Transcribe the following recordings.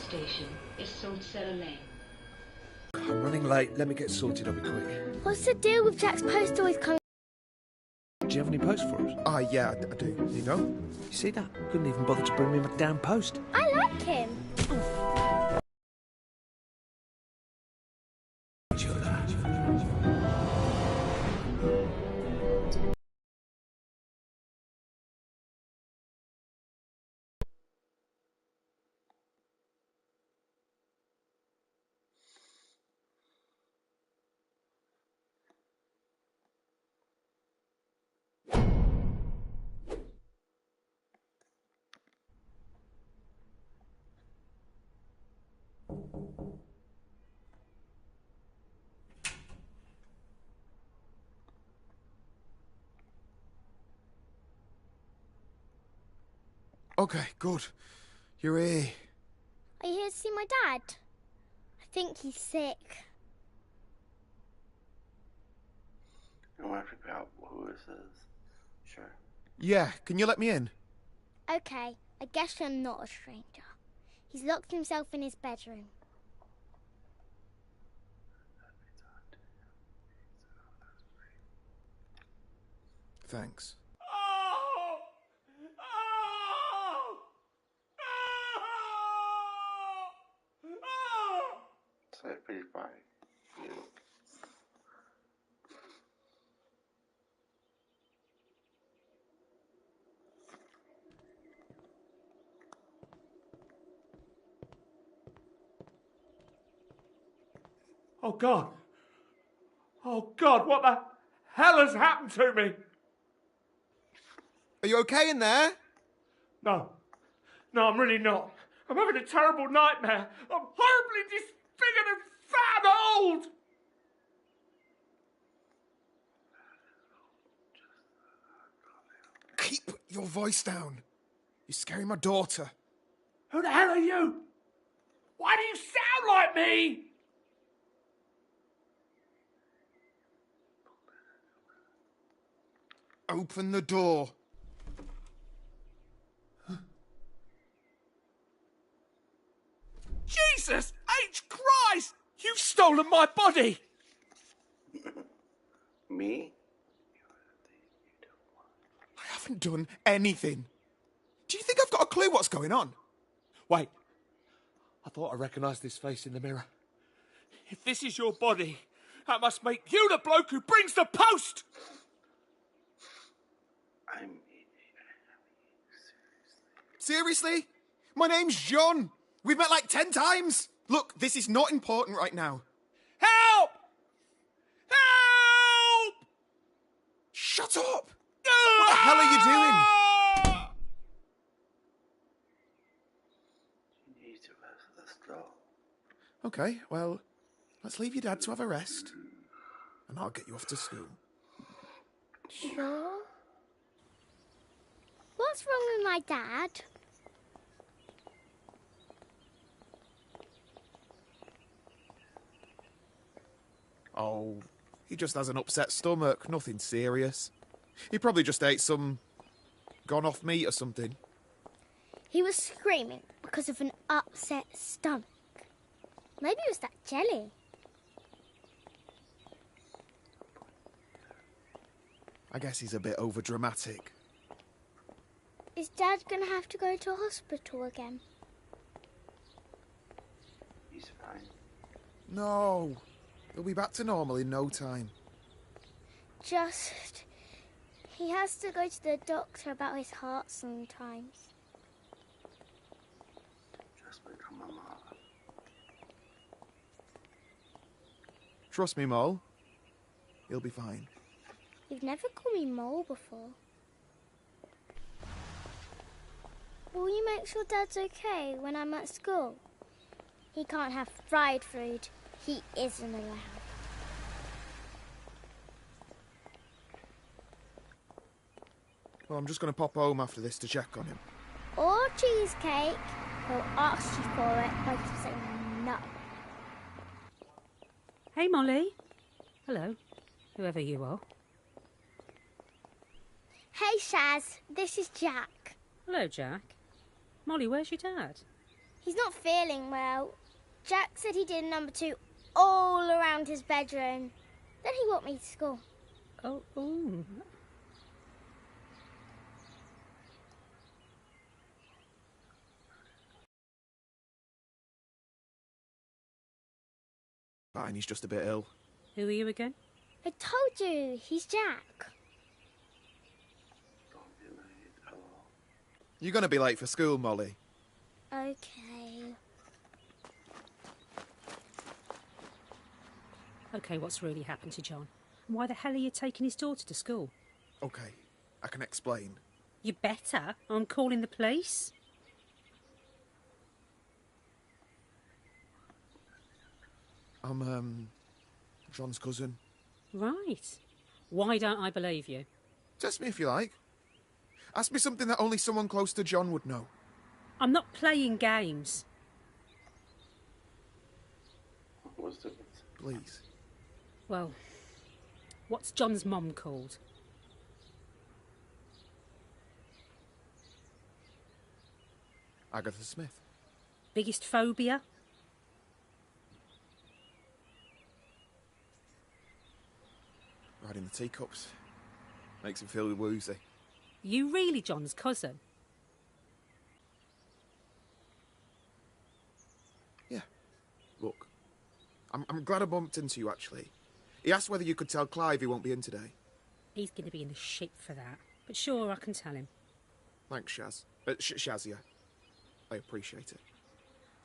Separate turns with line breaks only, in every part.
station is Saltcellar Lane.
I'm running late. Let me get sorted. I'll be quick.
What's the deal with Jack's post always coming?
Do you have any post for us?
Ah, yeah, I do. Here you go.
You see that? Couldn't even bother to bring me my damn post.
I like him.
Okay, good. You're here.
Are you here to see my dad? I think he's sick.
I want to figure out who this is. Sure.
Yeah, can you let me in?
Okay, I guess you're not a stranger. He's locked himself in his bedroom.
Thanks.
Say it pretty quiet.
Oh, God. Oh, God, what the hell has happened to me?
Are you okay in there?
No. No, I'm really not. I'm having a terrible nightmare. I'm horribly disfigured and fat and old.
Keep your voice down. You're scaring my daughter.
Who the hell are you? Why do you sound like me?
Open the door.
Jesus H. Christ! You've stolen my body!
Me?
I haven't done anything. Do you think I've got a clue what's going on?
Wait. I thought I recognised this face in the mirror. If this is your body, that must make you the bloke who brings the post!
Seriously? My name's John. We've met like 10 times. Look, this is not important right now.
Help! Help!
Shut up! What the hell are you doing?
You need to rest. Let's go.
Okay, well, let's leave your dad to have a rest. And I'll get you off to school.
Sure. What's wrong with my dad?
Oh, he just has an upset stomach. Nothing serious. He probably just ate some gone off meat or something.
He was screaming because of an upset stomach. Maybe it was that jelly.
I guess he's a bit overdramatic.
Is Dad going to have to go to hospital again?
He's fine.
No. He'll be back to normal in no time.
Just... he has to go to the doctor about his heart sometimes.
Just become a mom.
Trust me, Mole. He'll be fine.
You've never called me Mole before. Will you make sure Dad's okay when I'm at school? He can't have fried food. He isn't allowed.
Well, I'm just going to pop home after this to check on him.
Or cheesecake. He'll ask you for it, but you say no.
Hey, Molly. Hello, whoever you are.
Hey, Shaz. This is Jack.
Hello, Jack. Molly, where's your dad?
He's not feeling well. Jack said he did number 2 all around his bedroom. Then he walked me to school.
Oh, ooh.
Fine, he's just a bit ill.
Who are you again?
I told you, he's Jack.
Don't be late. Hello.
You're going to be late for school, Molly.
Okay.
Okay, what's really happened to John? And why the hell are you taking his daughter to school?
Okay, I can explain.
You better. I'm calling the police.
I'm, John's cousin.
Right. Why don't I believe you?
Test me if you like. Ask me something that only someone close to John would know.
I'm not playing games.
What's the difference?
Please.
Well, what's John's mum called?
Agatha Smith.
Biggest phobia?
Riding the teacups. Makes him feel woozy.
You really John's cousin?
Yeah. Look, I'm glad I bumped into you, actually. He asked whether you could tell Clive he won't be in today.
He's going to be in the shit for that. But sure, I can tell him.
Thanks, Shaz. Shazia. I appreciate it.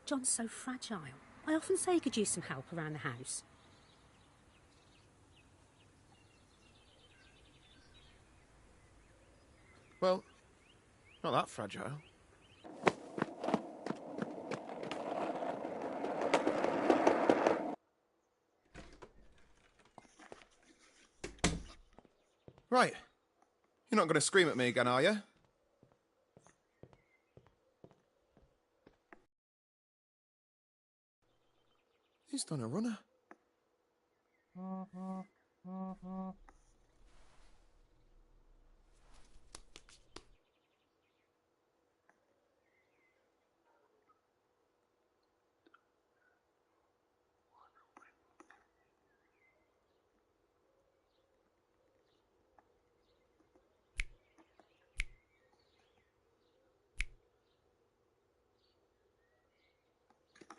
John's so fragile. I often say he could use some help around the house.
Well, not that fragile. Right. You're not going to scream at me again, are you? He's done a runner.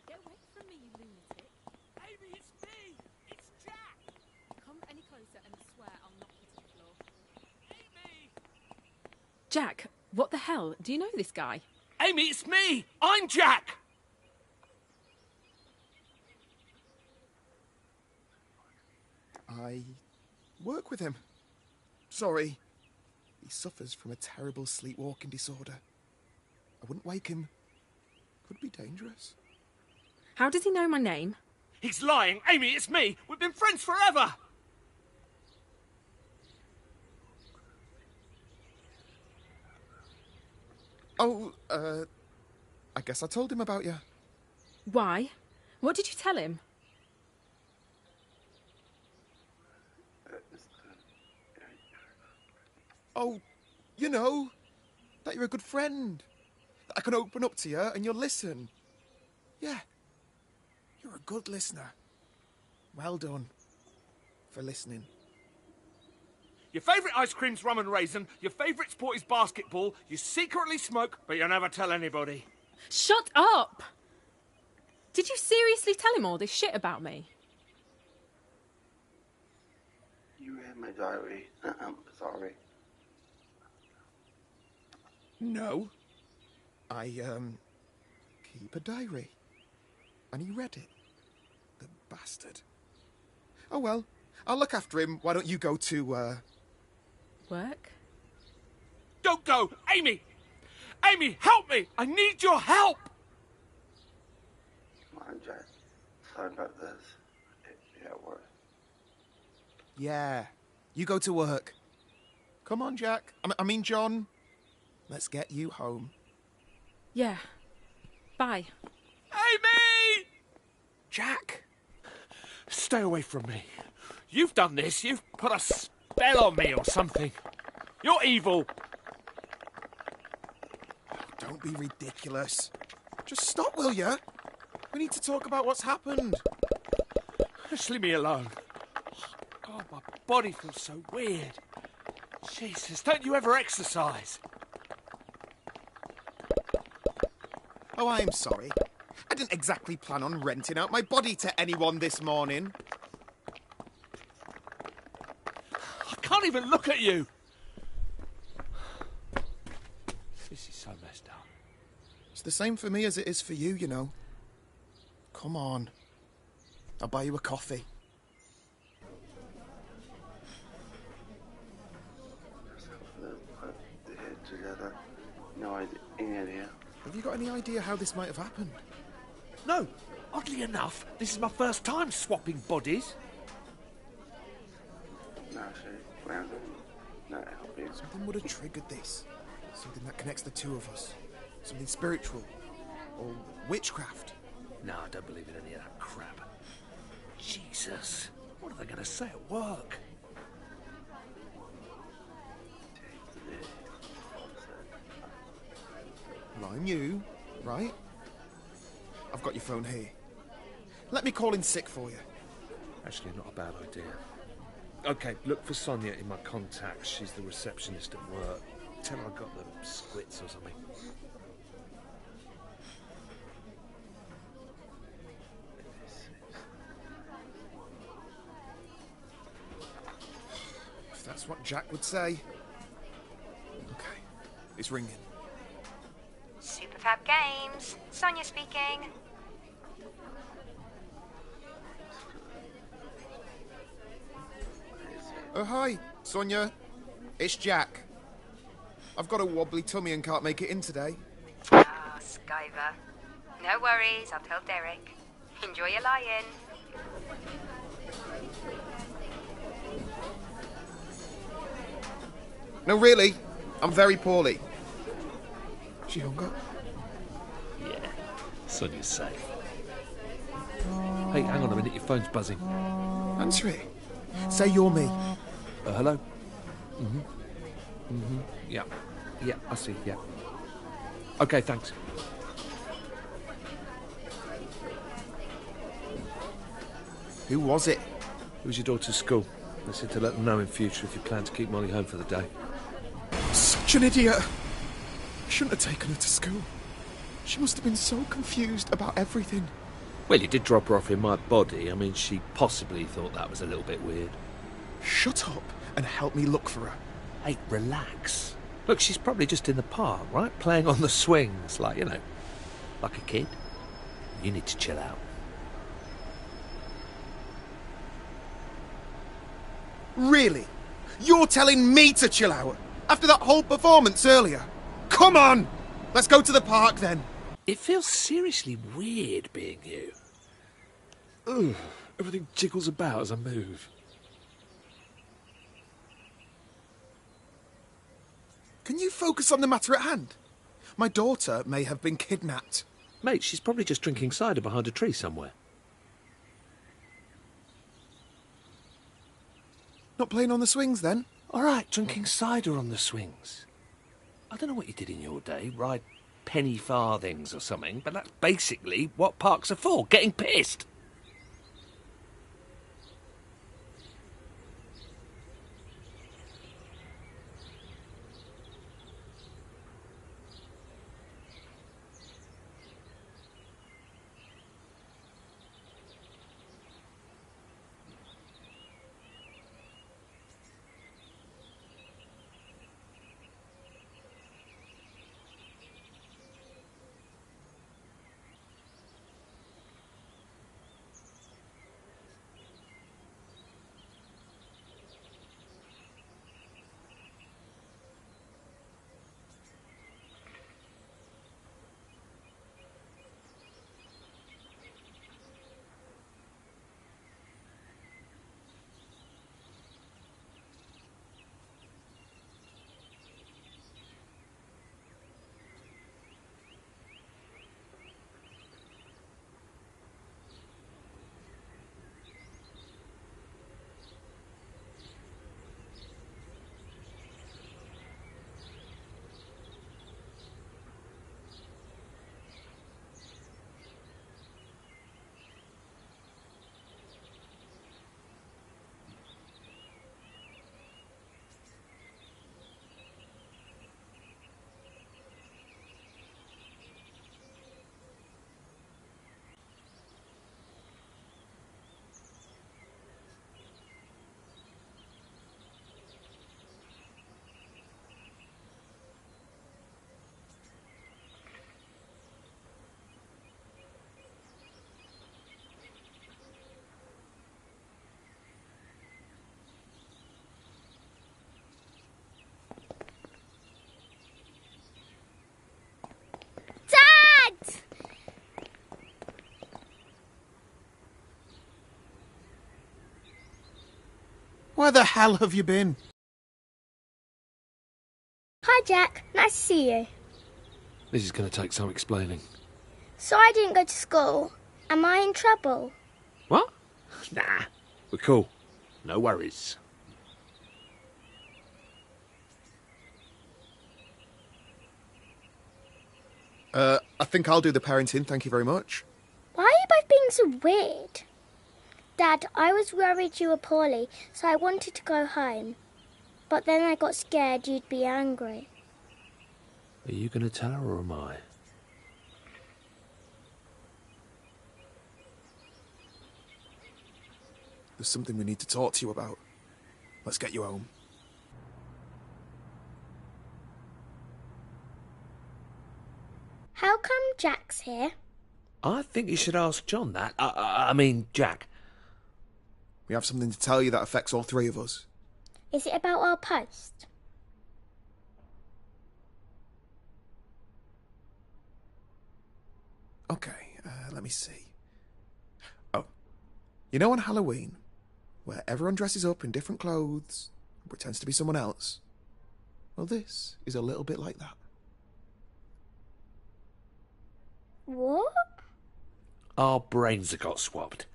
Get away from me, you lunatic.
Amy, it's me! It's Jack!
Come any closer and I swear I'll knock you to the floor.
Amy!
Jack, what the hell? Do you know this guy?
Amy, it's me! I'm Jack!
I work with him. Sorry. He suffers from a terrible sleepwalking disorder. I wouldn't wake him. Could be dangerous.
How does he know my name?
He's lying! Amy, it's me! We've been friends forever!
Oh, I guess I told him about you.
Why? What did you tell him?
Oh, you know, that you're a good friend. That I can open up to you and you'll listen. Yeah, you're a good listener. Well done for listening.
Your favourite ice cream's rum and raisin, your favourite sport is basketball, you secretly smoke, but you never tell anybody.
Shut up! Did you seriously tell him all this shit about me?
You read my diary. I'm sorry.
No. I, keep a diary. And he read it. The bastard. Oh well, I'll look after him. Why don't you go to,
Work?
Don't go! Amy! Amy, help me! I need your help!
Come on, Jack. Sorry about this. Yeah, work.
Yeah, you go to work. Come on, Jack. I mean, John. Let's get you home.
Yeah. Bye.
Amy!
Jack!
Stay away from me. You've done this. You've put a spell on me or something. You're evil.
Don't be ridiculous. Just stop, will you? We need to talk about what's happened.
Just leave me alone. God, my body feels so weird. Jesus, don't you ever exercise?
Oh, I'm sorry. I didn't exactly plan on renting out my body to anyone this morning.
I can't even look at you. This is so messed up.
It's the same for me as it is for you, you know. Come on. I'll buy you a coffee.
Put the head together. No idea. Any idea?
Have you got any idea how this might have happened?
No, oddly enough, this is my first time swapping bodies.
No, actually, random. Not helping.
Something would have triggered this. Something that connects the two of us. Something spiritual. Or witchcraft.
No, I don't believe in any of that crap. Jesus, what are they going to say at work?
Well, I'm you, right? I've got your phone here. Let me call in sick for you.
Actually, not a bad idea. Okay, look for Sonia in my contacts. She's the receptionist at work. Tell her I got the squits or something.
If that's what Jack would say. Okay, it's ringing.
Superfab Games. Sonia speaking.
Oh, hi, Sonia. It's Jack. I've got a wobbly tummy and can't make it in today.
Ah, Skyver. No worries, I'll tell Derek. Enjoy your lie-in.
No, really. I'm very poorly. She hung up.
Yeah, Sonia's safe. Hey, hang on a minute, your phone's buzzing.
Answer it. Say you're me.
Hello? Yeah. Yeah, I see, yeah. Okay, thanks.
Who was it?
It was your daughter's school. They said to let them know in future if you plan to keep Molly home for the day.
Such an idiot. I shouldn't have taken her to school. She must have been so confused about everything.
Well, you did drop her off in my body. I mean, she possibly thought that was a little bit weird.
Shut up and help me look for her.
Hey, relax. Look, she's probably just in the park, right? Playing on the swings, like, you know, like a kid. You need to chill out.
Really? You're telling me to chill out? After that whole performance earlier? Come on! Let's go to the park then.
It feels seriously weird being you. Ugh, everything jiggles about as I move.
Can you focus on the matter at hand? My daughter may have been kidnapped.
Mate, she's probably just drinking cider behind a tree somewhere.
Not playing on the swings then?
All right, drinking cider on the swings. I don't know what you did in your day, ride penny farthings or something, but that's basically what parks are for, getting pissed.
Where the hell have you been?
Hi, Jack. Nice to see you.
This is going to take some explaining.
So I didn't go to school. Am I in trouble?
What? Nah, we're cool. No worries.
I think I'll do the parenting, thank you very much.
Why are you both being so weird? Dad, I was worried you were poorly, so I wanted to go home. But then I got scared you'd be angry.
Are you going to tell her or am I?
There's something we need to talk to you about. Let's get you home.
How come Jack's here?
I think you should ask John that. I mean, Jack.
We have something to tell you that affects all three of us.
Is it about our post?
Okay, let me see. Oh, you know on Halloween, where everyone dresses up in different clothes and pretends to be someone else? Well, this is a little bit like that.
What?
Our brains have got swapped.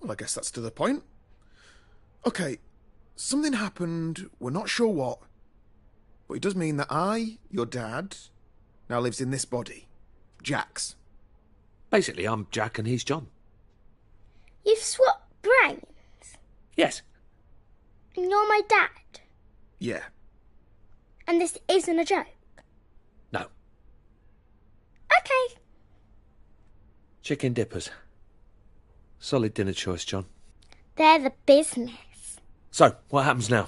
Well, I guess that's to the point. Okay, something happened, we're not sure what. But it does mean that I, your dad, now lives in this body. Jack's.
Basically, I'm Jack and he's John.
You've swapped brains?
Yes.
And you're my dad?
Yeah.
And this isn't a joke?
No.
Okay.
Chicken dippers. Solid dinner choice, John.
They're the business.
So, what happens now?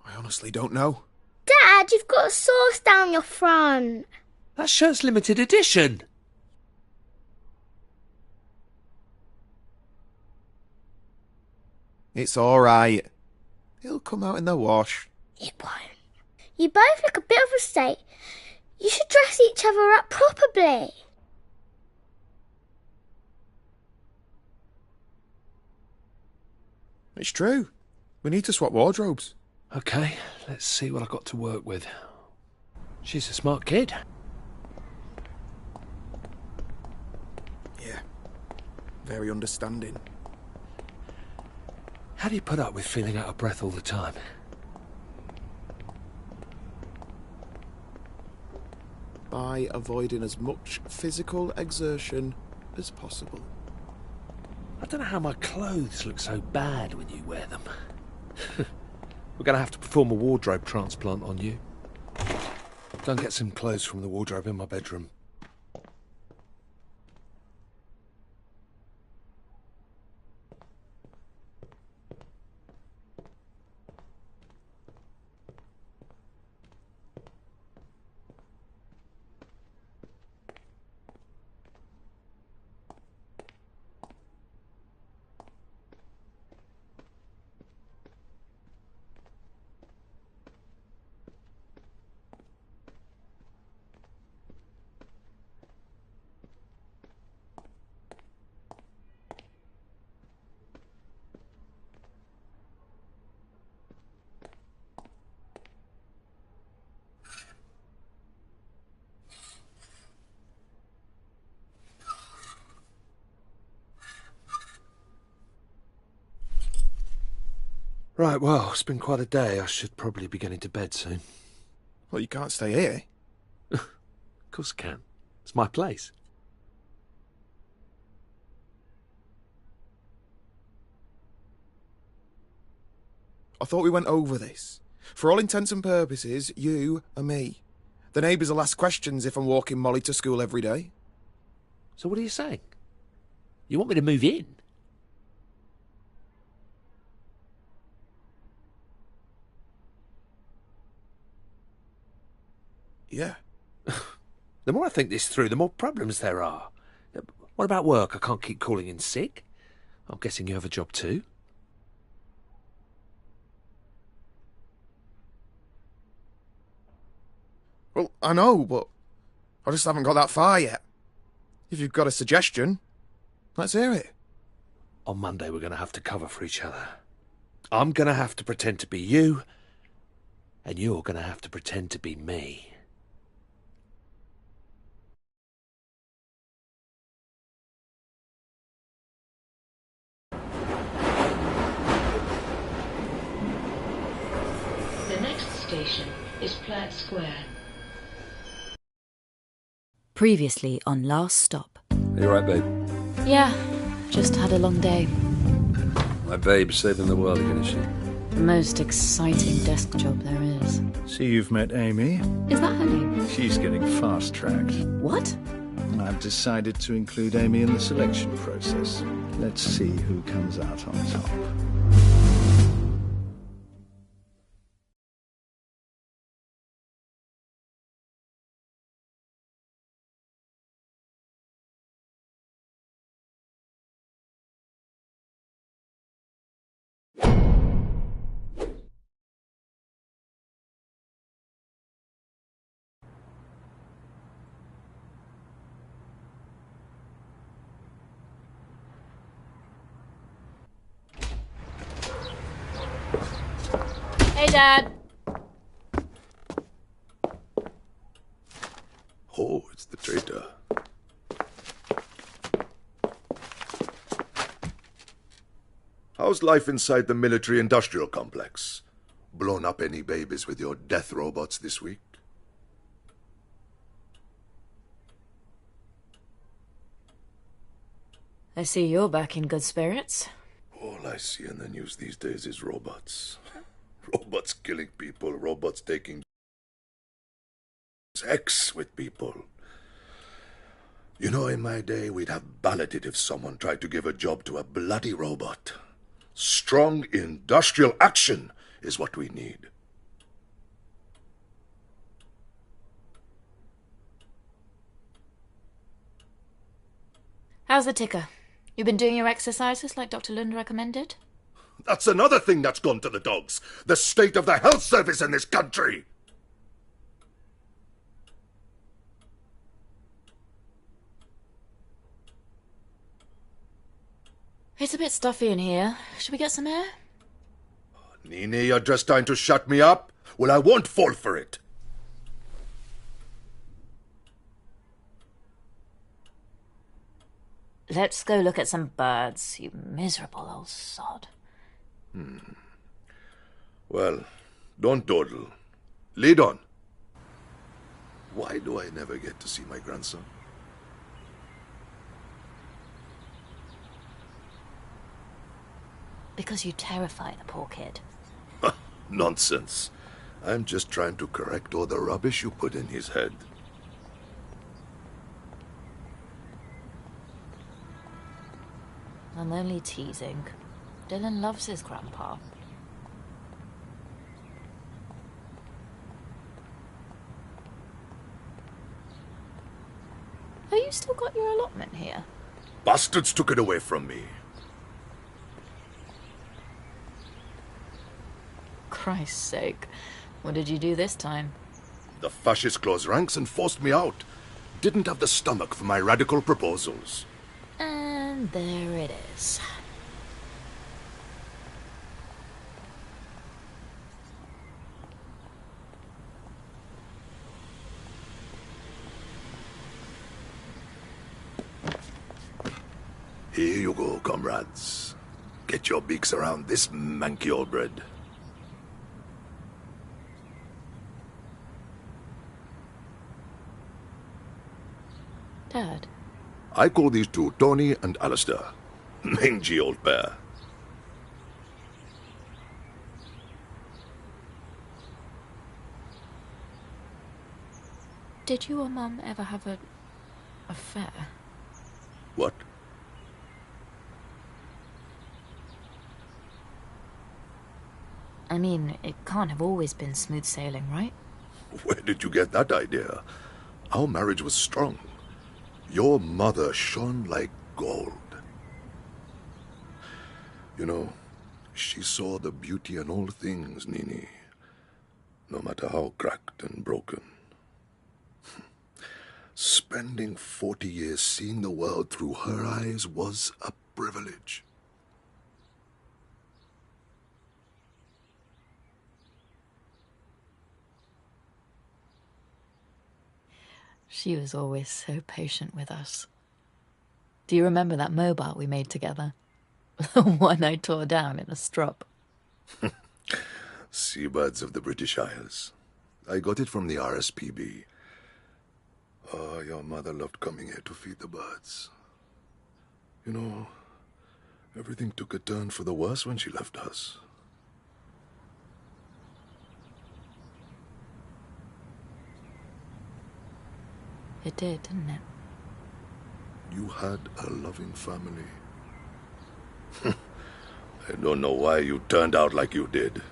I honestly don't know.
Dad, you've got a sauce down your front.
That shirt's limited edition.
It's alright. It'll come out in the wash.
It won't. You both look a bit of a state. You should dress each other up properly.
It's true. We need to swap wardrobes.
Okay, let's see what I've got to work with. She's a smart kid.
Yeah. Very understanding.
How do you put up with feeling out of breath all the time?
By avoiding as much physical exertion as possible.
I don't know how my clothes look so bad when you wear them. We're going to have to perform a wardrobe transplant on you. Go and get some clothes from the wardrobe in my bedroom. Right, well, it's been quite a day. I should probably be getting to bed soon.
Well, you can't stay here.
Of course I can. It's my place.
I thought we went over this. For all intents and purposes, you are me. The neighbours will ask questions if I'm walking Molly to school every day.
So what are you saying? You want me to move in?
Yeah.
The more I think this through, the more problems there are. What about work? I can't keep calling in sick. I'm guessing you have a job too?
Well, I know, but I just haven't got that far yet. If you've got a suggestion, let's hear it.
On Monday, we're going to have to cover for each other. I'm going to have to pretend to be you, and you're going to have to pretend to be me.
The next station is Platt Square.
Previously on Last Stop.
You right, babe?
Yeah, just had a long day.
My babe's saving the world again, is she?
The most exciting desk job there is.
See, you've met Amy.
Is that her name?
She's getting fast-tracked.
What?
I've decided to include Amy in the selection process. Let's see who comes out on top.
Hey, Dad.
Oh, it's the traitor. How's life inside the military-industrial complex? Blown up any babies with your death robots this week?
I see you're back in good spirits.
All I see in the news these days is robots. Robots killing people, robots taking sex with people. You know, in my day, we'd have balloted if someone tried to give a job to a bloody robot. Strong industrial action is what we need.
How's the ticker? You been doing your exercises like Dr. Lund recommended?
That's another thing that's gone to the dogs. The state of the health service in this country.
It's a bit stuffy in here. Should we get some air?
Nini, you're just trying to shut me up? Well, I won't fall for it.
Let's go look at some birds, you miserable old sod.
Well, don't dawdle. Lead on. Why do I never get to see my grandson?
Because you terrify the poor kid.
Nonsense. I'm just trying to correct all the rubbish you put in his head.
I'm only teasing. Dylan loves his grandpa. Have you still got your allotment here?
Bastards took it away from me.
Christ's sake. What did you do this time?
The fascists closed ranks and forced me out. Didn't have the stomach for my radical proposals.
And there it is.
Here you go, comrades. Get your beaks around this manky old bread.
Dad.
I call these two Tony and Alistair. Mangy old pair.
Did you or Mum ever have an affair?
What?
I mean, it can't have always been smooth sailing, right?
Where did you get that idea? Our marriage was strong. Your mother shone like gold. You know, she saw the beauty in all things, Nini. No matter how cracked and broken. spending 40 years seeing the world through her eyes was a privilege.
She was always so patient with us. Do you remember that mobile we made together? The one I tore down in a strop.
Seabirds of the British Isles. I got it from the RSPB. Oh, your mother loved coming here to feed the birds. You know, everything took a turn for the worse when she left us.
It did, didn't it?
You had a loving family. I don't know why you turned out like you did.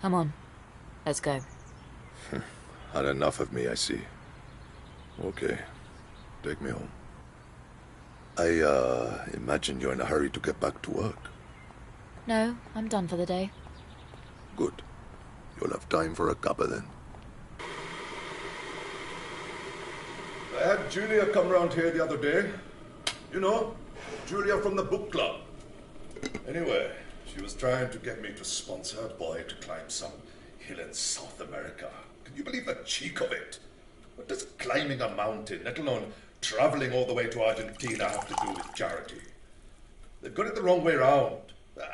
Come on, let's go.
Had enough of me, I see. Okay, take me home. I imagine you're in a hurry to get back to work.
No, I'm done for the day.
Good. You'll have time for a cuppa then. I had Julia come round here the other day. You know, Julia from the book club. Anyway, she was trying to get me to sponsor a boy to climb some hill in South America. Can you believe the cheek of it? What does climbing a mountain, let alone traveling all the way to Argentina, have to do with charity? They've got it the wrong way round.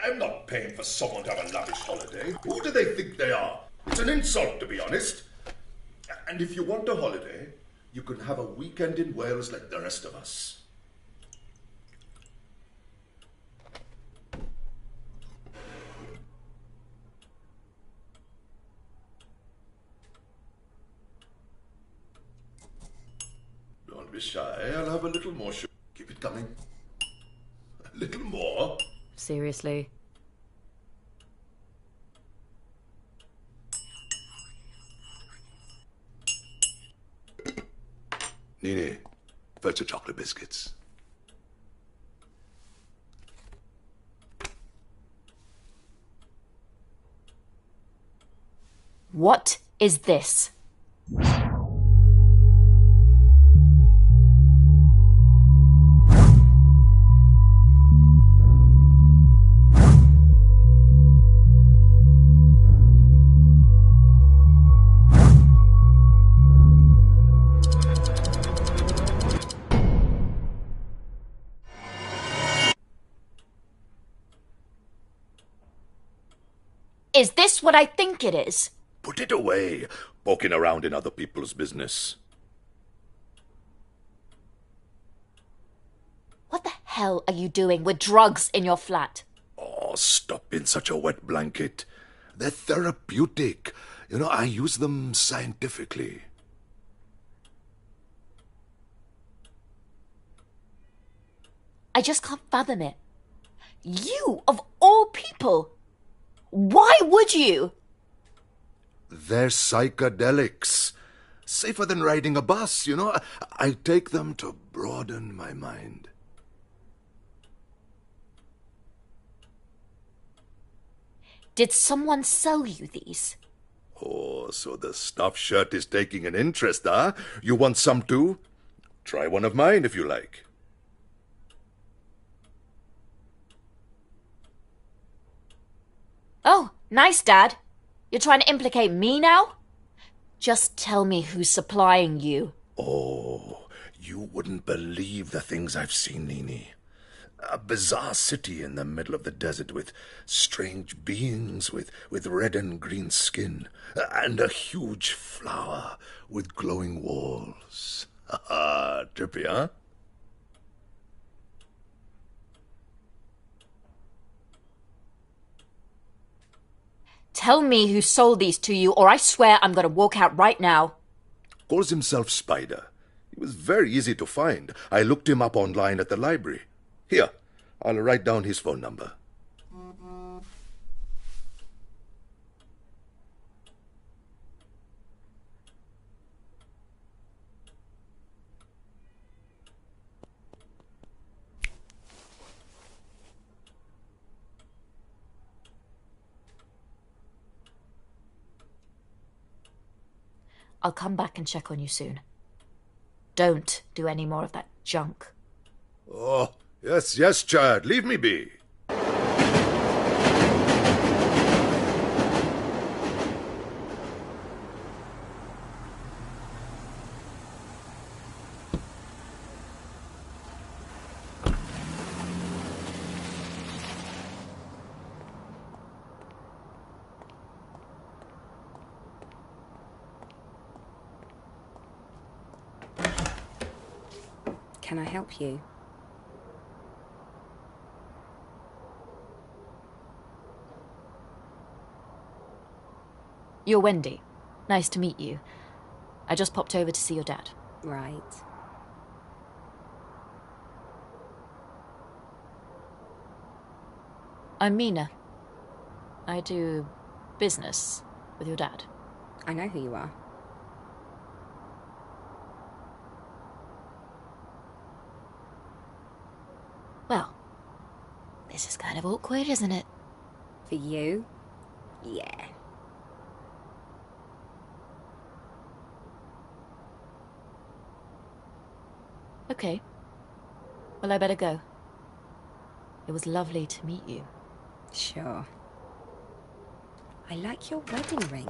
I'm not paying for someone to have a lavish holiday. Who do they think they are? It's an insult, to be honest. And if you want a holiday, you can have a weekend in Wales like the rest of us. Don't be shy. I'll have a little more sugar. Keep it coming. A little more.
Seriously?
Nini, fetch the chocolate biscuits.
What is this? Is this what I think it is?
Put it away, poking around in other people's business.
What the hell are you doing with drugs in your flat?
Oh, stop being such a wet blanket. They're therapeutic. You know, I use them scientifically.
I just can't fathom it. You, of all people! Why would you?
They're psychedelics. Safer than riding a bus, you know. I take them to broaden my mind.
Did someone sell you these?
Oh, so the stuffed shirt is taking an interest, huh? You want some too? Try one of mine if you like.
Oh, nice, Dad. You're trying to implicate me now? Just tell me who's supplying you.
Oh, you wouldn't believe the things I've seen, Nini. A bizarre city in the middle of the desert with strange beings with red and green skin, and a huge flower with glowing walls. Trippy, huh?
Tell me who sold these to you, or I swear I'm going to walk out right now.
Calls himself Spider. He was very easy to find. I looked him up online at the library. Here, I'll write down his phone number.
I'll come back and check on you soon. Don't do any more of that junk.
Oh, yes, yes, Chad. Leave me be.
Can I help you?
You're Wendy. Nice to meet you. I just popped over to see your dad.
Right.
I'm Mina. I do business with your dad.
I know who you are.
Well, this is kind of awkward, isn't it?
For you? Yeah.
Okay. Well, I better go. It was lovely to meet you.
Sure. I like your wedding ring,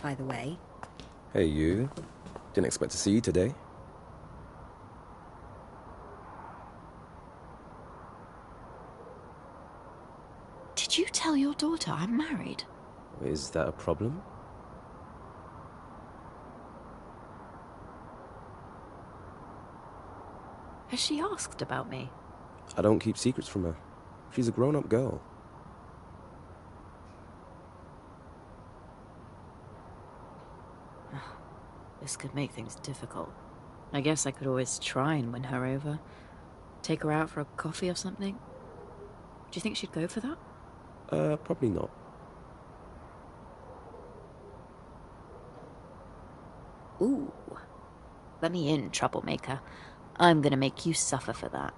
by the way.
Hey, you. Didn't expect to see you today.
Did you tell your daughter I'm married?
Is that a problem?
Has she asked about me?
I don't keep secrets from her. She's a grown-up girl.
This could make things difficult. I guess I could always try and win her over. Take her out for a coffee or something. Do you think she'd go for that?
Probably not.
Ooh. Let me in, troublemaker. I'm gonna make you suffer for that.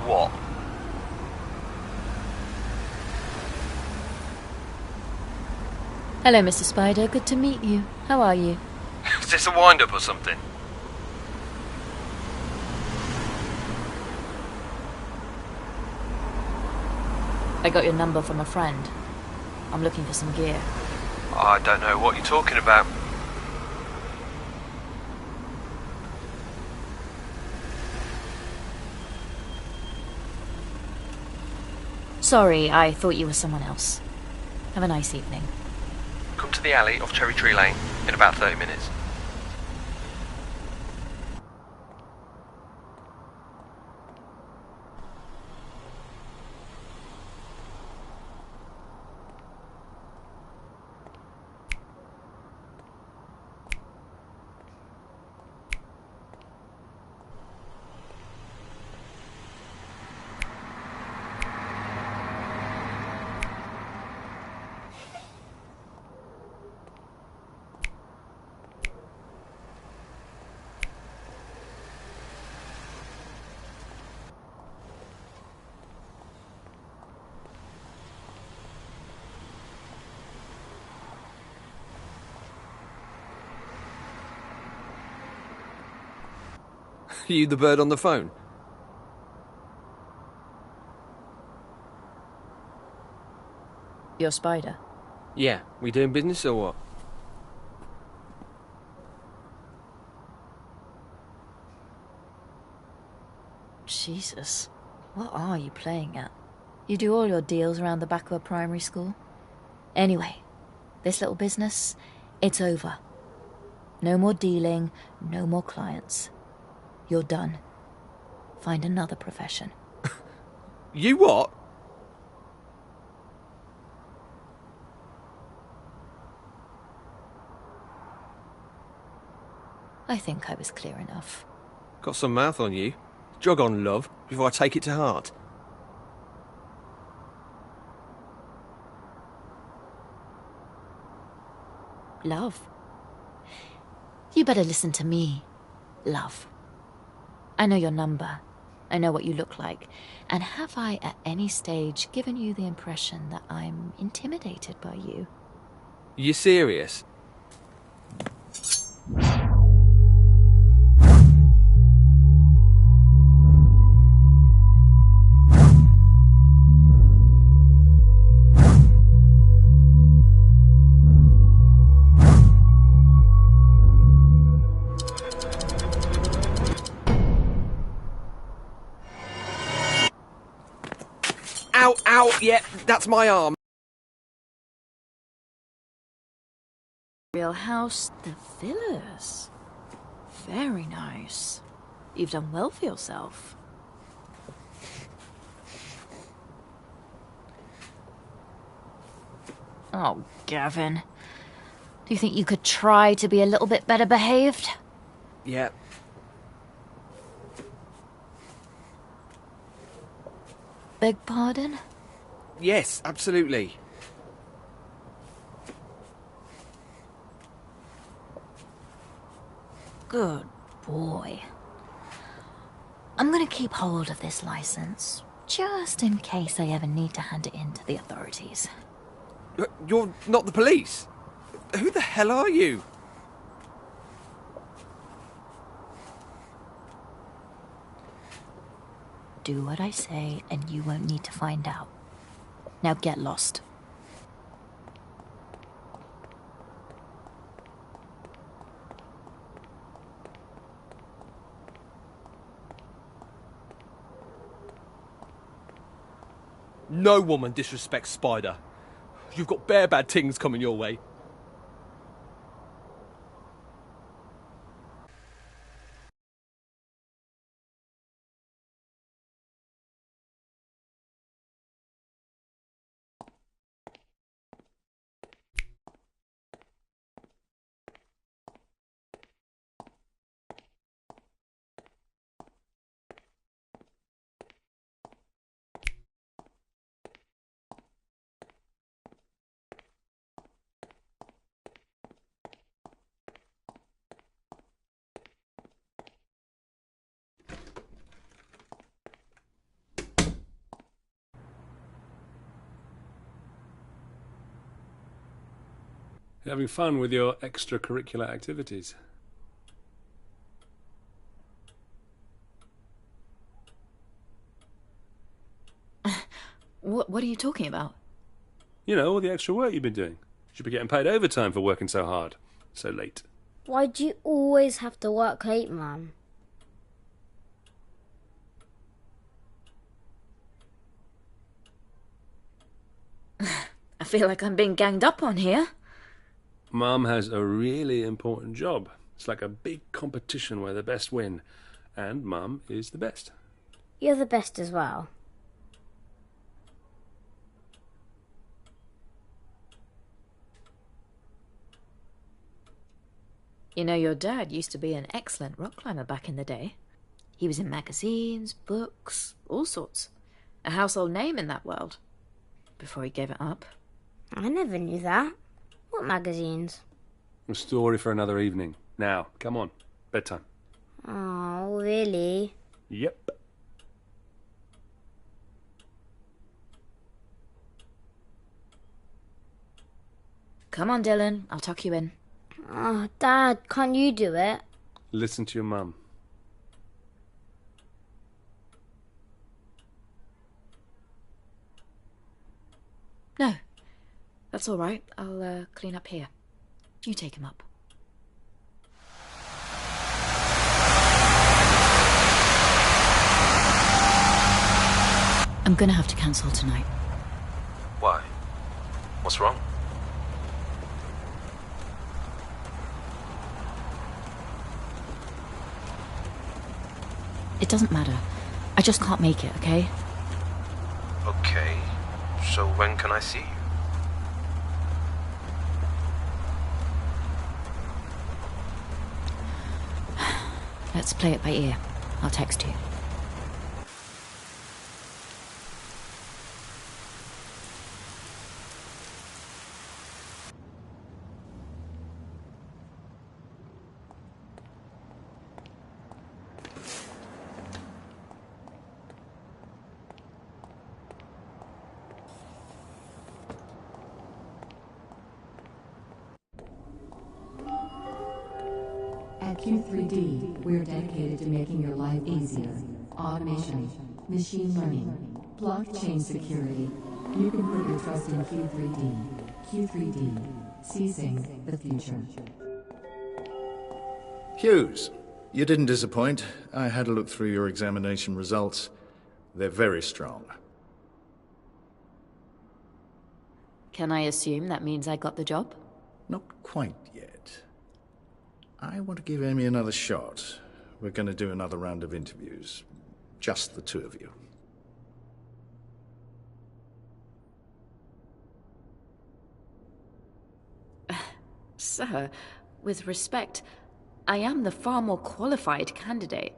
What?
Hello, Mr. Spider. Good to meet you. How are you?
Is this a wind-up or something?
I got your number from a friend. I'm looking for some gear.
I don't know what you're talking about.
Sorry, I thought you were someone else. Have a nice evening.
Come to the alley off Cherry Tree Lane in about 30 minutes.
Are you the bird on the phone?
You're Spider.
Yeah, we doing business or what?
Jesus. What are you playing at? You do all your deals around the back of a primary school? Anyway, this little business, it's over. No more dealing, no more clients. You're done. Find another profession.
You what?
I think I was clear enough.
Got some mouth on you. Jog on, love, before I take it to heart.
Love? You better listen to me, love. I know your number. I know what you look like. And have I at any stage given you the impression that I'm intimidated by you?
You serious? Ow, ow, yeah, that's my arm.
Real house, the villas. Very nice. You've done well for yourself. Oh, Gavin. Do you think you could try to be a little bit better behaved?
Yeah.
Beg pardon?
Yes, absolutely.
Good boy. I'm gonna keep hold of this license, just in case I ever need to hand it in to the authorities.
You're not the police? Who the hell are you?
Do what I say, and you won't need to find out. Now get lost.
No woman disrespects Spider. You've got bare bad things coming your way.
Having fun with your extracurricular activities?
What are you talking about?
You know, all the extra work you've been doing. Should be getting paid overtime for working so hard, so late.
Why do you always have to work late, Mum?
I feel like I'm being ganged up on here.
Mum has a really important job. It's like a big competition where the best win. And Mum is the best.
You're the best as well.
You know, your dad used to be an excellent rock climber back in the day. He was in magazines, books, all sorts. A household name in that world. Before he gave it up.
I never knew that. What magazines?
A story for another evening. Now, come on. Bedtime.
Oh, really?
Yep.
Come on, Dylan. I'll tuck you in.
Oh, Dad, can't you do it?
Listen to your mum.
No. That's all right. I'll clean up here. You take him up. I'm gonna have to cancel tonight.
Why? What's wrong?
It doesn't matter. I just can't make it, okay?
Okay. So when can I see you?
Let's play it by ear. I'll text you.
Q3D, we're dedicated to making your life easier. Automation, machine learning, blockchain security. You can put your trust in Q3D. Q3D, seizing the future.
Hughes, you didn't disappoint. I had a look through your examination results. They're very strong.
Can I assume that means I got the job?
Not quite yet. I want to give Amy another shot. We're going to do another round of interviews. Just the two of you.
Sir, with respect, I am the far more qualified candidate.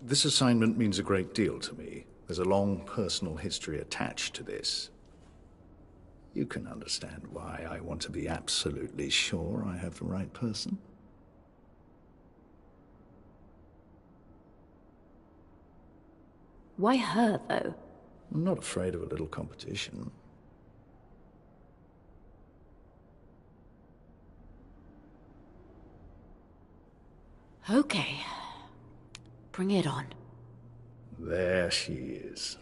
This assignment means a great deal to me. There's a long personal history attached to this. You can understand why I want to be absolutely sure I have the right person.
Why her, though?
I'm not afraid of a little competition.
Okay. Bring it on.
There she is.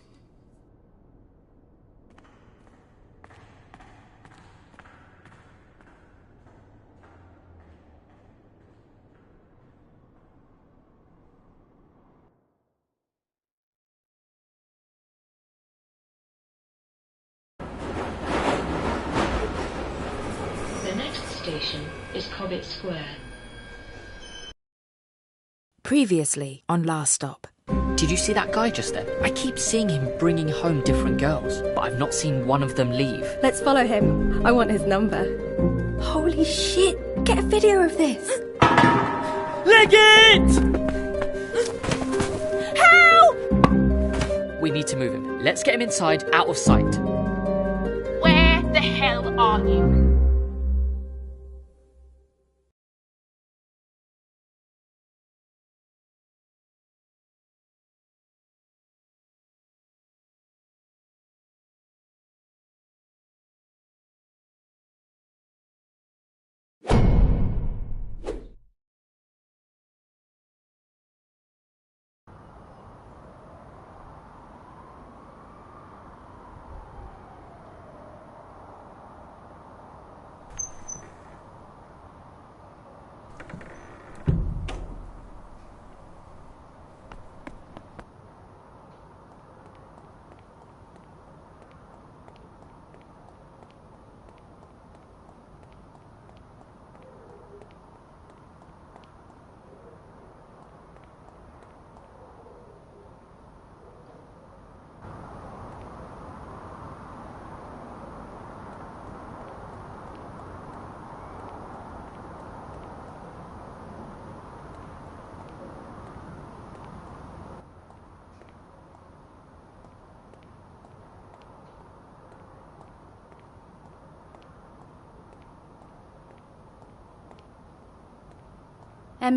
The next station is Cobbett Square.
Previously on Last Stop.
Did you see that guy just then? I keep seeing him bringing home different girls, but I've not seen one of them leave.
Let's follow him. I want his number. Holy shit! Get a video of this!
Leg it!
Help!
We need to move him. Let's get him inside, out of sight.
Where the hell are you?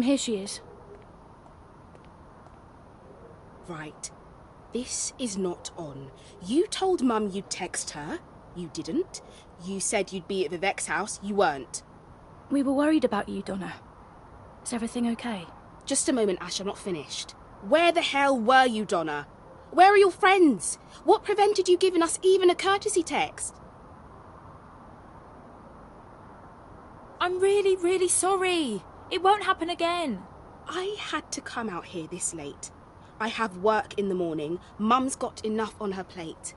Here she is.
Right. This is not on. You told Mum you'd text her. You didn't. You said you'd be at Vivek's house. You weren't.
We were worried about you, Donna. Is everything okay?
Just a moment, Ash. I'm not finished. Where the hell were you, Donna? Where are your friends? What prevented you giving us even a courtesy text?
I'm really, really sorry. It won't happen again.
I had to come out here this late. I have work in the morning. Mum's got enough on her plate.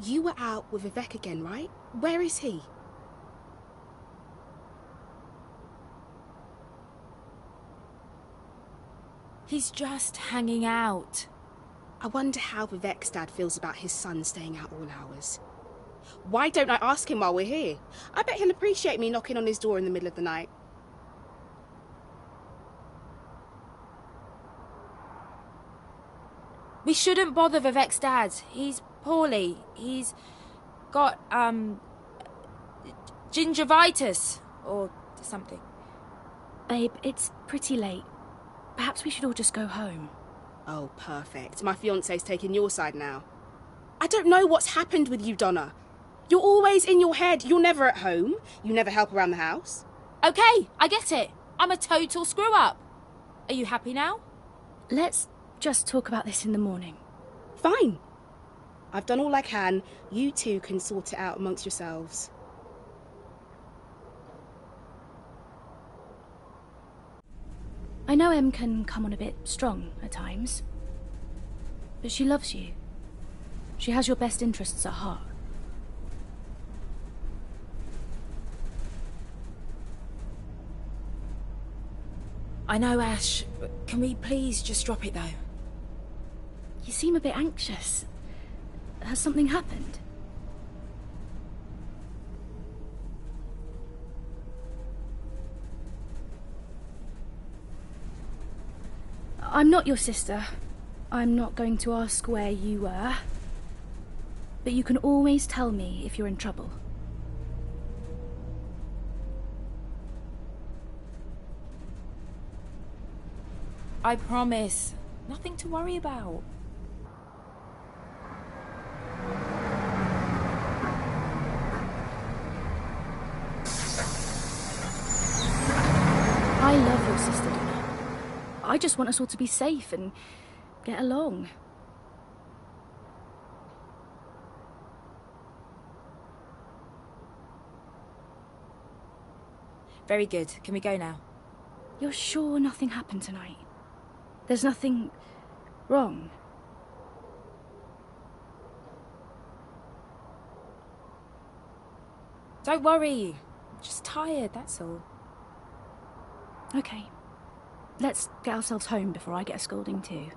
You were out with Vivek again, right? Where is he?
He's just hanging out.
I wonder how Vivek's dad feels about his son staying out all hours. Why don't I ask him while we're here? I bet he'll appreciate me knocking on his door in the middle of the night.
We shouldn't bother Vivek's dad. He's poorly. He's got, gingivitis or something. Babe, it's pretty late. Perhaps we should all just go home.
Oh, perfect. My fiancé's taking your side now. I don't know what's happened with you, Donna. You're always in your head. You're never at home. You never help around the house.
Okay, I get it. I'm a total screw-up. Are you happy now? Let's just talk about this in the morning.
Fine. I've done all I can. You two can sort it out amongst yourselves.
I know Em can come on a bit strong at times, but she loves you. She has your best interests at heart.
I know, Ash, but can we please just drop it, though?
You seem a bit anxious. Has something happened? I'm not your sister. I'm not going to ask where you were. But you can always tell me if you're in trouble.
I promise. Nothing to worry about.
I love your sister, Donna. I just want us all to be safe and get along.
Very good. Can we go now?
You're sure nothing happened tonight? There's nothing wrong?
Don't worry. I'm just tired, that's all.
Okay. Let's get ourselves home before I get a scolding too.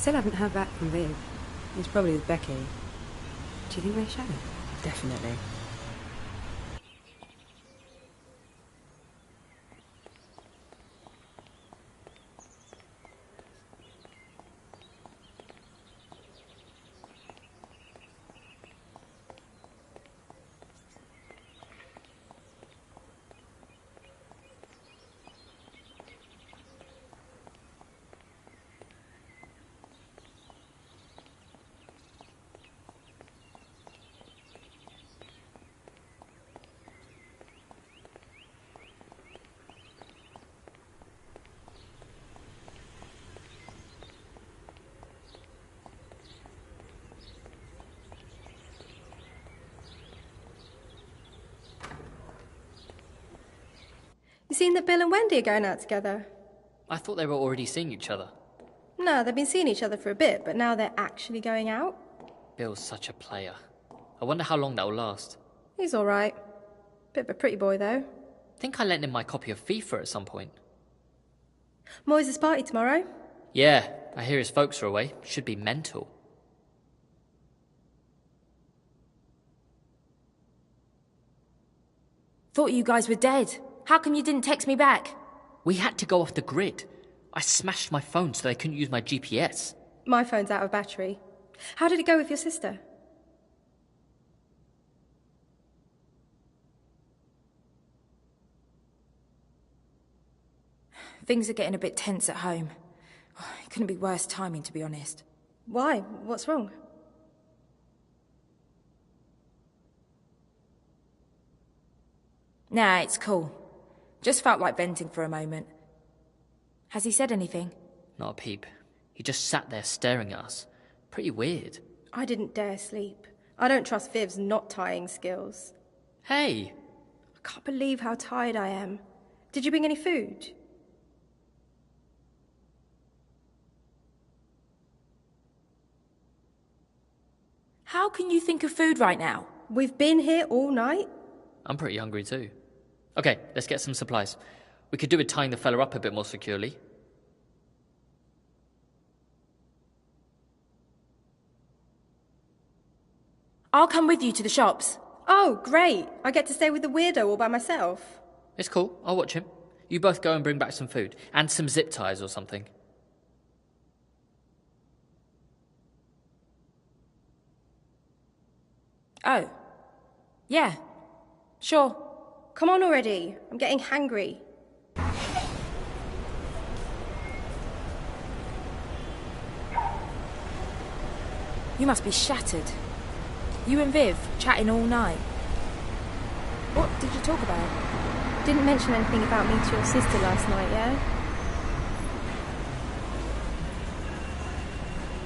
Still haven't heard back from Viv. It's probably with Becky. Do you think they shall? Definitely.
You seen that Bill and Wendy are going out together?
I thought they were already seeing each other.
No, they've been seeing each other for a bit, but now they're actually going out.
Bill's such a player. I wonder how long that will last.
He's all right. Bit of a pretty boy, though.
Think I lent him my copy of FIFA at some point.
Moyes' party tomorrow?
Yeah, I hear his folks are away. Should be mental.
Thought you guys were dead. How come you didn't text me back?
We had to go off the grid. I smashed my phone so they couldn't use my GPS.
My phone's out of battery. How did it go with your sister?
Things are getting a bit tense at home. It couldn't be worse timing, to be honest.
Why? What's wrong?
Nah, it's cool. Just felt like venting for a moment. Has he said anything?
Not a peep. He just sat there staring at us. Pretty weird.
I didn't dare sleep. I don't trust Viv's knot-tying skills.
Hey!
I can't believe how tired I am. Did you bring any food?
How can you think of food right now?
We've been here all night.
I'm pretty hungry too. Okay, let's get some supplies. We could do with tying the fella up a bit more securely.
I'll come with you to the shops.
Oh, great. I get to stay with the weirdo all by myself.
It's cool, I'll watch him. You both go and bring back some food. And some zip ties or something.
Oh. Yeah. Sure. Come on already. I'm getting hangry.
You must be shattered. You and Viv chatting all night. What did you talk about?
Didn't mention anything about me to your sister last night, yeah?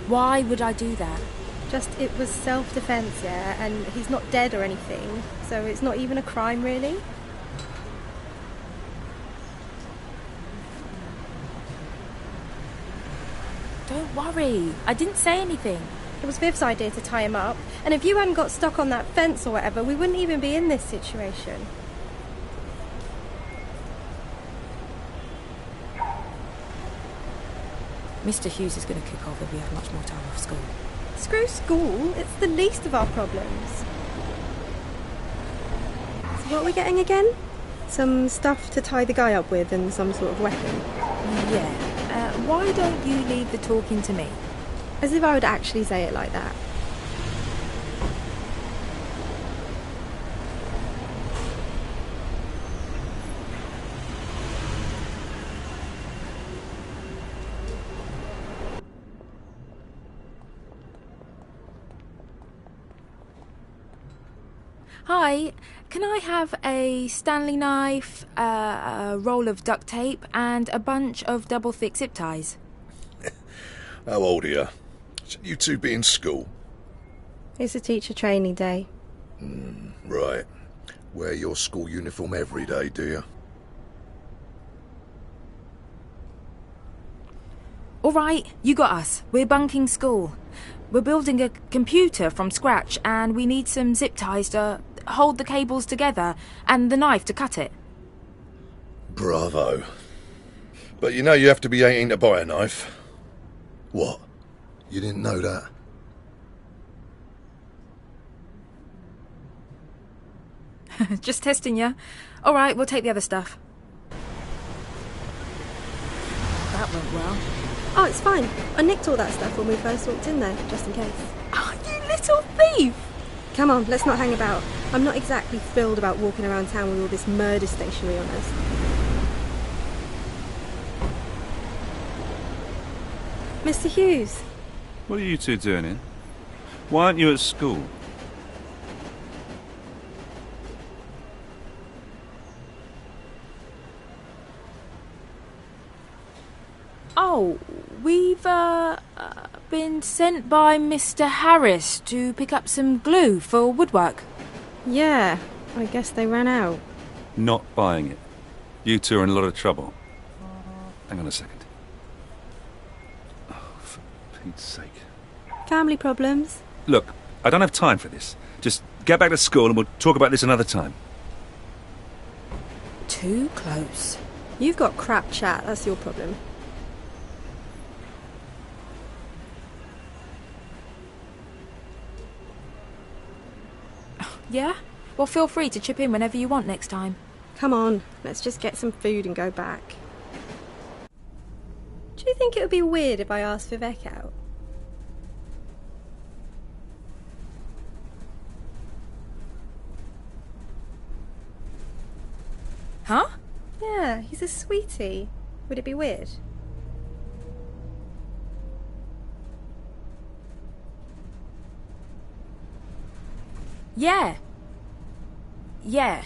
Why would I do that?
Just, it was self-defense, yeah? And he's not dead or anything, so it's not even a crime, really?
Don't worry. I didn't say anything.
It was Viv's idea to tie him up, and if you hadn't got stuck on that fence or whatever, we wouldn't even be in this situation.
Mr. Hughes is going to kick off if we have much more time off school.
Screw school. It's the least of our problems. So what are we getting again? Some stuff to tie the guy up with and some sort of weapon.
Yeah. Why don't you leave the talking to me?
As if I would actually say it like that.
Hi, can I have a Stanley knife, a roll of duct tape, and a bunch of double thick zip ties?
How old are you? Should you two be in school?
It's a teacher training day.
Right. Wear your school uniform every day, do you?
All right, you got us. We're bunking school. We're building a computer from scratch, and we need some zip ties to hold the cables together and the knife to cut it.
Bravo. But you know you have to be 18 to buy a knife. What? You didn't know that?
Just testing you. All right, we'll take the other stuff. That went well.
Oh, it's fine. I nicked all that stuff when we first walked in there, just in case.
Oh, you little thief!
Come on, let's not hang about. I'm not exactly thrilled about walking around town with all this murder stationery on us. Mr. Hughes.
What are you two doing here? Why aren't you at school?
Oh, we've, been sent by Mr. Harris to pick up some glue for woodwork.
Yeah, I guess they ran out.
Not buying it. You two are in a lot of trouble. Hang on a second. Oh, for Pete's sake.
Family problems.
Look, I don't have time for this. Just get back to school and we'll talk about this another time.
Too close. You've got crap chat, that's your problem.
Yeah? Well, feel free to chip in whenever you want next time.
Come on, let's just get some food and go back. Do you think it would be weird if I asked Vivek out?
Huh?
Yeah, he's a sweetie. Would it be weird?
Yeah. Yeah.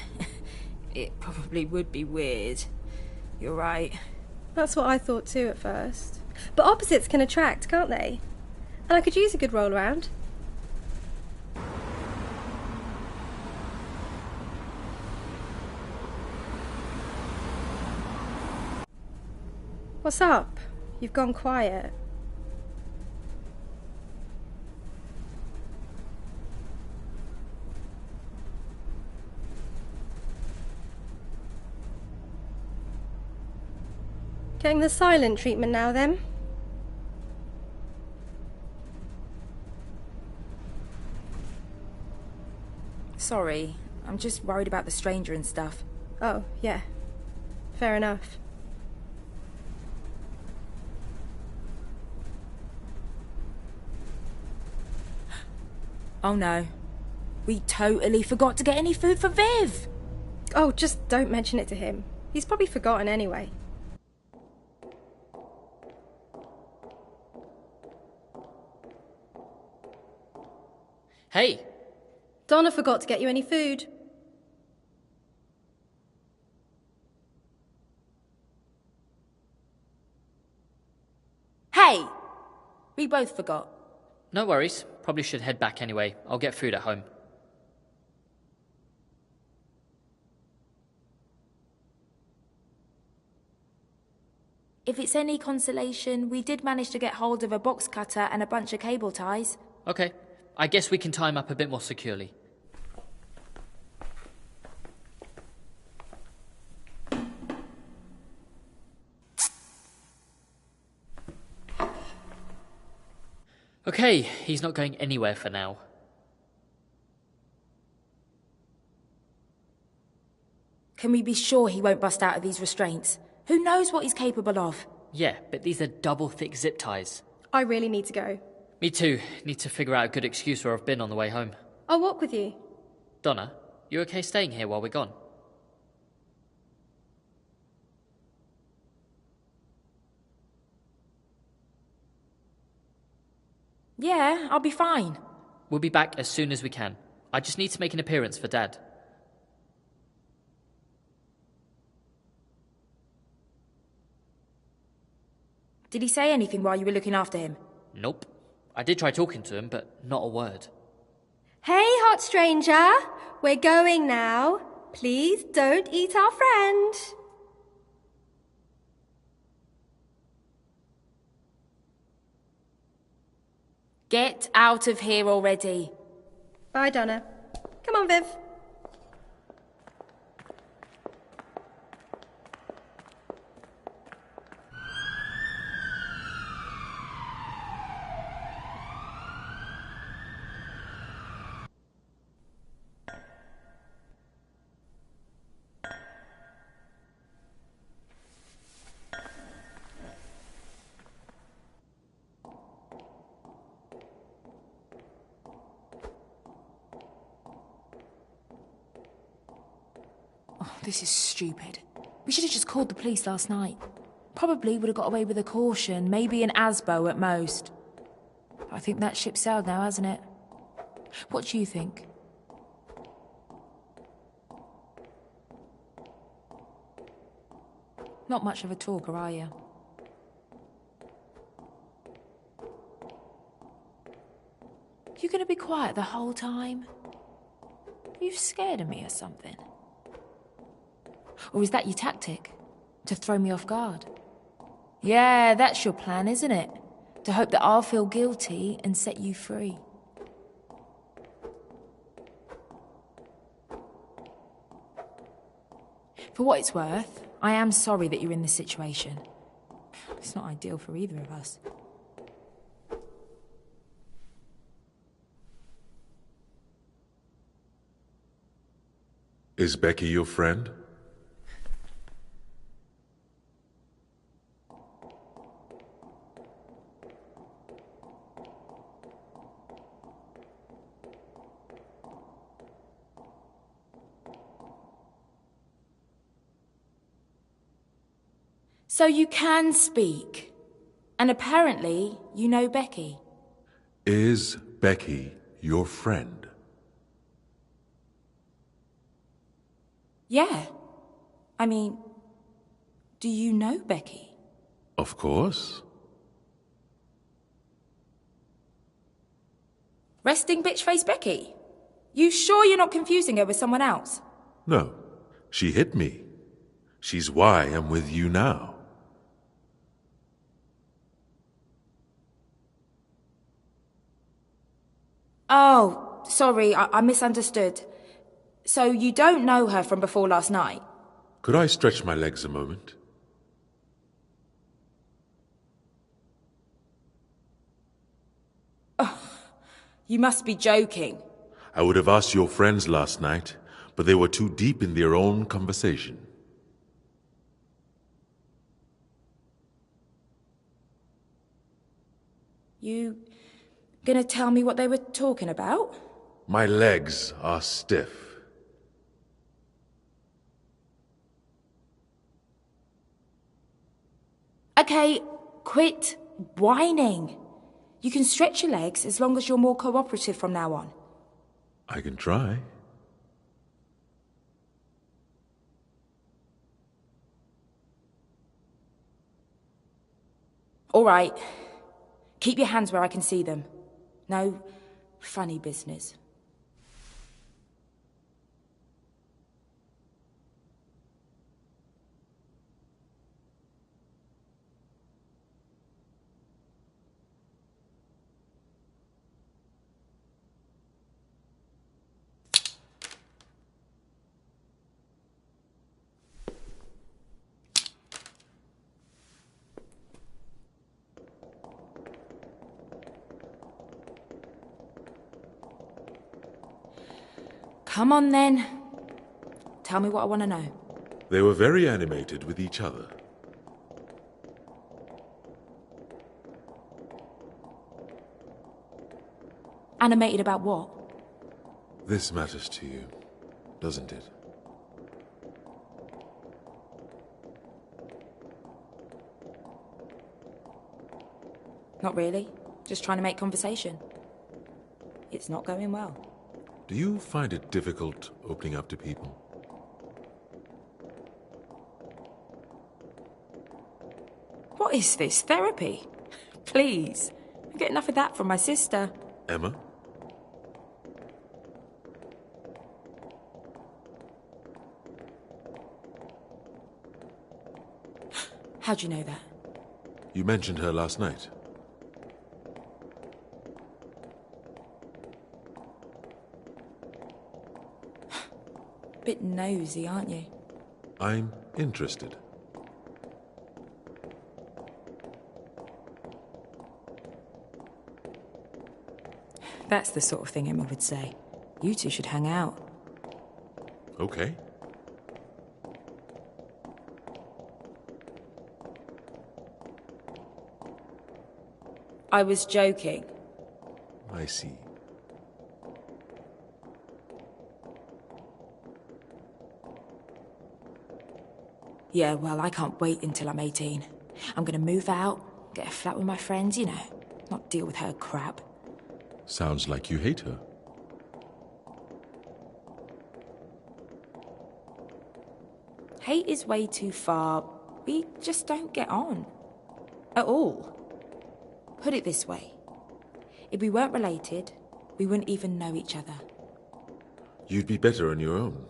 It probably would be weird. You're right.
That's what I thought too at first. But opposites can attract, can't they? And I could use a good roll around. What's up? You've gone quiet. Getting the silent treatment now, then?
Sorry, I'm just worried about the stranger and stuff.
Oh, yeah. Fair enough.
Oh no. We totally forgot to get any food for Viv!
Oh, just don't mention it to him. He's probably forgotten anyway.
Hey!
Donna forgot to get you any food.
Hey! We both forgot.
No worries. Probably should head back anyway. I'll get food at home.
If it's any consolation, we did manage to get hold of a box cutter and a bunch of cable ties.
Okay. I guess we can tie him up a bit more securely. Okay, he's not going anywhere for now.
Can we be sure he won't bust out of these restraints? Who knows what he's capable of?
Yeah, but these are double thick zip ties.
I really need to go.
Me too. Need to figure out a good excuse where I've been on the way home.
I'll walk with you.
Donna, you okay staying here while we're gone?
Yeah, I'll be fine.
We'll be back as soon as we can. I just need to make an appearance for Dad.
Did he say anything while you were looking after him?
Nope. I did try talking to him, but not a word.
Hey, hot stranger! We're going now. Please don't eat our friend.
Get out of here already.
Bye, Donna. Come on, Viv.
This is stupid. We should have just called the police last night. Probably would have got away with a caution, maybe an ASBO at most. I think that ship sailed now, hasn't it? What do you think? Not much of a talker, are you? You gonna be quiet the whole time? You scared of me or something? Or is that your tactic? To throw me off guard? Yeah, that's your plan, isn't it? To hope that I'll feel guilty and set you free. For what it's worth, I am sorry that you're in this situation. It's not ideal for either of us.
Is Becky your friend?
So you can speak. And apparently, you know Becky.
Is Becky your friend?
Yeah. I mean, do you know Becky?
Of course.
Resting bitch face Becky? You sure you're not confusing her with someone else?
No, she hit me. She's why I'm with you now.
Oh, sorry, I misunderstood. So you don't know her from before last night?
Could I stretch my legs a moment?
Oh, you must be joking.
I would have asked your friends last night, but they were too deep in their own conversation.
You gonna tell me what they were talking about?
My legs are stiff.
Okay, quit whining. You can stretch your legs as long as you're more cooperative from now on.
I can try.
All right. Keep your hands where I can see them. No funny business. Come on then. Tell me what I want to know.
They were very animated with each other.
Animated about what?
This matters to you, doesn't it?
Not really. Just trying to make conversation. It's not going well.
Do you find it difficult opening up to people?
What is this, therapy? Please. I get enough of that from my sister.
Emma?
How'd you know that?
You mentioned her last night.
Bit nosy, aren't you?
I'm interested.
That's the sort of thing Emma would say. You two should hang out.
Okay.
I was joking.
I see.
Yeah, well, I can't wait until I'm 18. I'm gonna move out, get a flat with my friends, you know, not deal with her crap.
Sounds like you hate her.
Hate is way too far. We just don't get on. At all. Put it this way. If we weren't related, we wouldn't even know each other.
You'd be better on your own.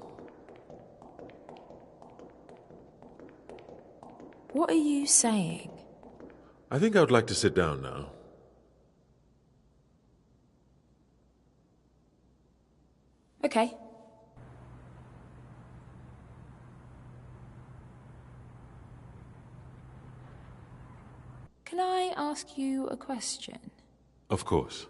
What are you saying?
I think I would like to sit down now.
Okay. Can I ask you a question?
Of course.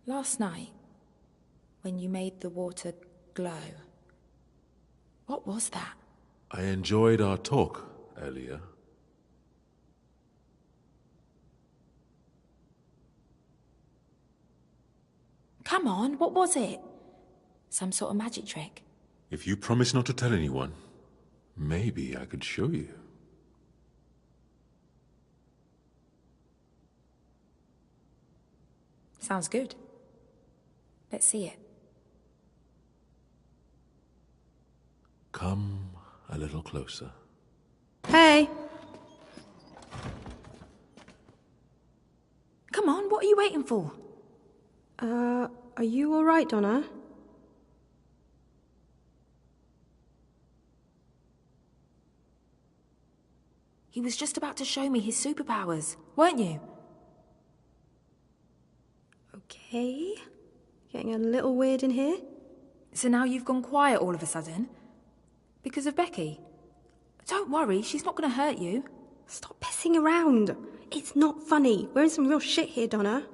Last night, when you made the water glow, what was that?
I enjoyed our talk earlier.
Come on, what was it? Some sort of magic trick?
If you promise not to tell anyone, maybe I could show you.
Sounds good. Let's see it.
Come a little closer.
Hey!
Come on, what are you waiting for?
Are you alright, Donna?
He was just about to show me his superpowers, weren't you?
Okay. Getting a little weird in here.
So now you've gone quiet all of a sudden? Because of Becky? Don't worry, she's not going to hurt you.
Stop pissing around. It's not funny. We're in some real shit here, Donna.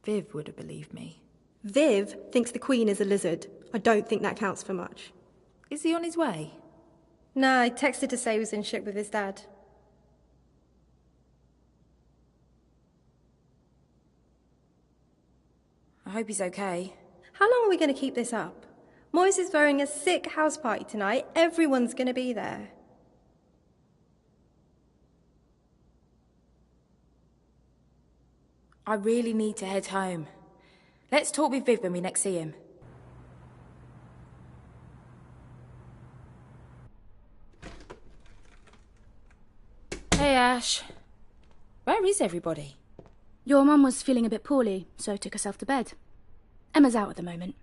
Viv would have believed me.
Viv thinks the Queen is a lizard. I don't think that counts for much.
Is he on his way?
Nah, I texted to say he was in shit with his dad.
I hope he's okay.
How long are we going to keep this up? Moise is throwing a sick house party tonight. Everyone's going to be there.
I really need to head home. Let's talk with Viv when we next see him. Hey, Ash. Where is everybody?
Your mum was feeling a bit poorly, so took herself to bed. Emma's out at the moment.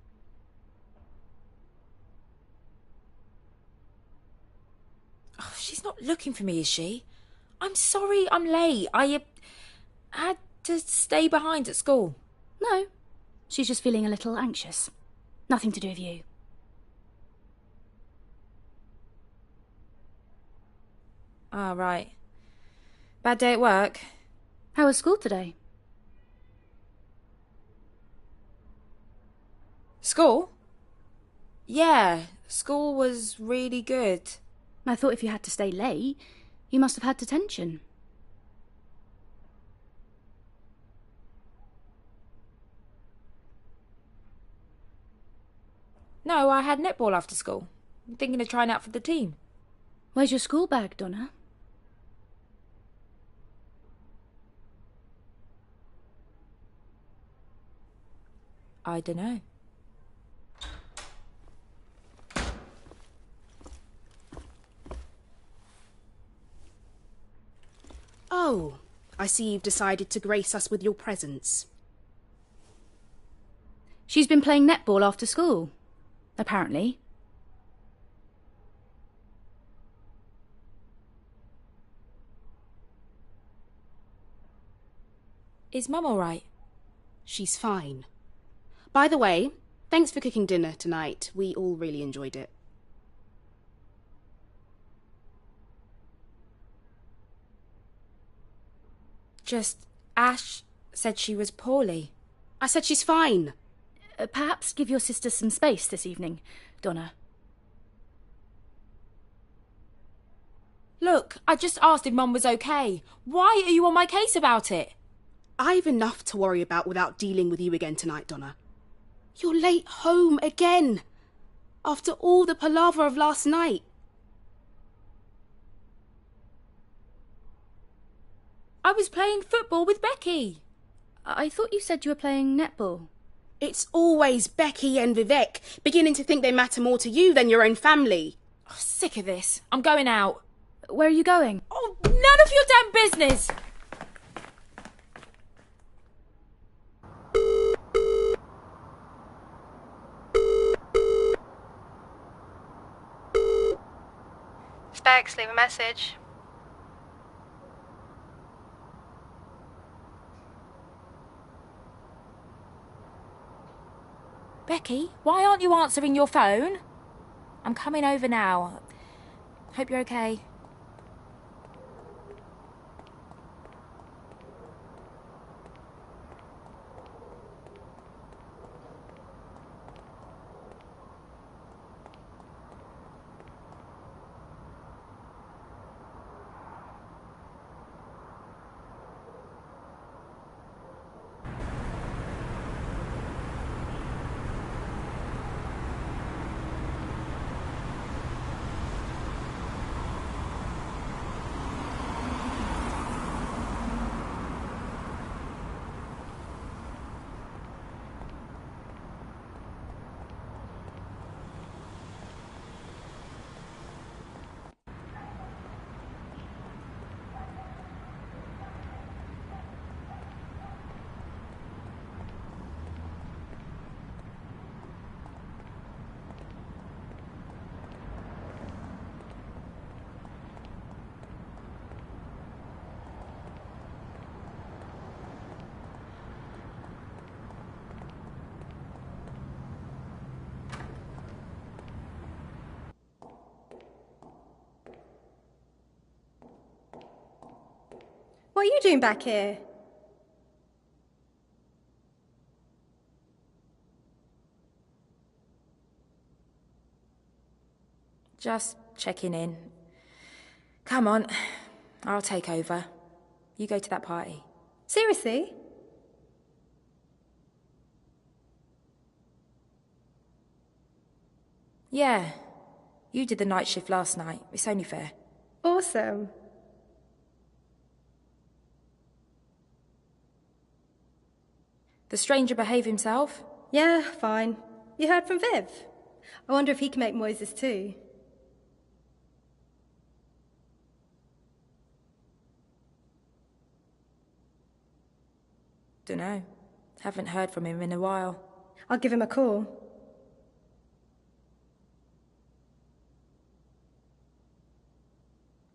Oh, she's not looking for me, is she? I'm sorry I'm late. I had to stay behind at school.
No, she's just feeling a little anxious. Nothing to do with you.
Ah, right. Bad day at work?
How was school today?
School? Yeah, school was really good.
I thought if you had to stay late, you must have had detention.
No, I had netball after school. I'm thinking of trying out for the team.
Where's your school bag, Donna?
I dunno.
Oh, I see you've decided to grace us with your presence.
She's been playing netball after school, apparently.
Is Mum all right?
She's fine. By the way, thanks for cooking dinner tonight. We all really enjoyed it.
Just Ash said she was poorly.
I said she's fine.
Perhaps give your sister some space this evening, Donna.
Look, I just asked if Mum was okay. Why are you on my case about it?
I've enough to worry about without dealing with you again tonight, Donna. You're late home again. After all the palaver of last night.
I was playing football with Becky.
I thought you said you were playing netball.
It's always Becky and Vivek, beginning to think they matter more to you than your own family.
Oh, sick of this. I'm going out.
Where are you going?
Oh, none of your damn business!
Specs, leave a message.
Becky, why aren't you answering your phone? I'm coming over now. Hope you're okay.
What are you doing back here?
Just checking in. Come on, I'll take over. You go to that party.
Seriously?
Yeah. You did the night shift last night. It's only fair.
Awesome.
The stranger behave himself?
Yeah, fine. You heard from Viv? I wonder if he can make noises too.
Dunno. Haven't heard from him in a while.
I'll give him a call.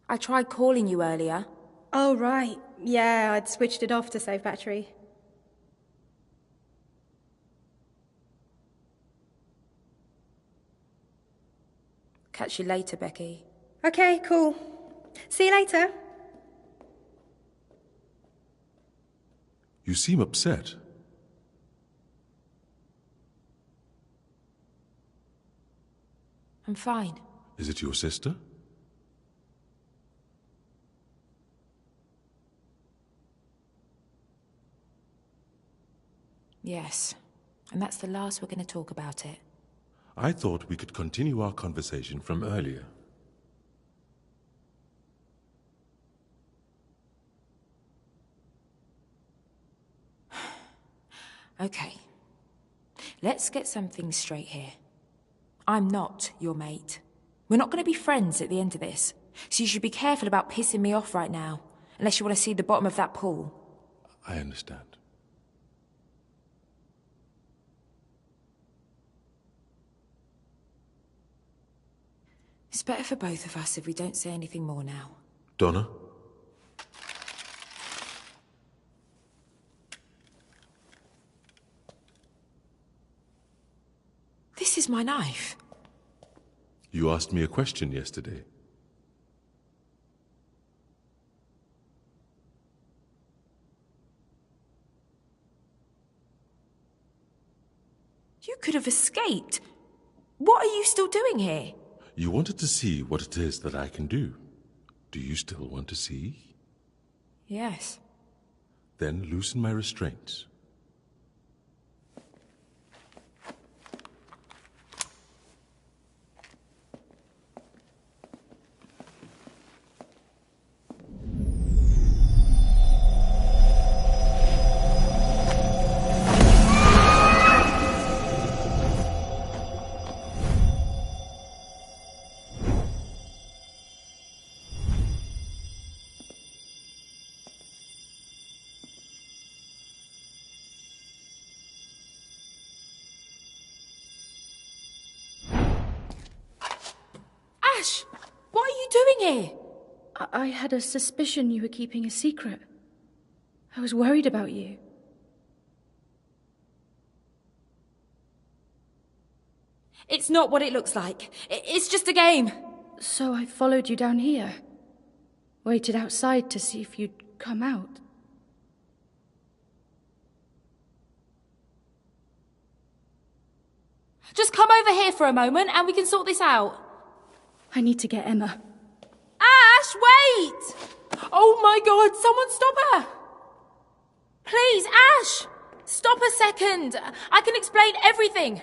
I tried calling you earlier.
Oh, right. Yeah, I'd switched it off to save battery.
Catch you later, Becky.
Okay, cool. See you later.
You seem upset.
I'm fine.
Is it your sister?
Yes. And that's the last we're going to talk about it.
I thought we could continue our conversation from earlier.
Okay. Let's get some things straight here. I'm not your mate. We're not going to be friends at the end of this. So you should be careful about pissing me off right now. Unless you want to see the bottom of that pool.
I understand.
It's better for both of us if we don't say anything more now.
Donna?
This is my knife.
You asked me a question yesterday.
You could have escaped. What are you still doing here?
You wanted to see what it is that I can do. Do you still want to see?
Yes.
Then loosen my restraints.
Ash! What are you doing here?
I had a suspicion you were keeping a secret. I was worried about you.
It's not what it looks like. It's just a game.
So I followed you down here. Waited outside to see if you'd come out.
Just come over here for a moment and we can sort this out.
I need to get Emma.
Ash, wait! Oh my God, someone stop her! Please, Ash! Stop a second. I can explain everything.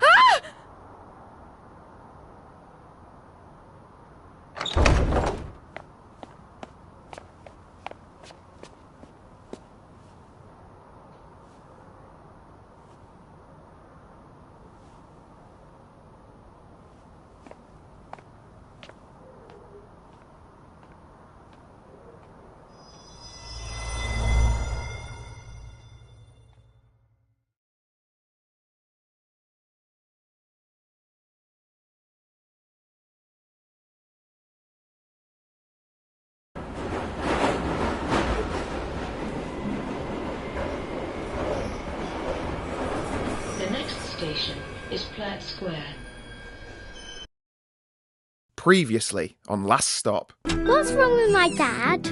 Ah!
station is Platt Square.
Previously on Last Stop.
What's wrong with my dad?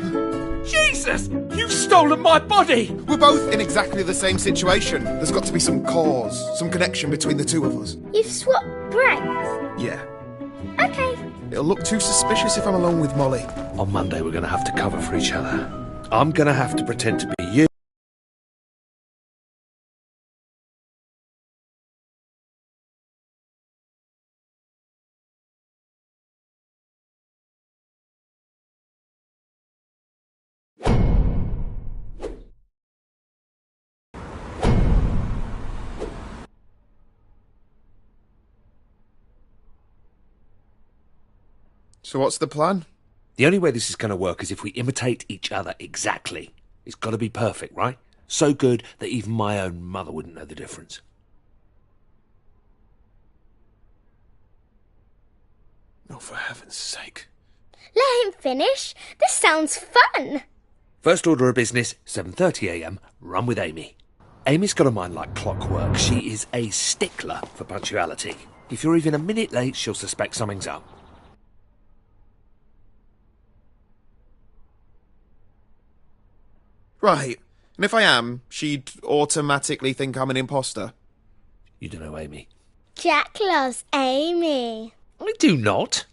Jesus! You've stolen my body!
We're both in exactly the same situation. There's got to be some cause, some connection between the two of us.
You've swapped brains?
Yeah.
Okay.
It'll look too suspicious if I'm alone with Molly.
On Monday, we're going to have to cover for each other. I'm going to have to pretend to be you.
So what's the plan?
The only way this is going to work is if we imitate each other exactly. It's got to be perfect, right? So good that even my own mother wouldn't know the difference.
No, for heaven's sake.
Let him finish. This sounds fun.
First order of business, 7:30 a.m, run with Amy. Amy's got a mind like clockwork. She is a stickler for punctuality. If you're even a minute late, she'll suspect something's up.
Right. And if I am, she'd automatically think I'm an imposter.
You don't know Amy.
Jack loves Amy.
I do not.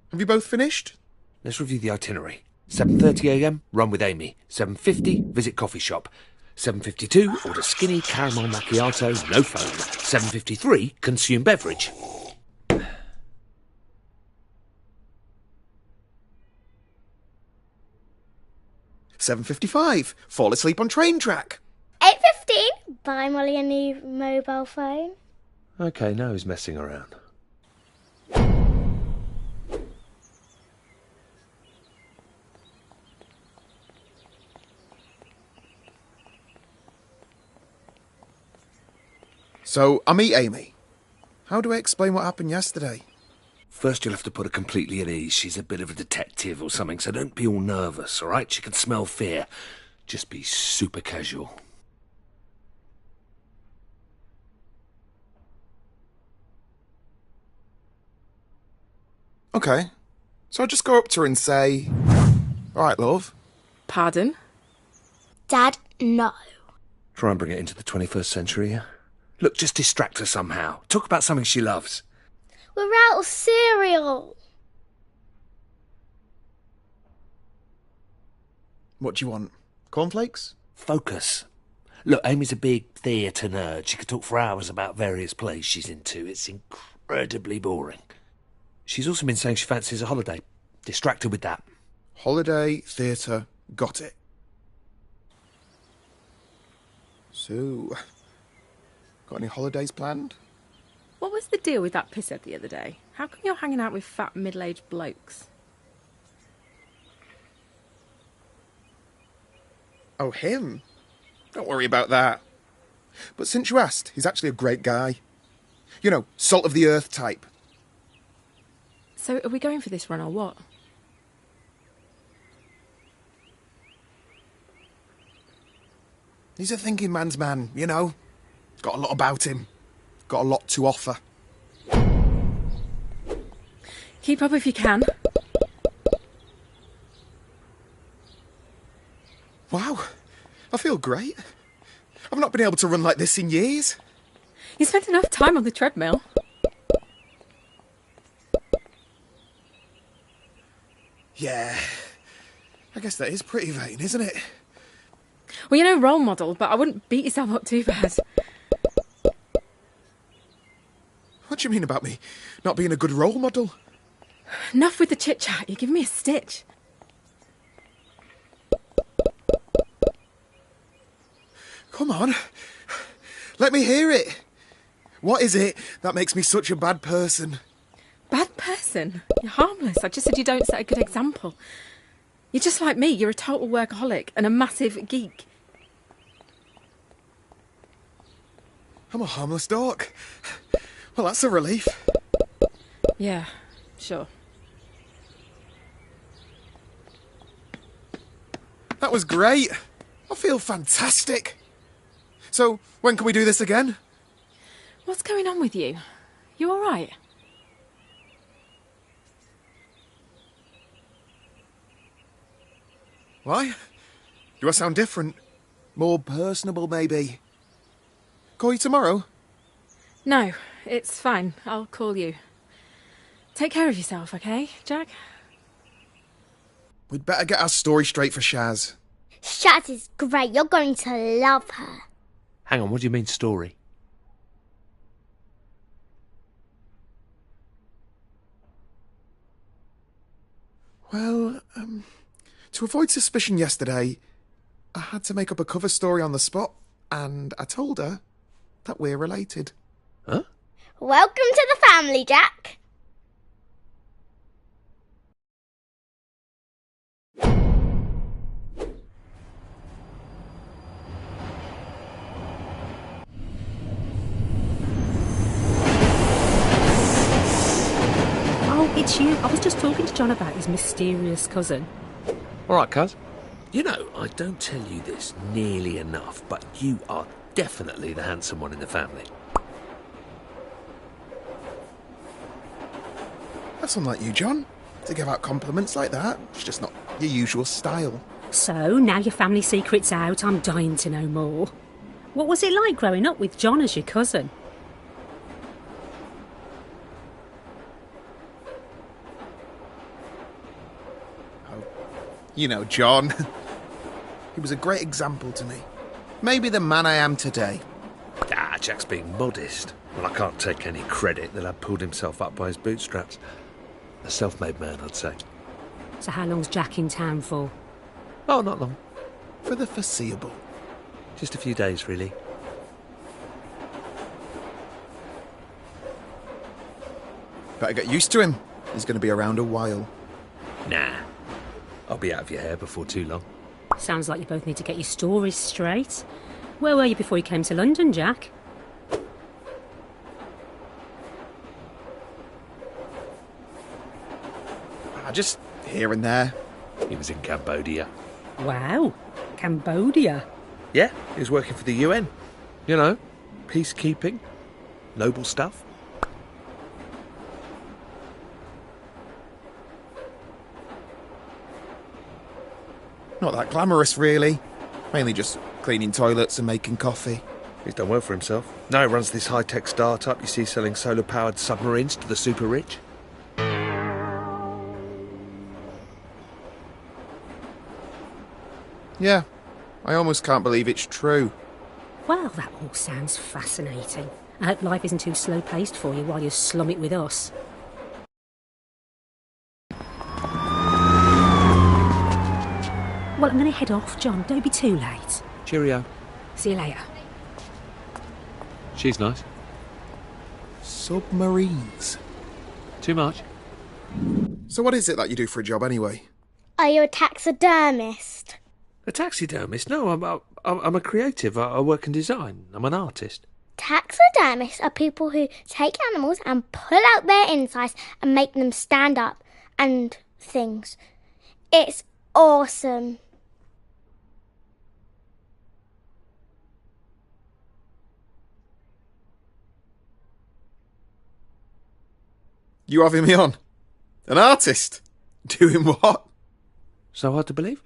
Have you both finished?
Let's review the itinerary. 7:30 a.m, run with Amy. 7:50, visit coffee shop. 7:52, order skinny caramel macchiato, no foam. 7:53, consume beverage.
7:55, fall asleep on train track.
8:15, buy Molly a new mobile phone.
Okay, now he's messing around.
So, I meet Amy. How do I explain what happened yesterday?
First, you'll have to put her completely at ease. She's a bit of a detective or something, so don't be all nervous, all right? She can smell fear. Just be super casual.
Okay. So I just go up to her and say, all right, love.
Pardon?
Dad, no.
Try and bring it into the 21st century, yeah? Look, just distract her somehow. Talk about something she loves.
We're out of cereal.
What do you want? Cornflakes?
Focus. Look, Amy's a big theatre nerd. She could talk for hours about various plays she's into. It's incredibly boring. She's also been saying she fancies a holiday. Distract her with that.
Holiday, theatre, got it. So, got any holidays planned?
What was the deal with that pisshead the other day? How come you're hanging out with fat middle-aged blokes?
Oh, him? Don't worry about that. But since you asked, he's actually a great guy. You know, salt of the earth type.
So are we going for this run or what?
He's a thinking man's man, you know. Got a lot about him. Got a lot to offer.
Keep up if you can.
Wow, I feel great. I've not been able to run like this in years.
You spent enough time on the treadmill.
Yeah, I guess that is pretty vain, isn't it?
Well, you're no role model, but I wouldn't beat yourself up too bad.
What do you mean about me not being a good role model?
Enough with the chit-chat. You're giving me a stitch.
Come on. Let me hear it. What is it that makes me such a bad person?
Bad person? You're harmless. I just said you don't set a good example. You're just like me. You're a total workaholic and a massive geek.
I'm a harmless dork. Well, that's a relief.
Yeah, sure.
That was great. I feel fantastic. So, when can we do this again?
What's going on with you? You all right?
Why? Do I sound different? More personable, maybe? Call you tomorrow?
No, it's fine. I'll call you. Take care of yourself, okay, Jack?
We'd better get our story straight for Shaz.
Shaz is great. You're going to love her.
Hang on, what do you mean story?
Well, to avoid suspicion yesterday, I had to make up a cover story on the spot, and I told her that we're related.
Huh?
Welcome to the family, Jack.
Oh, it's you. I was just talking to John about his mysterious cousin.
All right, cuz. You know, I don't tell you this nearly enough, but you are definitely the handsome one in the family.
That's unlike you, John, to give out compliments like that. It's just not your usual style.
So, now your family secret's out, I'm dying to know more. What was it like growing up with John as your cousin?
You know, John. He was a great example to me. Maybe the man I am today.
Ah, Jack's being modest. Well, I can't take any credit. The lad pulled himself up by his bootstraps. A self-made man, I'd say.
So how long's Jack in town for?
Oh, not long.
For the foreseeable.
Just a few days, really.
Better get used to him. He's going to be around a while.
Nah. I'll be out of your hair before too long.
Sounds like you both need to get your stories straight. Where were you before you came to London, Jack?
Just here and there.
He was in Cambodia.
Wow. Cambodia?
Yeah, he was working for the UN. You know, peacekeeping. Noble stuff.
Not that glamorous, really. Mainly just cleaning toilets and making coffee.
He's done well for himself. Now he runs this high-tech start-up you see selling solar-powered submarines to the super-rich.
Yeah, I almost can't believe it's true.
Well, that all sounds fascinating. I hope life isn't too slow-paced for you while you slum it with us. Well, I'm going to head off, John. Don't be too late.
Cheerio.
See you later.
She's nice.
Submarines.
Too much?
So what is it that you do for a job, anyway?
Are you a taxidermist?
A taxidermist? No, I'm a creative. I work in design. I'm an artist.
Taxidermists are people who take animals and pull out their insides and make them stand up and things. It's awesome.
You having me on? An artist? Doing what?
So hard to believe?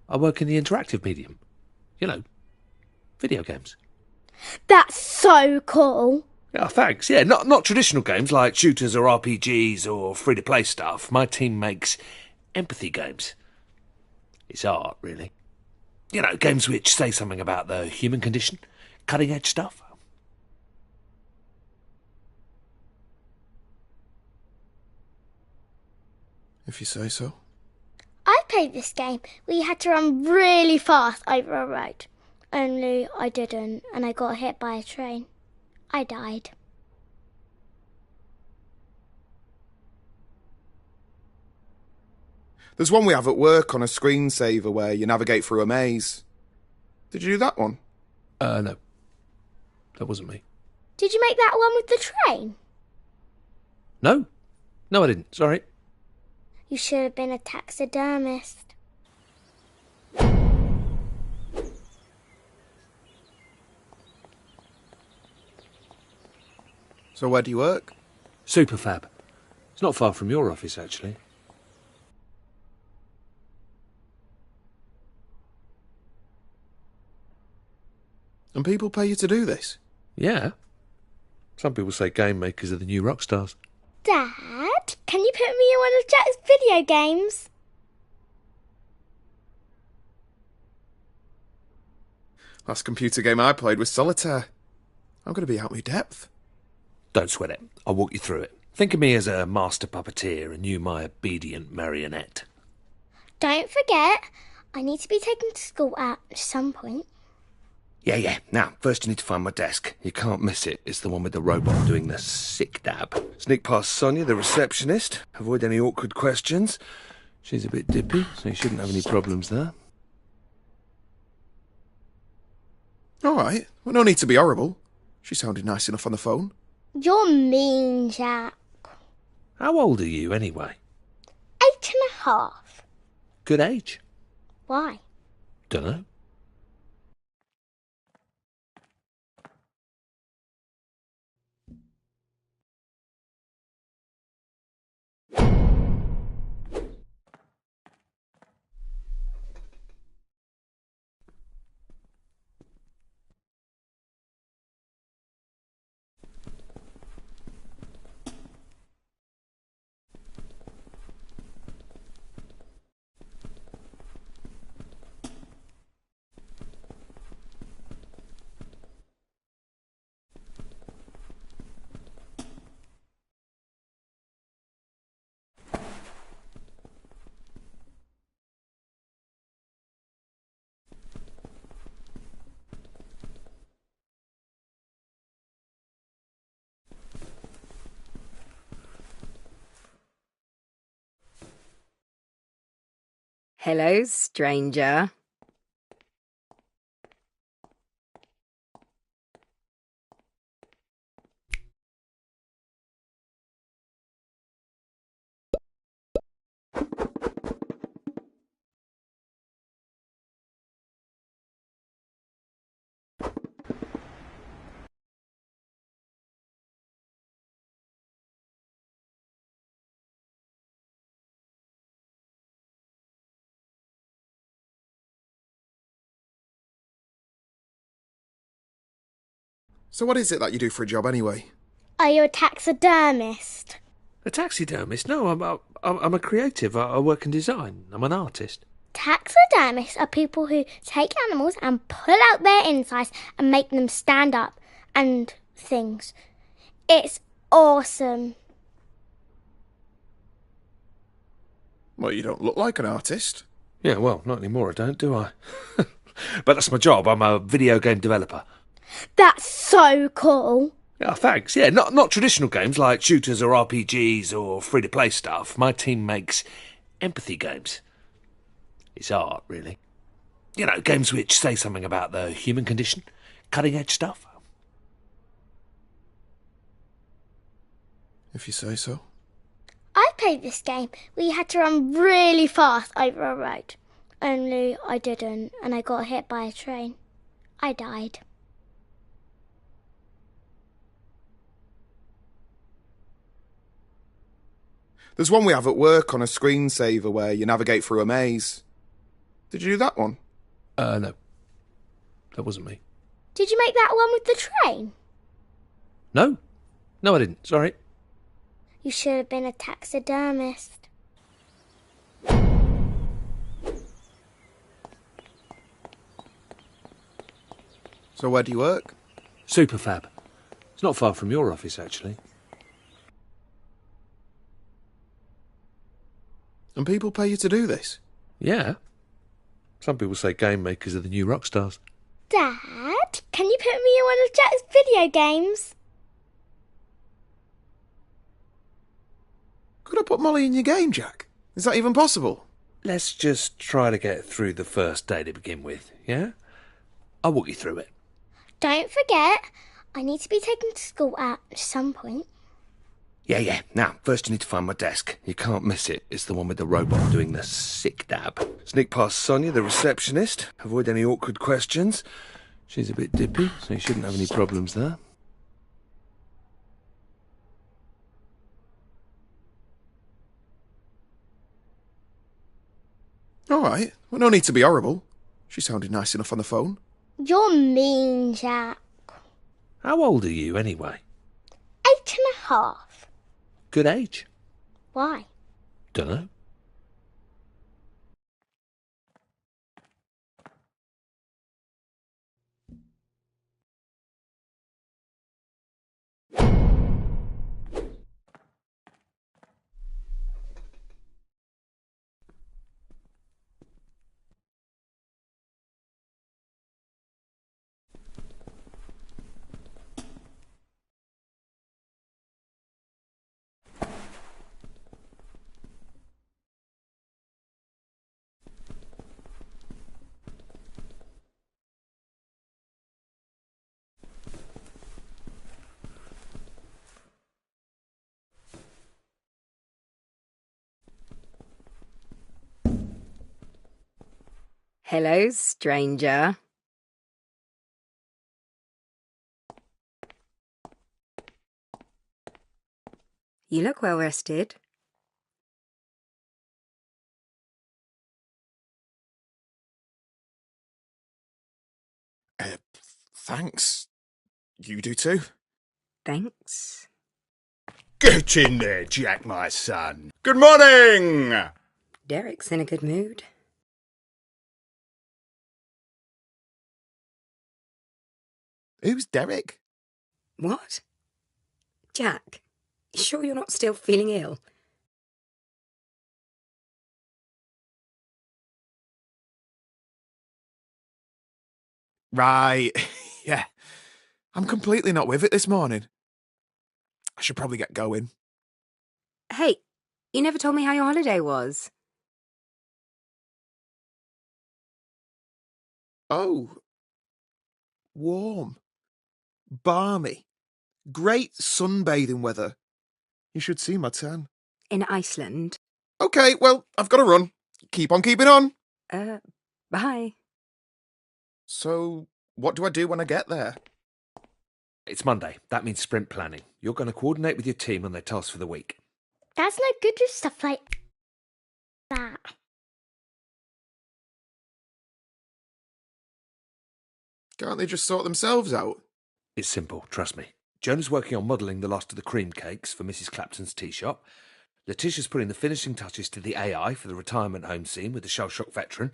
I work in the interactive medium. You know, video games.
That's so cool.
Yeah, thanks. Yeah, not traditional games like shooters or RPGs or free-to-play stuff. My team makes empathy games. It's art, really. You know, games which say something about the human condition. Cutting-edge stuff.
If you say so.
I played this game where you had to run really fast over a road. Only I didn't, and I got hit by a train. I died.
There's one we have at work on a screensaver where you navigate through a maze. Did you do that one?
No. That wasn't me.
Did you make that one with the train?
No. No, I didn't. Sorry.
You should have been a taxidermist.
So where do you work?
Superfab. It's not far from your office, actually.
And people pay you to do this?
Yeah. Some people say game makers are the new rock stars.
Dad, can you put me in one of Jack's video games?
Last computer game I played was Solitaire. I'm going to be out of my depth.
Don't sweat it. I'll walk you through it. Think of me as a master puppeteer and you my obedient marionette.
Don't forget, I need to be taken to school at some point.
Yeah. Now, first you need to find my desk. You can't miss it. It's the one with the robot doing the sick dab. Sneak past Sonia, the receptionist. Avoid any awkward questions. She's a bit dippy, so you shouldn't have any problems there.
All right. Well, no need to be horrible. She sounded nice enough on the phone.
You're mean, Jack.
How old are you, anyway?
8.5.
Good age.
Why?
Dunno.
Hello, stranger.
So what is it that you do for a job anyway?
Are you a taxidermist?
A taxidermist? No, I'm a creative. I work in design. I'm an artist.
Taxidermists are people who take animals and pull out their insides and make them stand up and things. It's awesome.
Well, you don't look like an artist.
Yeah, well, not anymore, I don't, do I? But that's my job. I'm a video game developer.
That's so cool.
Yeah, thanks. Yeah, not traditional games like shooters or RPGs or free-to-play stuff. My team makes empathy games. It's art, really. You know, games which say something about the human condition. Cutting-edge stuff.
If you say so.
I played this game where you had to run really fast over a road. Only I didn't, and I got hit by a train. I died.
There's one we have at work on a screensaver where you navigate through a maze. Did you do that one?
No. That wasn't me.
Did you make that one with the train?
No. No, I didn't. Sorry.
You should have been a taxidermist.
So where do you work?
Superfab. It's not far from your office, actually.
And people pay you to do this?
Yeah. Some people say game makers are the new rock stars.
Dad, can you put me in one of Jack's video games?
Could I put Molly in your game, Jack? Is that even possible?
Let's just try to get through the first day to begin with, yeah? I'll walk you through it.
Don't forget, I need to be taken to school at some point.
Yeah. Now, first you need to find my desk. You can't miss it. It's the one with the robot doing the sick dab. Sneak past Sonia, the receptionist. Avoid any awkward questions. She's a bit dippy, so you shouldn't have any problems there.
All right. Well, no need to be horrible. She sounded nice enough on the phone.
You're mean, Jack.
How old are you, anyway?
8.5.
Good age.
Why?
Dunno.
Hello, stranger. You look well rested.
Thanks. You do too.
Thanks.
Get in there, Jack, my son. Good morning!
Derek's in a good mood.
Who's Derek?
What? Jack, you sure you're not still feeling ill?
Right. Yeah. I'm completely not with it this morning. I should probably get going.
Hey, you never told me how your holiday was.
Oh. Warm. Balmy. Great sunbathing weather. You should see my tan.
In Iceland.
Okay, well, I've got to run. Keep on keeping on.
Bye.
So, what do I do when I get there?
It's Monday. That means sprint planning. You're going to coordinate with your team on their tasks for the week.
That's no good with stuff like that.
Can't they just sort themselves out?
It's simple, trust me. Jonah's working on modelling the last of the cream cakes for Mrs. Clapton's tea shop. Letitia's putting the finishing touches to the AI for the retirement home scene with the shell-shock veteran.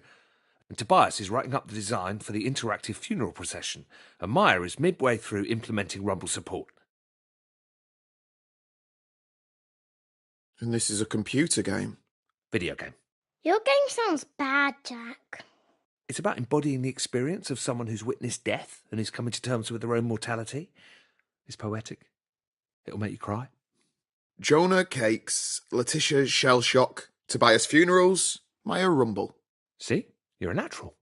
And Tobias is writing up the design for the interactive funeral procession. And Maya is midway through implementing Rumble support.
And this is a computer game?
Video game.
Your game sounds bad, Jack.
It's about embodying the experience of someone who's witnessed death and is coming to terms with their own mortality. It's poetic. It'll make you cry.
Jonah Cakes, Letitia Shell Shock, Tobias Funerals, Maya Rumble.
See? You're a natural.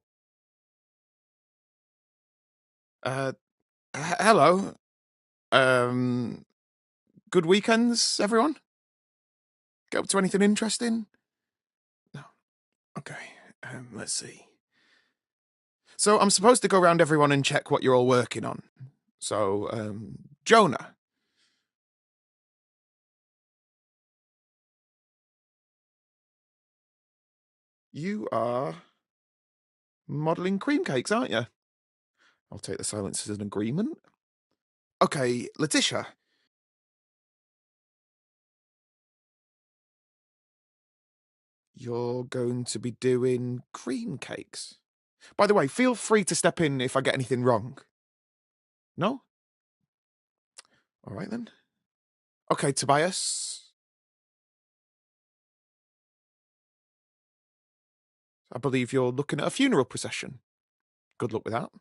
Hello. Good weekends, everyone? Get up to anything interesting? No. Okay, let's see. So I'm supposed to go around everyone and check what you're all working on. So, Jonah. You are modelling cream cakes, aren't you? I'll take the silence as an agreement. Okay, Letitia. You're going to be doing cream cakes. By the way, feel free to step in if I get anything wrong. No? All right, then. Okay, Tobias. I believe you're looking at a funeral procession. Good luck with that.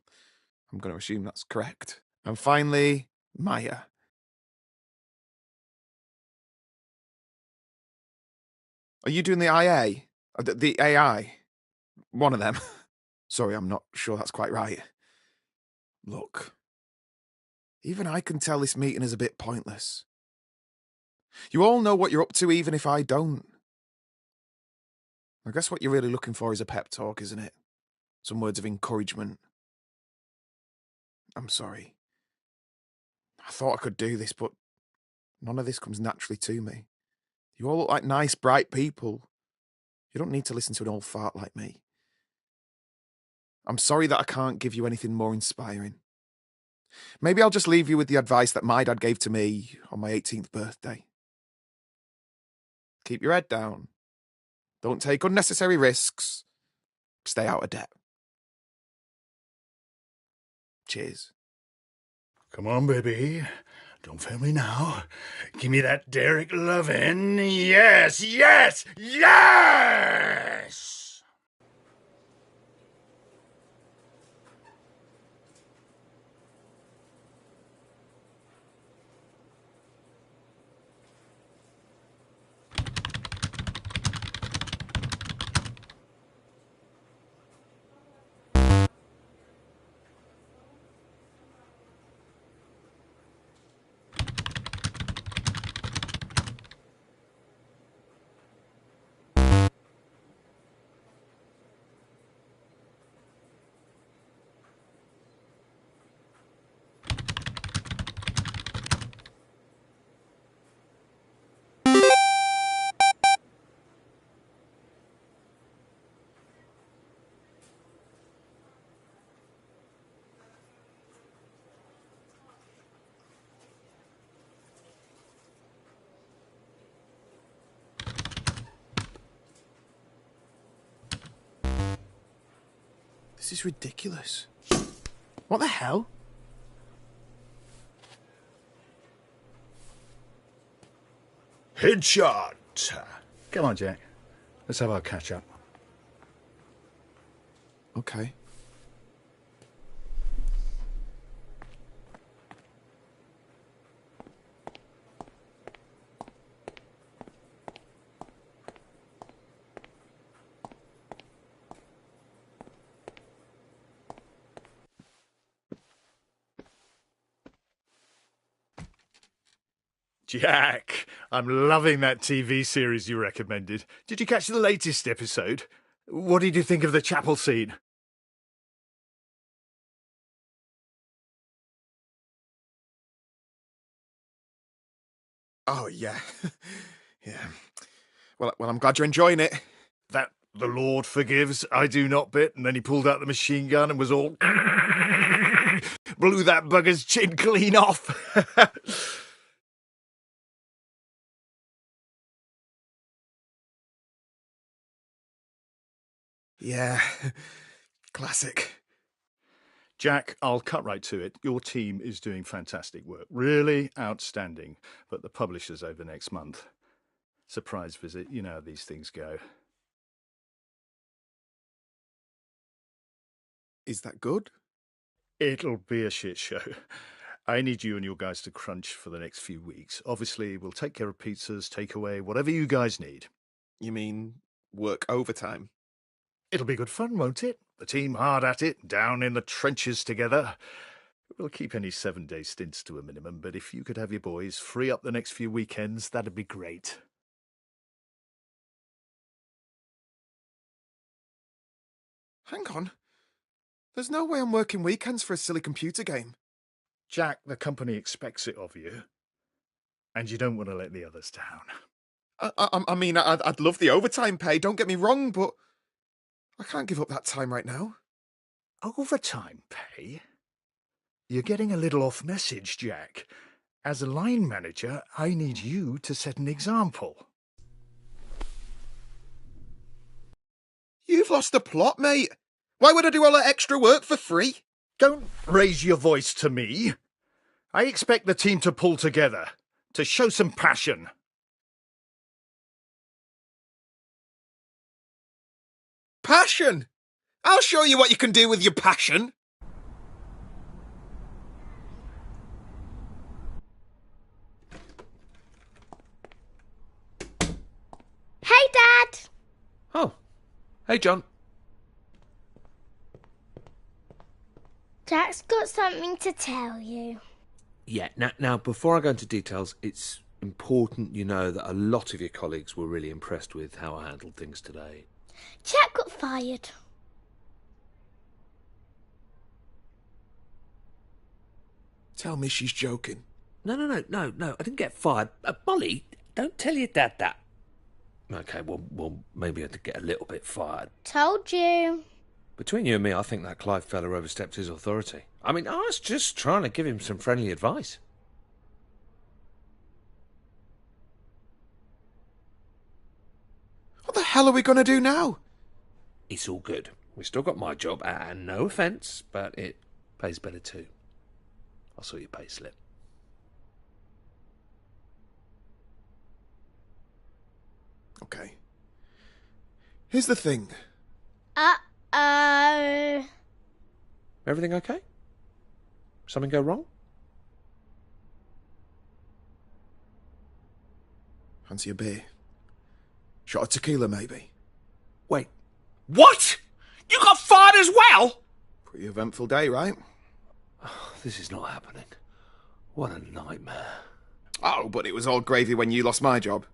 I'm going to assume that's correct. And finally, Maya. Are you doing the IA? The AI? One of them. Sorry, I'm not sure that's quite right. Look, even I can tell this meeting is a bit pointless. You all know what you're up to, even if I don't. I guess what you're really looking for is a pep talk, isn't it? Some words of encouragement. I'm sorry. I thought I could do this, but none of this comes naturally to me. You all look like nice, bright people. You don't need to listen to an old fart like me. I'm sorry that I can't give you anything more inspiring. Maybe I'll just leave you with the advice that my dad gave to me on my 18th birthday. Keep your head down. Don't take unnecessary risks. Stay out of debt. Cheers.
Come on, baby. Don't fail me now. Give me that Derek lovin'. Yes, yes, yes!
This is ridiculous. What the hell?
Headshot! Come on, Jack. Let's have our catch-up.
Okay.
Jack, I'm loving that TV series you recommended. Did you catch the latest episode? What did you think of the chapel scene?
Oh, yeah. Yeah. Well, I'm glad you're enjoying it.
That the Lord forgives, I do not bit, and then he pulled out the machine gun and was all... blew that bugger's chin clean off.
Yeah. Classic.
Jack, I'll cut right to it. Your team is doing fantastic work. Really outstanding. But the publisher's over next month. Surprise visit. You know how these things go.
Is that good?
It'll be a shit show. I need you and your guys to crunch for the next few weeks. Obviously, we'll take care of pizzas, takeaway, whatever you guys need.
You mean work overtime?
It'll be good fun, won't it? The team hard at it, down in the trenches together. We'll keep any 7-day stints to a minimum, but if you could have your boys free up the next few weekends, that'd be great.
Hang on. There's no way I'm working weekends for a silly computer game.
Jack, the company expects it of you. And you don't want to let the others down.
I mean, I'd love the overtime pay, don't get me wrong, but I can't give up that time right now.
Overtime pay? You're getting a little off message, Jack. As a line manager, I need you to set an example.
You've lost the plot, mate. Why would I do all that extra work for free?
Don't raise your voice to me. I expect the team to pull together, to show some passion.
Passion? I'll show you what you can do with your passion.
Hey, Dad!
Oh. Hey, John.
Jack's got something to tell you.
Yeah, now, before I go into details, it's important you know that a lot of your colleagues were really impressed with how I handled things today.
Jack got fired.
Tell me she's joking.
No, I didn't get fired. Molly, don't tell your dad that. Okay, well, maybe I did get a little bit fired.
Told you.
Between you and me, I think that Clive fella overstepped his authority. I mean, I was just trying to give him some friendly advice.
What the hell are we going to do now?
It's all good. We've still got my job, and no offence, but it pays better too. I'll sort your pay slip.
Okay. Here's the thing.
Uh-oh.
Everything okay? Something go wrong?
Fancy a beer? Shot of tequila, maybe?
Wait. What? You got fired as well?
Pretty eventful day, right?
Oh, this is not happening. What a nightmare.
Oh, but it was all gravy when you lost my job.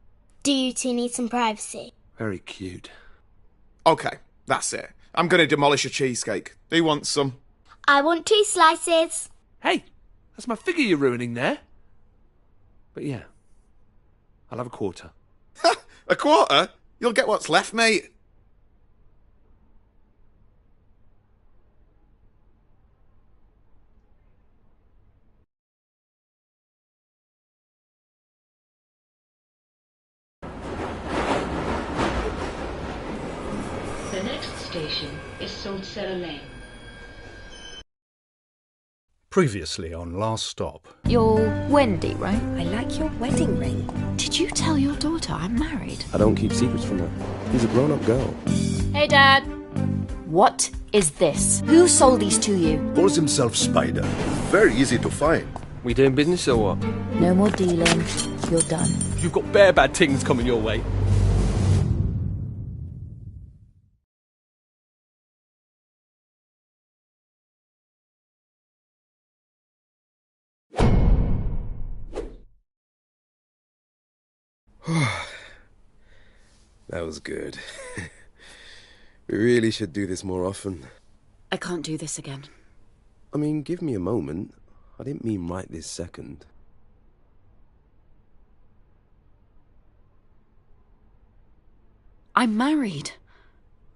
Do you two need some privacy?
Very cute.
Okay, that's it. I'm going to demolish a cheesecake. Who wants some?
I want 2 slices.
Hey, that's my figure you're ruining there. But yeah, I'll have a quarter.
A quarter? You'll get what's left, mate.
The next station is Saltcellar Lane.
Previously on Last Stop.
You're Wendy, right?
I like your wedding ring.
Did you tell your daughter I'm married?
I don't keep secrets from her. She's a grown-up girl.
Hey, Dad. What is this? Who sold these to you?
Calls himself Spider. Very easy to find.
We doing business or what?
No more dealing. You're done.
You've got bare bad things coming your way.
That was good. We really should do this more often.
I can't do this again.
I mean, give me a moment. I didn't mean right this second.
I'm married.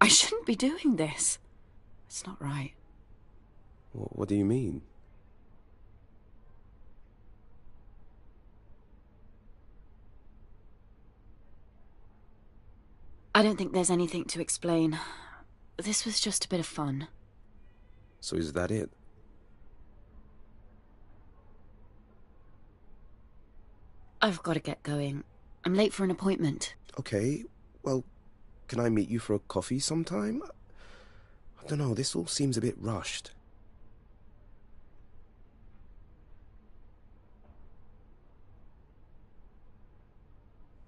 I shouldn't be doing this. It's not right.
What do you mean?
I don't think there's anything to explain. This was just a bit of fun.
So is that it?
I've got to get going. I'm late for an appointment.
Okay, well, can I meet you for a coffee sometime? I don't know, this all seems a bit rushed.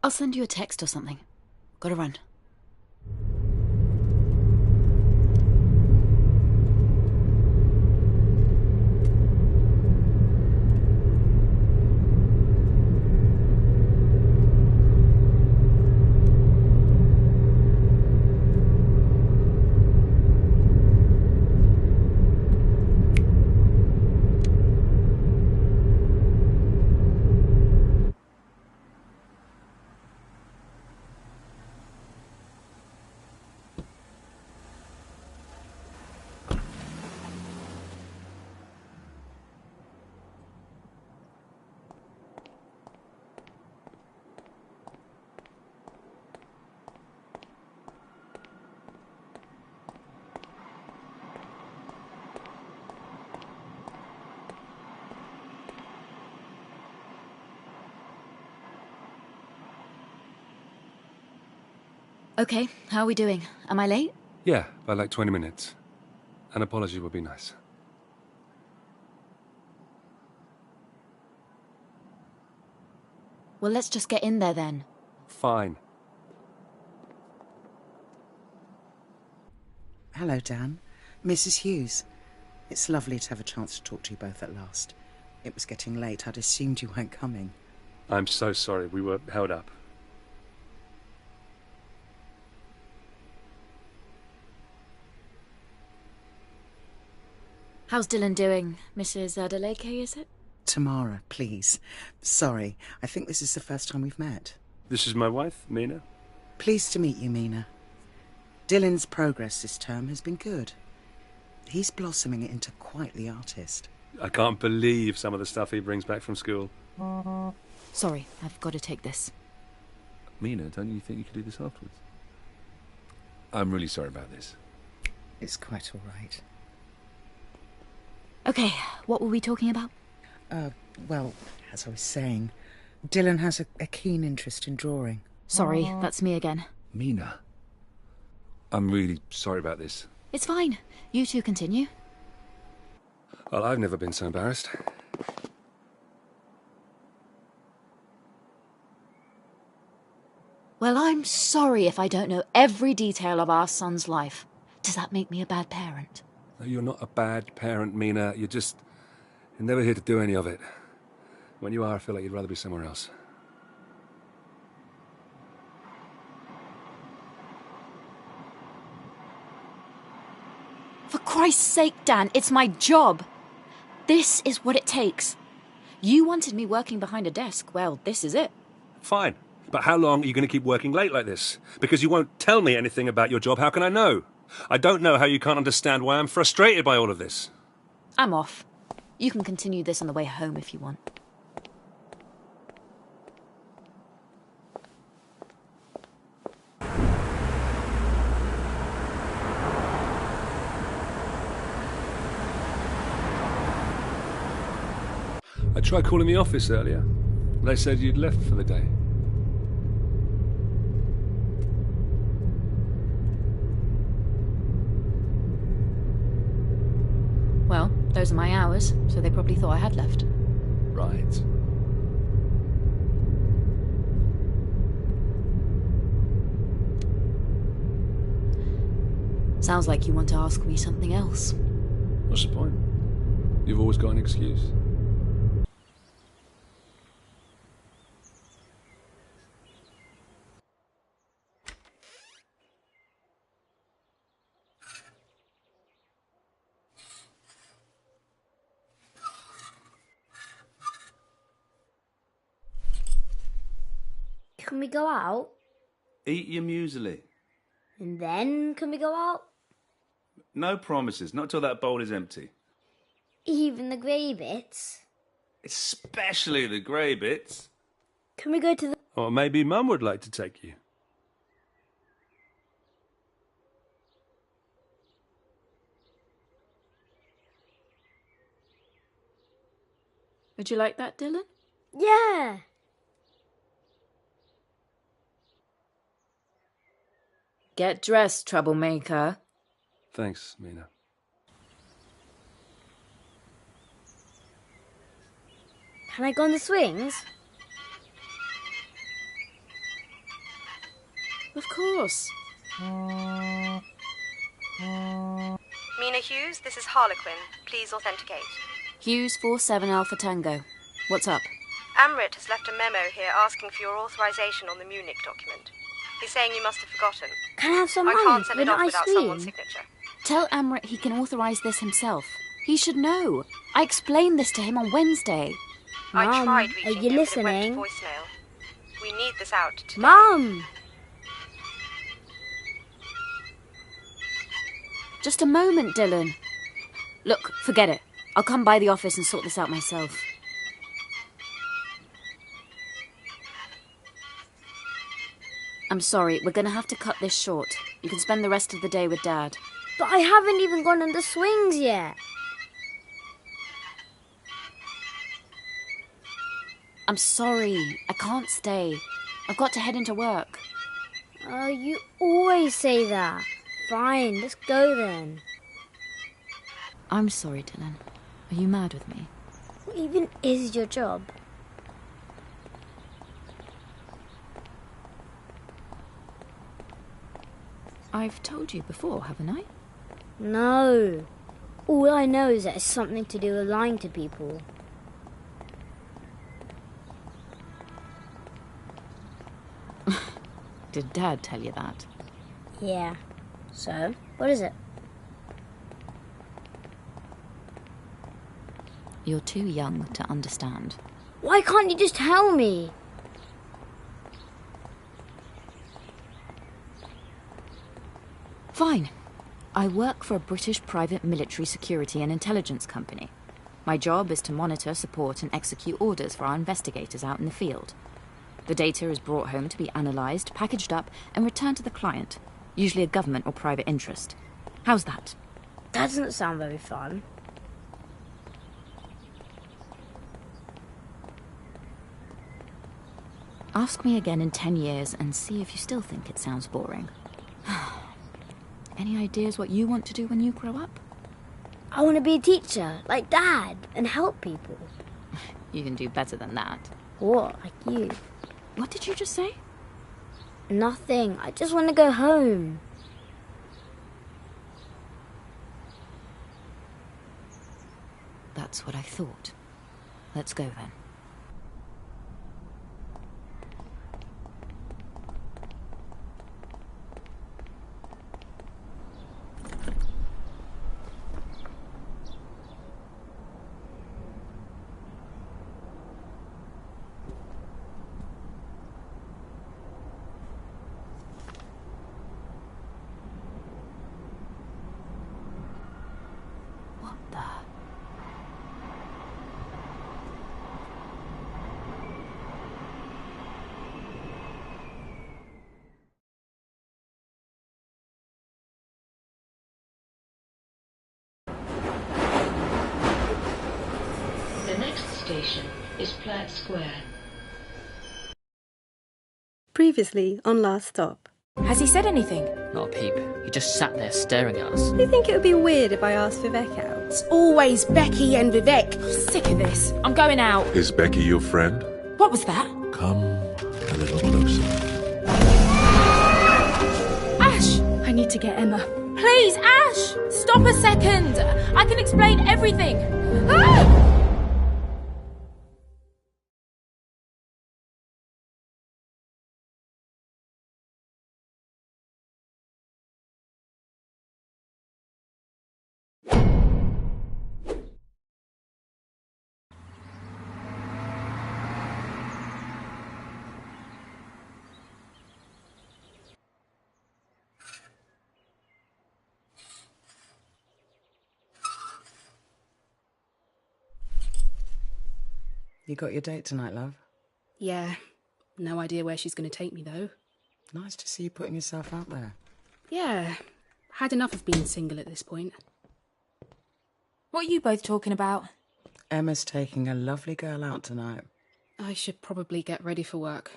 I'll send you a text or something. Gotta run. Okay, how are we doing? Am I late?
Yeah, by like 20 minutes. An apology would be nice.
Well, let's just get in there then.
Fine.
Hello, Dan. Mrs. Hughes. It's lovely to have a chance to talk to you both at last. It was getting late. I'd assumed you weren't coming.
I'm so sorry. We were held up.
How's Dylan doing? Mrs. Adeleke, is it?
Tamara, please. Sorry. I think this is the first time we've met.
This is my wife, Mina.
Pleased to meet you, Mina. Dylan's progress this term has been good. He's blossoming into quite the artist.
I can't believe some of the stuff he brings back from school.
Sorry, I've got to take this.
Mina, don't you think you could do this afterwards? I'm really sorry about this.
It's quite all right.
Okay, what were we talking about?
Well, as I was saying, Dylan has a keen interest in drawing.
Sorry, that's me again.
Mina, I'm really sorry about this.
It's fine. You two continue.
Well, I've never been so embarrassed.
Well, I'm sorry if I don't know every detail of our son's life. Does that make me a bad parent?
No, you're not a bad parent, Mina. You're never here to do any of it. When you are, I feel like you'd rather be somewhere else.
For Christ's sake, Dan, it's my job. This is what it takes. You wanted me working behind a desk. Well, this is it.
Fine. But how long are you going to keep working late like this? Because you won't tell me anything about your job. How can I know? I don't know how you can't understand why I'm frustrated by all of this.
I'm off. You can continue this on the way home if you want.
I tried calling the office earlier. They said you'd left for the day.
Well, those are my hours, so they probably thought I had left.
Right.
Sounds like you want to ask me something else.
What's the point? You've always got an excuse.
Can we go out?
Eat your muesli.
And then can we go out?
No promises, not till that bowl is empty.
Even the grey bits?
Especially the grey bits.
Can we go to the...
Or maybe Mum would like to take you.
Would you like that, Dylan?
Yeah.
Get dressed, troublemaker.
Thanks, Mina.
Can I go on the swings?
Of course.
Mina Hughes, this is Harlequin. Please authenticate.
Hughes 47 Alpha Tango. What's up?
Amrit has left a memo here asking for your authorization on the Munich document. He's saying you must have forgotten.
Can I have some money
I can't
for
send
an
it off
ice
without
cream?
someone's signature.
Tell Amrit he can authorize this himself. He should know. I explained this to him on Wednesday.
I
Mum,
tried
are
reaching
you
him, but it went
listening?
to voicemail. We need this out today.
Mum!
Just a moment, Dylan. Look, forget it. I'll come by the office and sort this out myself. I'm sorry, we're gonna have to cut this short. You can spend the rest of the day with Dad.
But I haven't even gone on the swings yet.
I'm sorry, I can't stay. I've got to head into work.
Oh, you always say that. Fine, let's go then.
I'm sorry, Dylan. Are you mad with me?
What even is your job?
I've told you before, haven't I?
No. All I know is that it's something to do with lying to people.
Did Dad tell you that?
Yeah. So, what is it?
You're too young to understand.
Why can't you just tell me?
Fine. I work for a British private military security and intelligence company. My job is to monitor, support and execute orders for our investigators out in the field. The data is brought home to be analysed, packaged up and returned to the client, usually a government or private interest. How's that?
That doesn't sound very fun.
Ask me again in 10 years and see if you still think it sounds boring. Any ideas what you want to do when you grow up?
I want to be a teacher, like Dad, and help people.
You can do better than that.
What, like you?
What did you just say?
Nothing. I just want to go home.
That's what I thought. Let's go then.
The next station is Platt Square.
Previously on Last Stop.
Has he said anything?
Not a peep. He just sat there staring at us.
Do you think it would be weird if I asked Vivek out?
It's always Becky and Vivek.
Sick of this. I'm going out.
Is Becky your friend?
What was that?
Come a little closer.
Ash!
I need to get Emma.
Please, Ash! Stop a second! I can explain everything. Ah!
You got your date tonight, love?
Yeah. No idea where she's going to take me, though.
Nice to see you putting yourself out there.
Yeah. Had enough of being single at this point.
What are you both talking about?
Emma's taking a lovely girl out tonight.
I should probably get ready for work.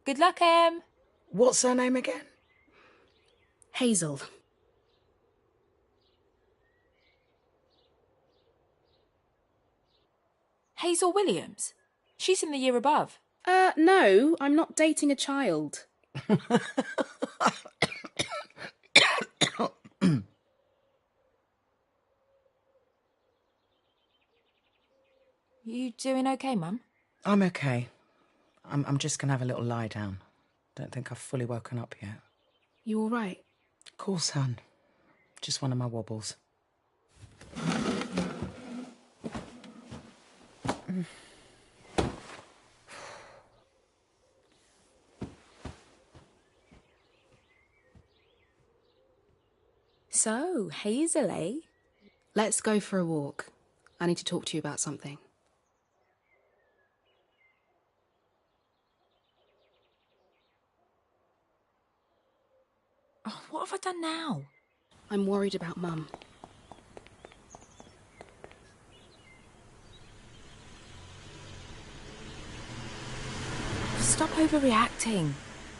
Good luck, Em.
What's her name again?
Hazel.
Hazel Williams? She's in the year above.
No, I'm not dating a child.
You doing okay, Mum?
I'm okay. I'm just going to have a little lie down. Don't think I've fully woken up yet.
You all right?
Of course, hon. Just one of my wobbles.
So, Hazel, eh?
Let's go for a walk. I need to talk to you about something.
Oh, what have I done now?
I'm worried about Mum.
Stop overreacting.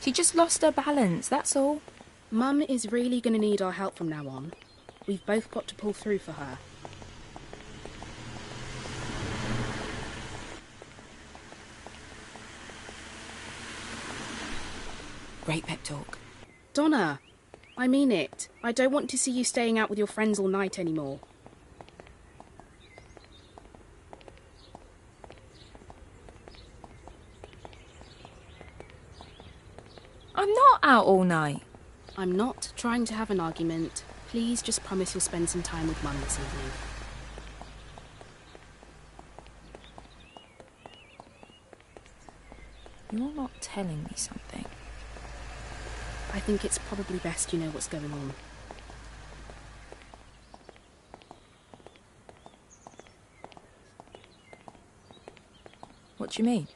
She just lost her balance, that's all.
Mum is really going to need our help from now on. We've both got to pull through for her.
Great pep talk.
Donna, I mean it. I don't want to see you staying out with your friends all night anymore.
I'm not out all night.
I'm not trying to have an argument. Please just promise you'll spend some time with Mum this evening.
You're not telling me something.
I think it's probably best you know what's going on.
What do you mean?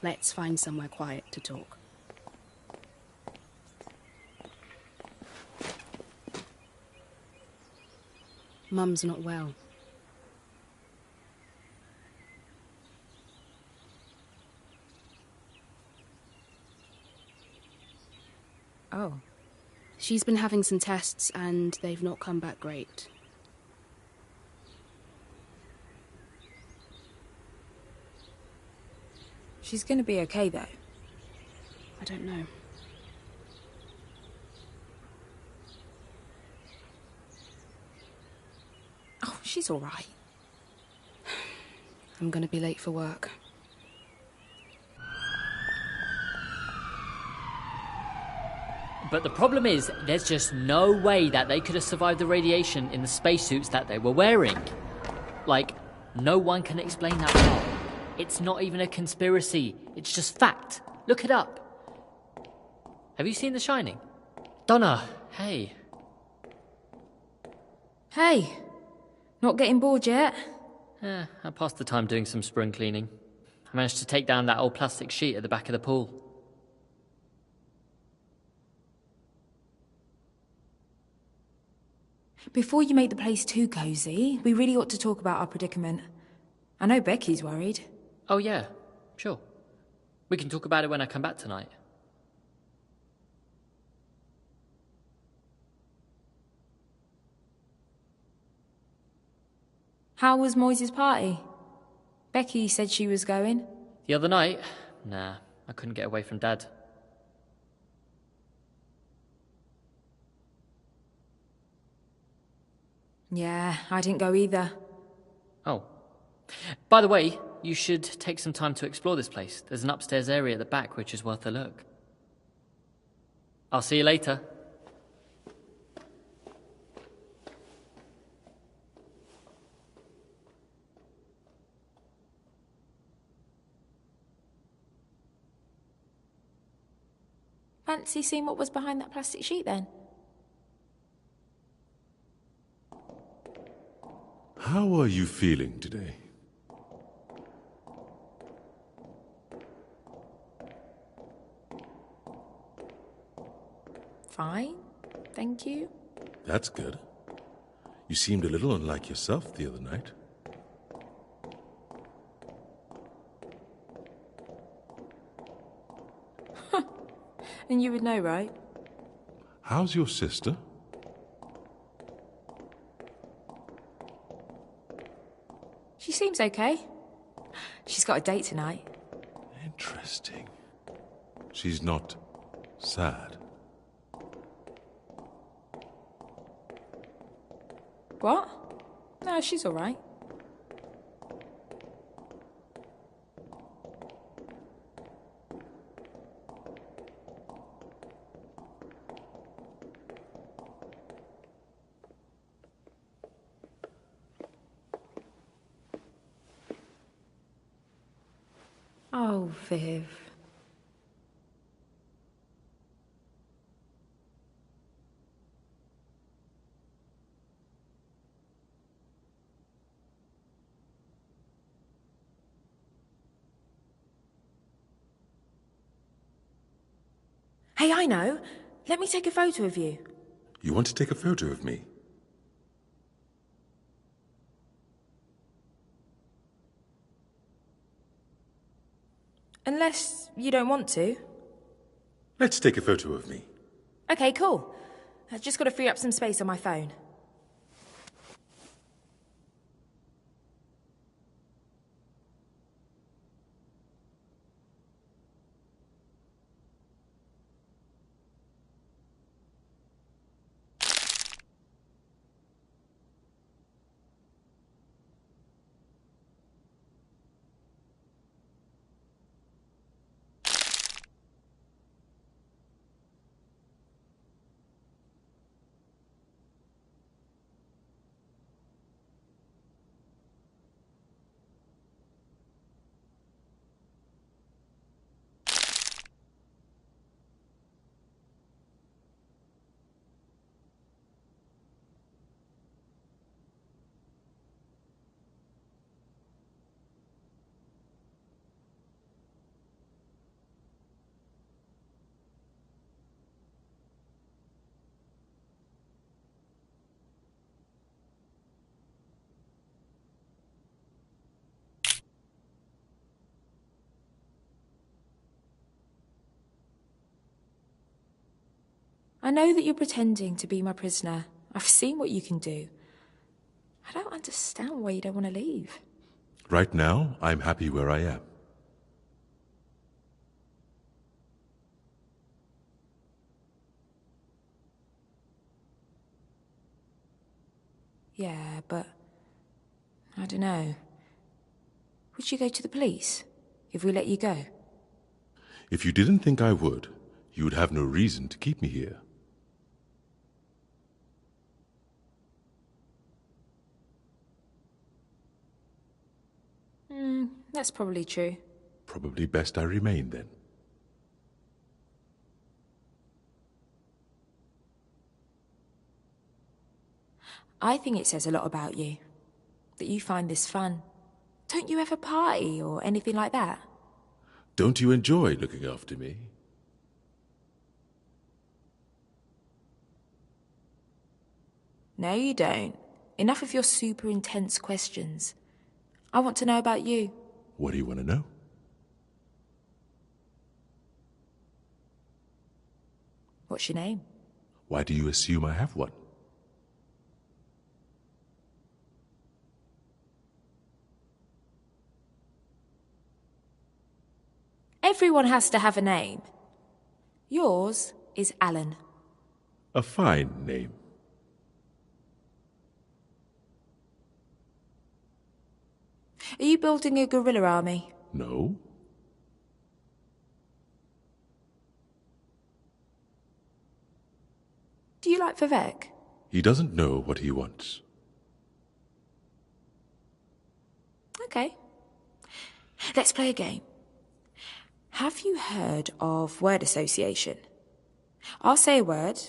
Let's find somewhere quiet to talk. Mum's not well.
Oh.
She's been having some tests and they've not come back great.
She's gonna be okay, though.
I don't know.
Oh, she's all right.
I'm gonna be late for work.
But the problem is, there's just no way that they could have survived the radiation in the spacesuits that they were wearing. Like, no one can explain that part. It's not even a conspiracy, it's just fact. Look it up. Have you seen The Shining? Donna, hey.
Hey, not getting bored yet?
I passed the time doing some spring cleaning. I managed to take down that old plastic sheet at the back of the pool.
Before you make the place too cosy, we really ought to talk about our predicament. I know Becky's worried.
Oh yeah, sure. We can talk about it when I come back tonight.
How was Moyes' party? Becky said she was going.
The other night? Nah, I couldn't get away from Dad.
Yeah, I didn't go either.
Oh. By the way, you should take some time to explore this place. There's an upstairs area at the back which is worth a look. I'll see you later.
Fancy seeing what was behind that plastic sheet then?
How are you feeling today?
Fine, thank you.
That's good. You seemed a little unlike yourself the other night.
And you would know, right?
How's your sister?
She seems okay. She's got a date tonight.
Interesting. She's not sad.
What? No, she's all right. Oh, Viv. Hey, I know. Let me take a photo of you.
You want to take a photo of me?
Unless you don't want to.
Let's take a photo of me.
Okay, cool. I've just got to free up some space on my phone. I know that you're pretending to be my prisoner. I've seen what you can do. I don't understand why you don't want to leave.
Right now, I'm happy where I am.
Yeah, but I don't know. Would you go to the police if we let you go?
If you didn't think I would, you would have no reason to keep me here.
That's probably true.
Probably best I remain then.
I think it says a lot about you, that you find this fun. Don't you ever party or anything like that?
Don't you enjoy looking after me?
No, you don't. Enough of your super intense questions. I want to know about you.
What do you want to know?
What's your name?
Why do you assume I have one?
Everyone has to have a name. Yours is Alan.
A fine name.
Are you building a guerrilla army?
No.
Do you like Vivek?
He doesn't know what he wants.
Okay. Let's play a game. Have you heard of word association? I'll say a word,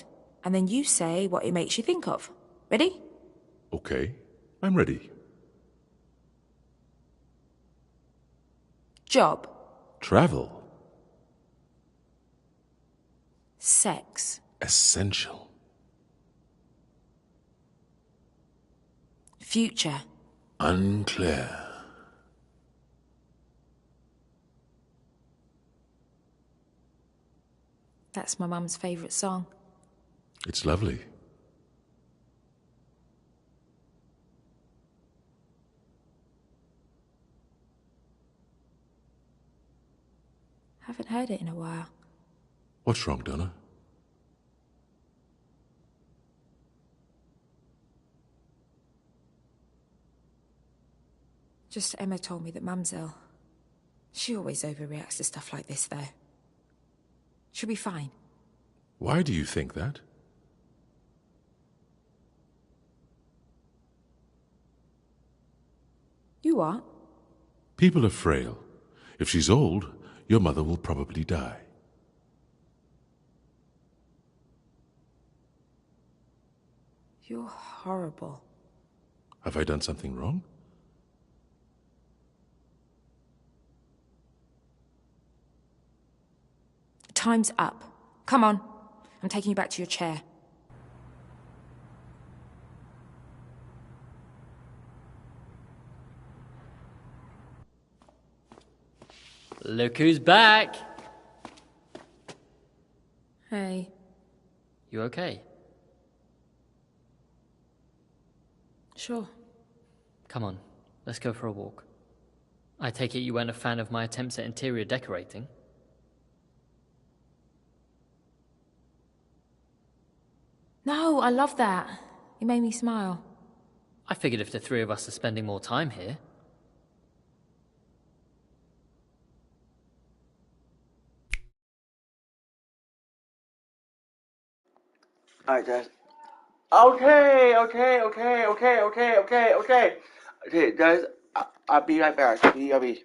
and then you say what it makes you think of. Ready?
Okay, I'm ready.
Job.
Travel.
Sex.
Essential.
Future.
Unclear.
That's my mum's favourite song.
It's lovely.
Haven't heard it in a while.
What's wrong, Donna?
Just Emma told me that Mum's ill. She always overreacts to stuff like this, though. She'll be fine.
Why do you think that?
You what?
People are frail. If she's old, your mother will probably die.
You're horrible.
Have I done something wrong?
Time's up. Come on. I'm taking you back to your chair.
Look who's back!
Hey.
You okay?
Sure.
Come on, let's go for a walk. I take it you weren't a fan of my attempts at interior decorating?
No, I love that. It made me smile.
I figured if the three of us are spending more time here...
Alright, guys. Okay. Okay, guys, I'll be right back. BRB.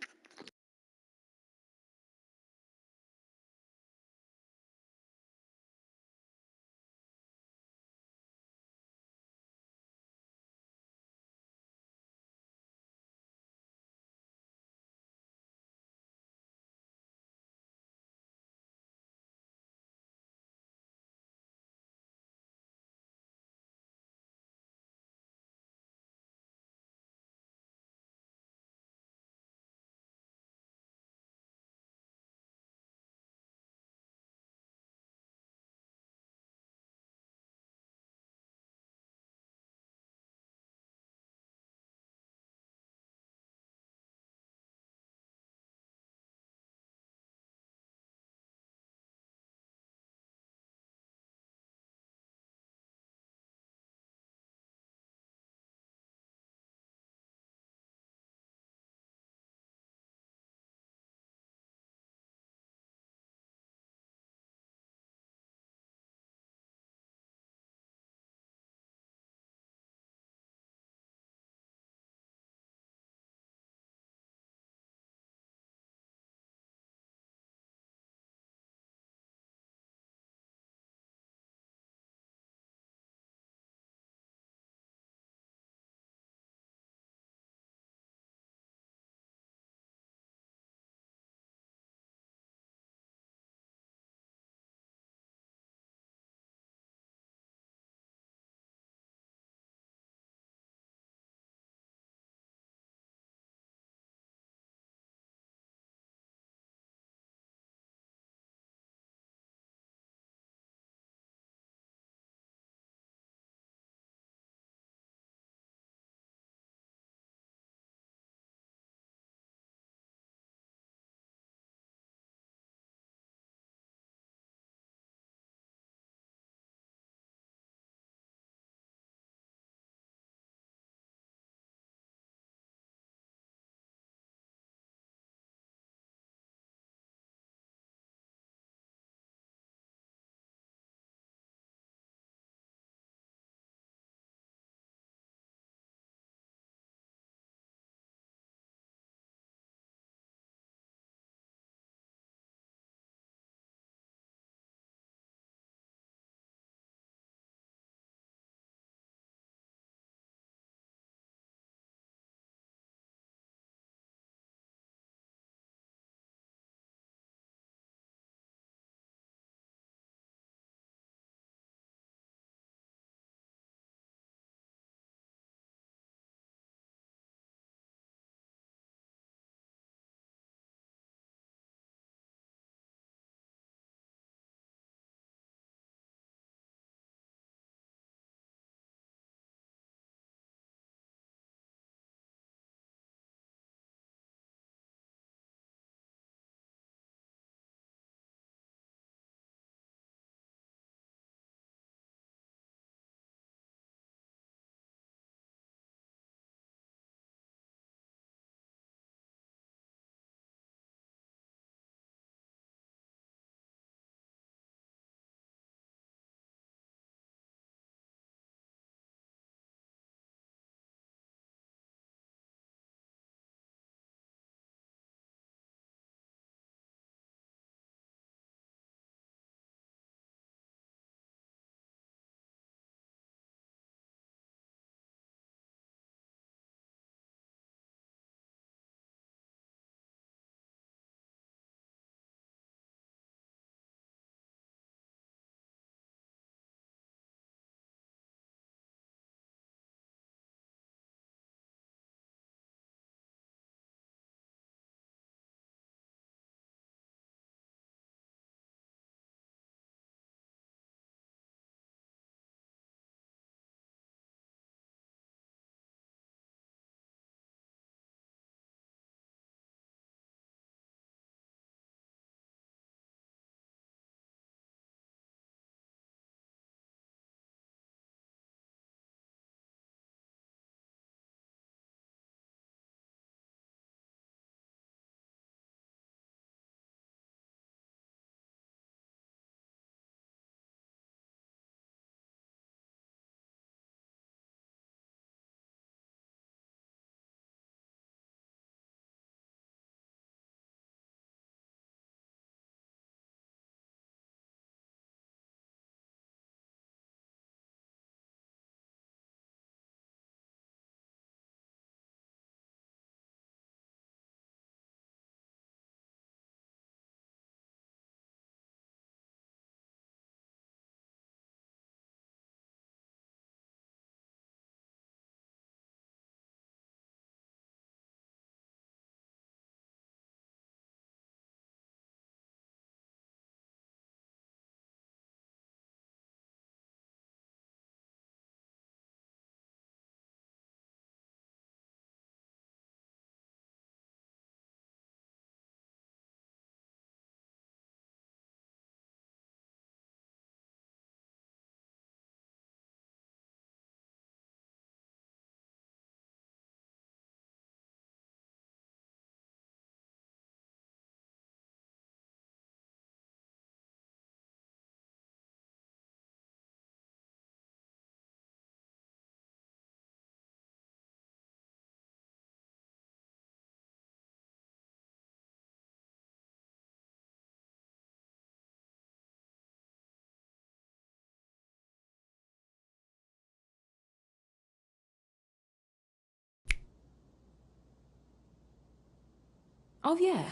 Oh, yeah.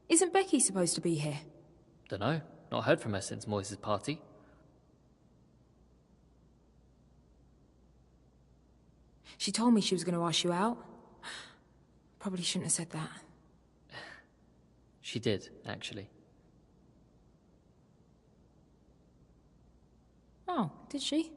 Isn't Becky supposed to be here?
Dunno. Not heard from her since Moise's party.
She told me she was going to ask you out. Probably shouldn't have said that.
She did, actually.
Oh, did she?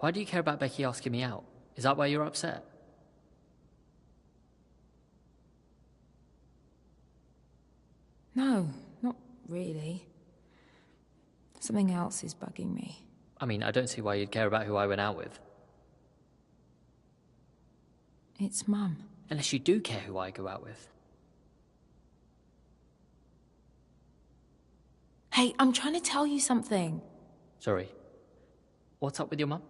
Why do you care about Becky asking me out? Is that why you're upset?
No, not really. Something else is bugging me.
I mean, I don't see why you'd care about who I went out with.
It's Mum.
Unless you do care who I go out with.
Hey, I'm trying to tell you something.
Sorry. What's up with your mum?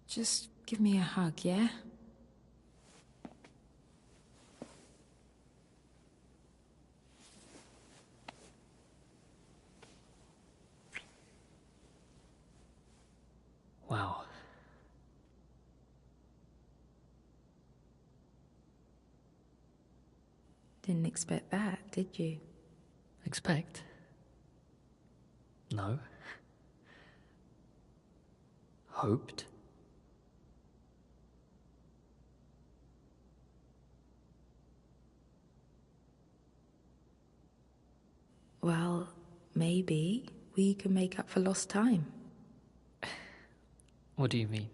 Just give me a hug, yeah?
Wow.
Didn't expect that, did you?
Expect? No. Hoped?
Well, maybe we can make up for lost time.
What do you mean?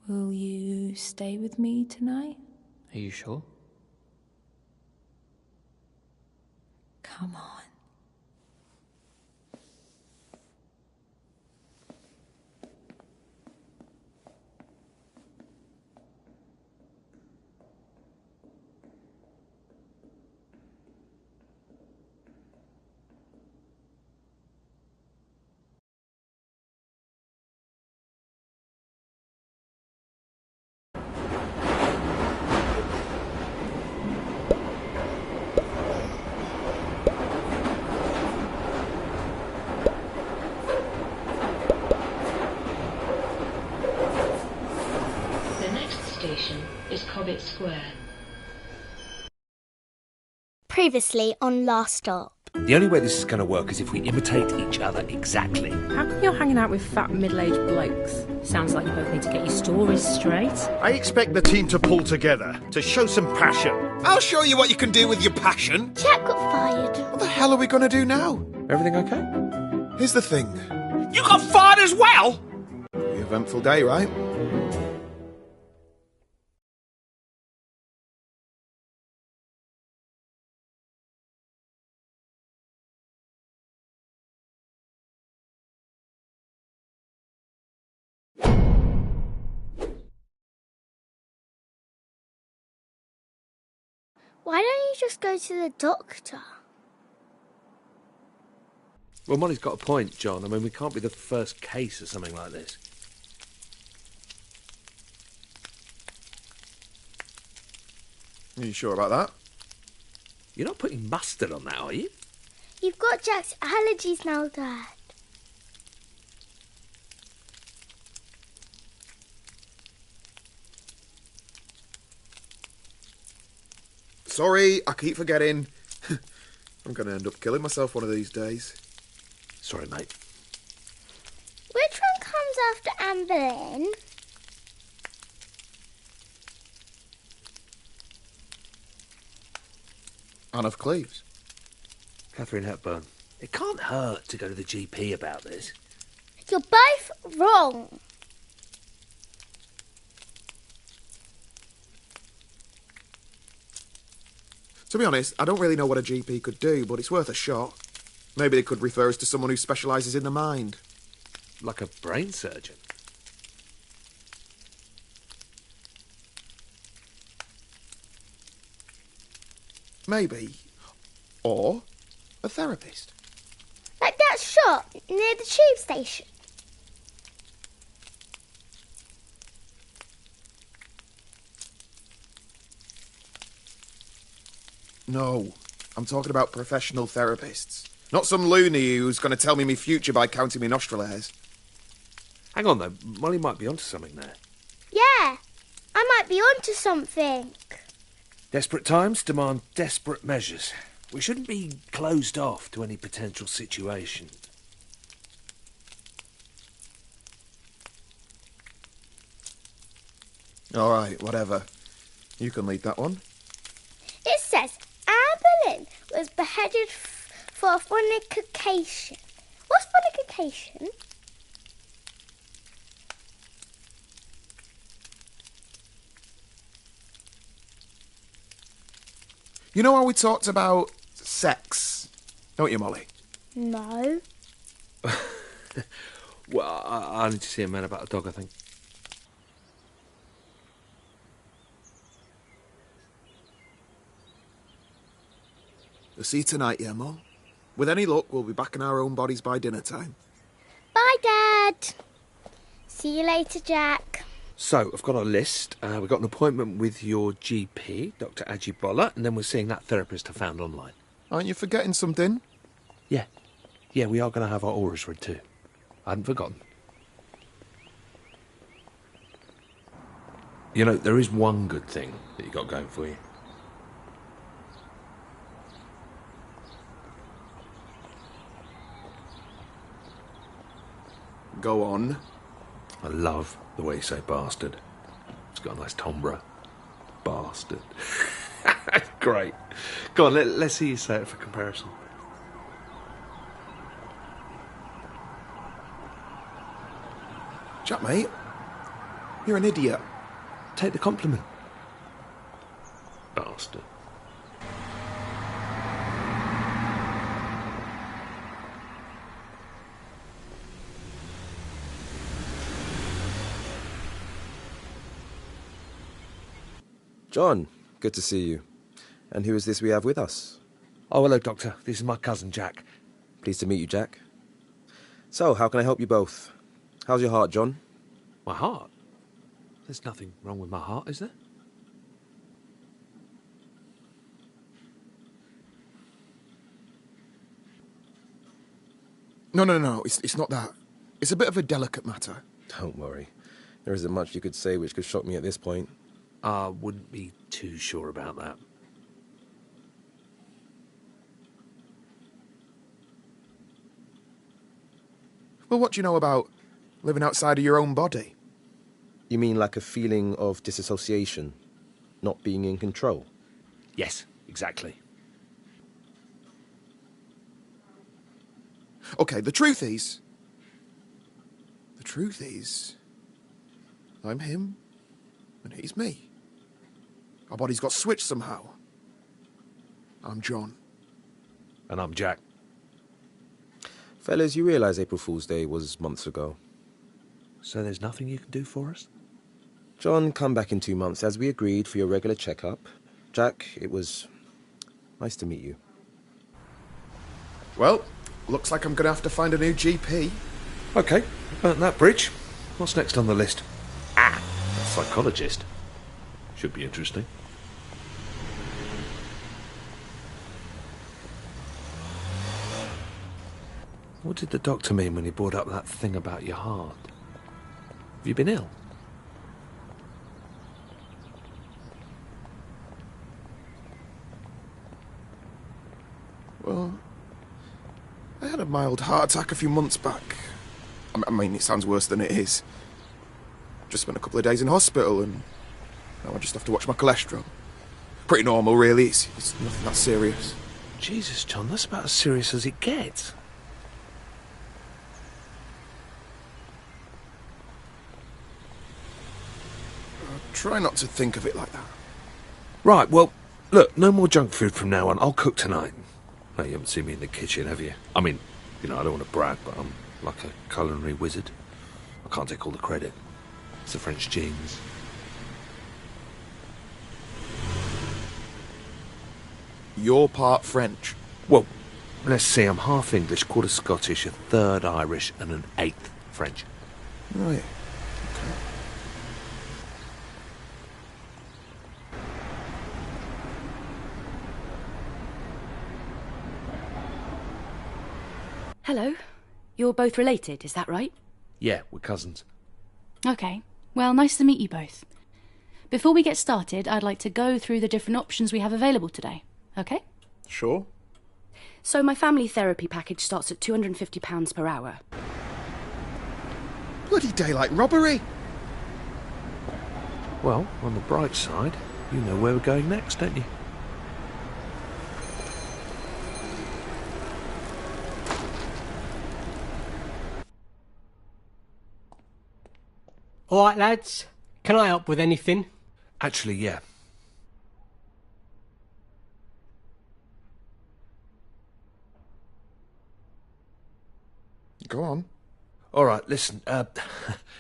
Will you stay with me tonight?
Are you sure?
Come on.
Is Cobbett Square.
Previously on Last Stop.
The only way this is going to work is if we imitate each other exactly.
How come you're hanging out with fat middle-aged blokes? Sounds like you both need to get your stories straight.
I expect the team to pull together, to show some passion. I'll show you what you can do with your passion.
Jack got fired.
What the hell are we going to do now?
Everything okay?
Here's the thing.
You got fired as well?
Pretty eventful day, right?
Why don't you just go to the doctor?
Well, Molly's got a point, John. I mean, we can't be the first case of something like this.
Are you sure about that?
You're not putting mustard on that, are you?
You've got Jack's allergies now, Dad.
Sorry, I keep forgetting. I'm going to end up killing myself one of these days.
Sorry, mate.
Which one comes after Anne Boleyn?
Anne of Cleves.
Catherine Hepburn. It can't hurt to go to the GP about this.
You're both wrong.
To be honest, I don't really know what a GP could do, but it's worth a shot. Maybe they could refer us to someone who specialises in the mind.
Like a brain surgeon?
Maybe. Or a therapist.
Like that shop near the tube station.
No, I'm talking about professional therapists. Not some loony who's going to tell me my future by counting my nostril hairs.
Hang on, though. Molly might be onto something there.
Yeah, I might be onto something.
Desperate times demand desperate measures. We shouldn't be closed off to any potential situation.
All right, whatever. You can lead that one.
It says Anne Boleyn was beheaded for fornication. What's fornication?
You know how we talked about sex, don't you, Molly?
No.
Well, I need to see a man about a dog, I think.
We'll see you tonight, yeah, Mol? With any luck, we'll be back in our own bodies by dinner time.
Bye, Dad. See you later, Jack.
So, I've got a list. We've got an appointment with your GP, Dr. Ajibola, and then we're seeing that therapist I found online.
Aren't you forgetting something?
Yeah. Yeah, we are going to have our auras read too. I hadn't forgotten. You know, there is one good thing that you got going for you.
Go on.
I love the way you say bastard. It's got a nice timbre. Bastard. Great. Go on, let's see you say it for comparison.
Jack, mate, you're an idiot.
Take the compliment. Bastard.
John, good to see you. And who is this we have with us?
Oh, hello, Doctor. This is my cousin, Jack.
Pleased to meet you, Jack. So, how can I help you both? How's your heart, John?
My heart? There's nothing wrong with my heart, is there?
No. It's not that. It's a bit of a delicate matter.
Don't worry. There isn't much you could say which could shock me at this point.
I wouldn't be too sure about that.
Well, what do you know about living outside of your own body?
You mean like a feeling of disassociation? Not being in control?
Yes, exactly.
Okay, the truth is, I'm him, and he's me. Our bodies got switched somehow. I'm John.
And I'm Jack.
Fellas, you realise April Fool's Day was months ago.
So there's nothing you can do for us?
John, come back in 2 months, as we agreed, for your regular checkup. Jack, it was nice to meet you.
Well, looks like I'm going to have to find a new GP.
Okay, burnt that bridge. What's next on the list? A psychologist. Should be interesting. What did the doctor mean when he brought up that thing about your heart? Have you been ill?
Well, I had a mild heart attack a few months back. I mean, it sounds worse than it is. Just spent a couple of days in hospital and now I just have to watch my cholesterol. Pretty normal, really. It's nothing that serious.
Jesus, John, that's about as serious as it gets.
Try not to think of it like that.
Right, well, look, no more junk food from now on. I'll cook tonight. No, you haven't seen me in the kitchen, have you? I mean, you know, I don't want to brag, but I'm like a culinary wizard. I can't take all the credit. It's the French genes.
You're part French.
Well, let's see, I'm half English, quarter Scottish, a third Irish, and an eighth French.
Right.
Hello. You're both related, is that right?
Yeah, we're cousins.
Okay. Well, nice to meet you both. Before we get started, I'd like to go through the different options we have available today. Okay?
Sure.
So my family therapy package starts at £250 per hour.
Bloody daylight robbery!
Well, on the bright side, you know where we're going next, don't you?
All right, lads. Can I help with anything?
Actually, yeah.
Go on.
All right, listen.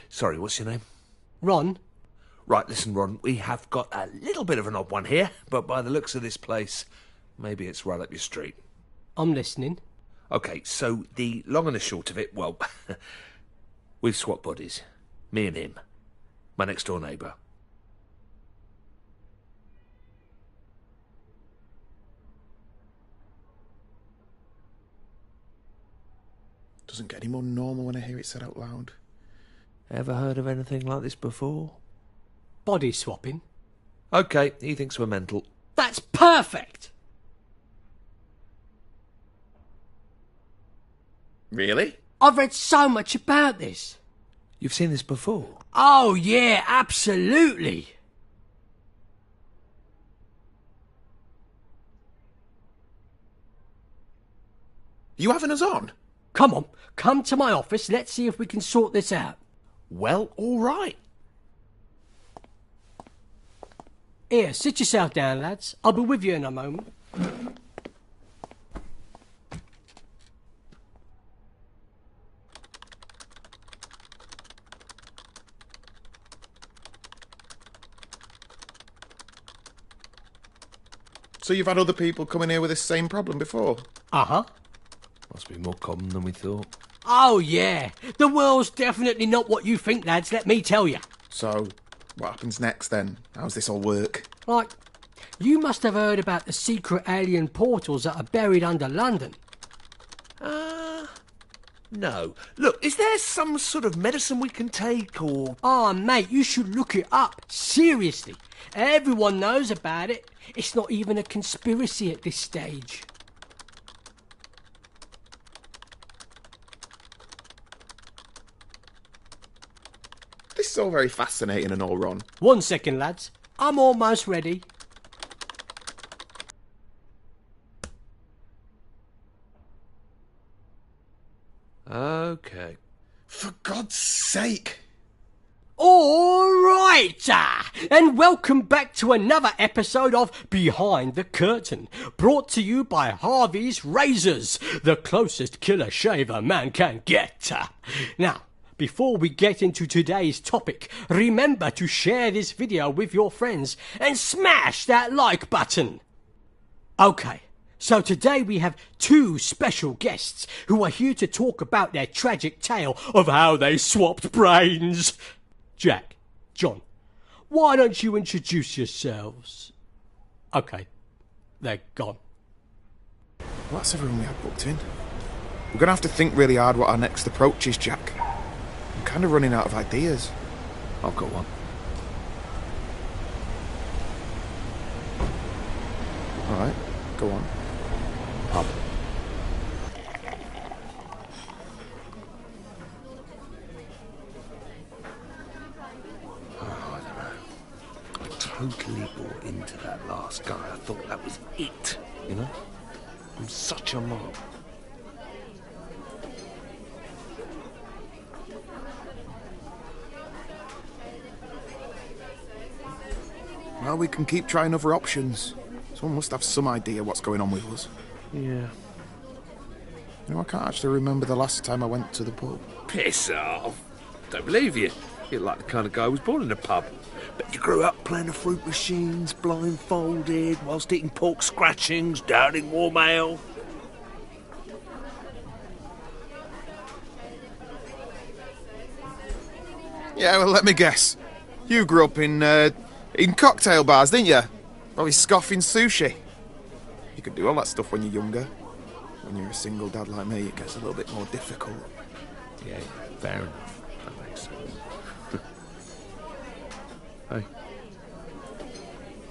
Sorry, what's your name?
Ron.
Right, listen, Ron. We have got a little bit of an odd one here, but by the looks of this place, maybe it's right up your street.
I'm listening.
Okay, so the long and the short of it, well, we've swapped bodies. Me and him. My next door neighbour.
Doesn't get any more normal when I hear it said out loud.
Ever heard of anything like this before?
Body swapping.
Okay, he thinks we're mental.
That's perfect!
Really?
I've read so much about this.
You've seen this before?
Oh, yeah, absolutely.
You having us on?
Come on, come to my office. Let's see if we can sort this out.
Well, all right.
Here, sit yourself down, lads. I'll be with you in a moment.
So you've had other people come in here with this same problem before?
Uh-huh.
Must be more common than we thought.
Oh, yeah. The world's definitely not what you think, lads, let me tell you.
So, what happens next then? How's this all work?
Like, you must have heard about the secret alien portals that are buried under London.
No. Look, is there some sort of medicine we can take, or...
Oh, mate, you should look it up. Seriously. Everyone knows about it. It's not even a conspiracy at this stage.
This is all very fascinating and all, Ron.
1 second, lads. I'm almost ready.
Okay.
For God's sake.
All right, and welcome back to another episode of Behind the Curtain, brought to you by Harvey's Razors, the closest killer shave a man can get. Now, before we get into today's topic, remember to share this video with your friends and smash that like button. Okay. So today we have two special guests who are here to talk about their tragic tale of how they swapped brains. Jack, John, why don't you introduce yourselves? Okay, they're gone.
Well, that's everyone we had booked in. We're going to have to think really hard what our next approach is, Jack. I'm kind of running out of ideas.
I've got one.
All right, go on.
Pub. I don't know. I totally bought into that last guy. I thought that was it, you know? I'm such a mob.
Well, we can keep trying other options. Someone must have some idea what's going on with us.
Yeah.
You know, I can't actually remember the last time I went to the pub.
Piss off. Don't believe you. You're like the kind of guy who was born in a pub. But you grew up playing the fruit machines, blindfolded, whilst eating pork scratchings, downing warm ale.
Yeah, well, let me guess. You grew up in cocktail bars, didn't you? Probably scoffing sushi. You could do all that stuff when you're younger. When you're a single dad like me, it gets a little bit more difficult.
Yeah, fair enough. That makes sense. Hey,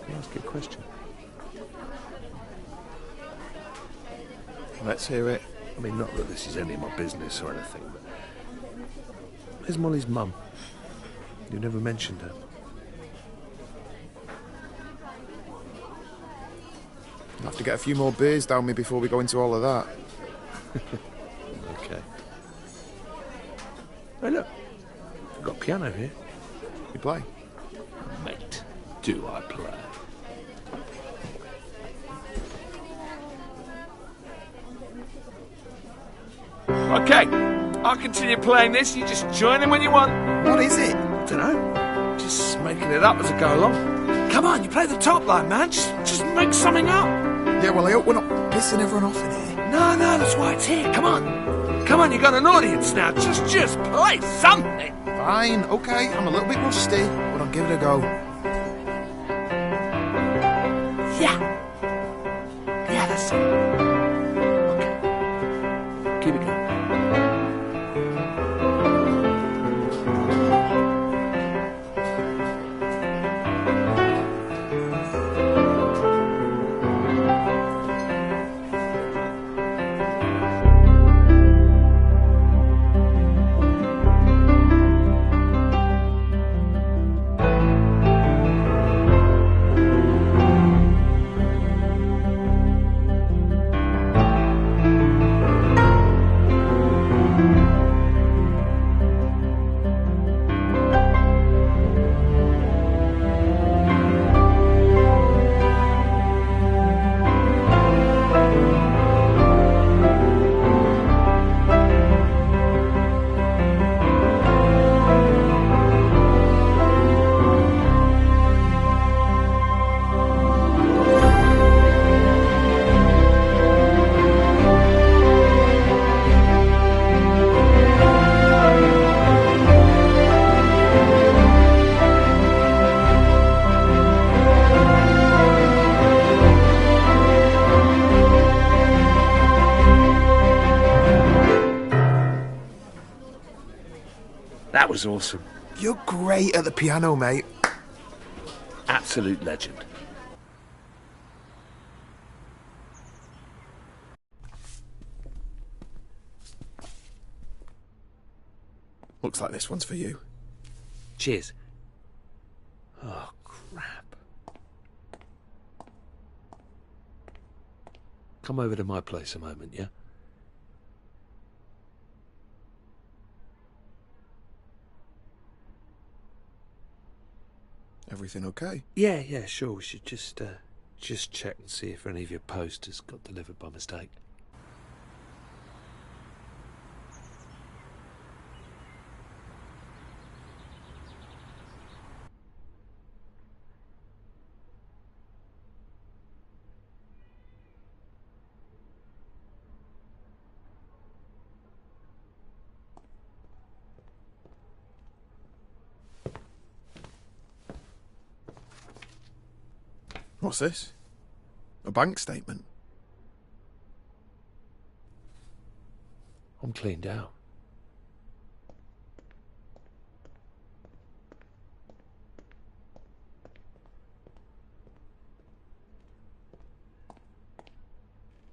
can I ask you a question?
Let's hear it.
I mean, not that this is any of my business or anything, but... Where's Molly's mum? You never mentioned her.
have to get a few more beers down me before we go into all of that.
Okay. Hey, look. I've got a piano here.
You play?
Mate, do I play?
Okay, I'll continue playing this. You just join in when you want.
What is it?
Dunno. Just making it up as I go along. Come on, you play the top line, man. Just make something up.
Yeah, well, I hope we're not pissing everyone off in here.
No, that's why it's here. Come on. Come on, you got an audience now. Just play something.
Fine, okay. I'm a little bit rusty, but I'll give it a go.
Yeah. Yeah, that's it. Okay. Keep it going. That was awesome.
You're great at the piano, mate.
Absolute legend.
Looks like this one's for you.
Cheers. Oh, crap. Come over to my place a moment, yeah?
Everything okay?
Yeah, sure. We should just check and see if any of your posters got delivered by mistake.
What's this? A bank statement?
I'm cleaned out.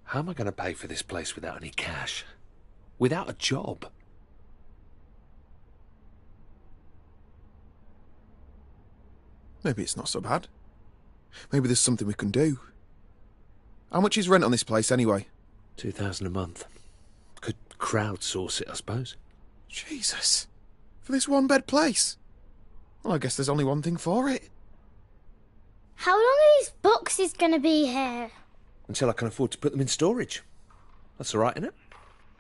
How am I going to pay for this place without any cash? Without a job?
Maybe it's not so bad. Maybe there's something we can do. How much is rent on this place anyway?
$2,000 a month. Could crowdsource it, I suppose.
Jesus. For this one-bed place? Well, I guess there's only one thing for it.
How long are these boxes going to be here?
Until I can afford to put them in storage. That's all right, isn't it?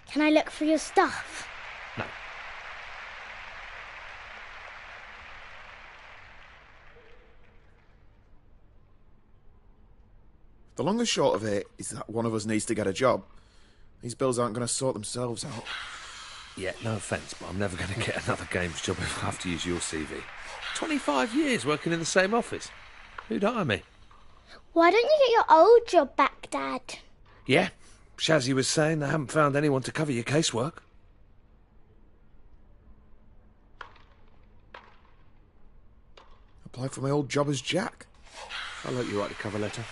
Can I look for your stuff?
No.
The long and short of it is that one of us needs to get a job. These bills aren't going to sort themselves out.
Yeah, no offence, but I'm never going to get another games job if I have to use your CV. 25 years working in the same office. Who'd hire me?
Why don't you get your old job back, Dad?
Yeah, Shazzy was saying they haven't found anyone to cover your casework.
Apply for my old job as Jack.
I'll let you write the cover letter.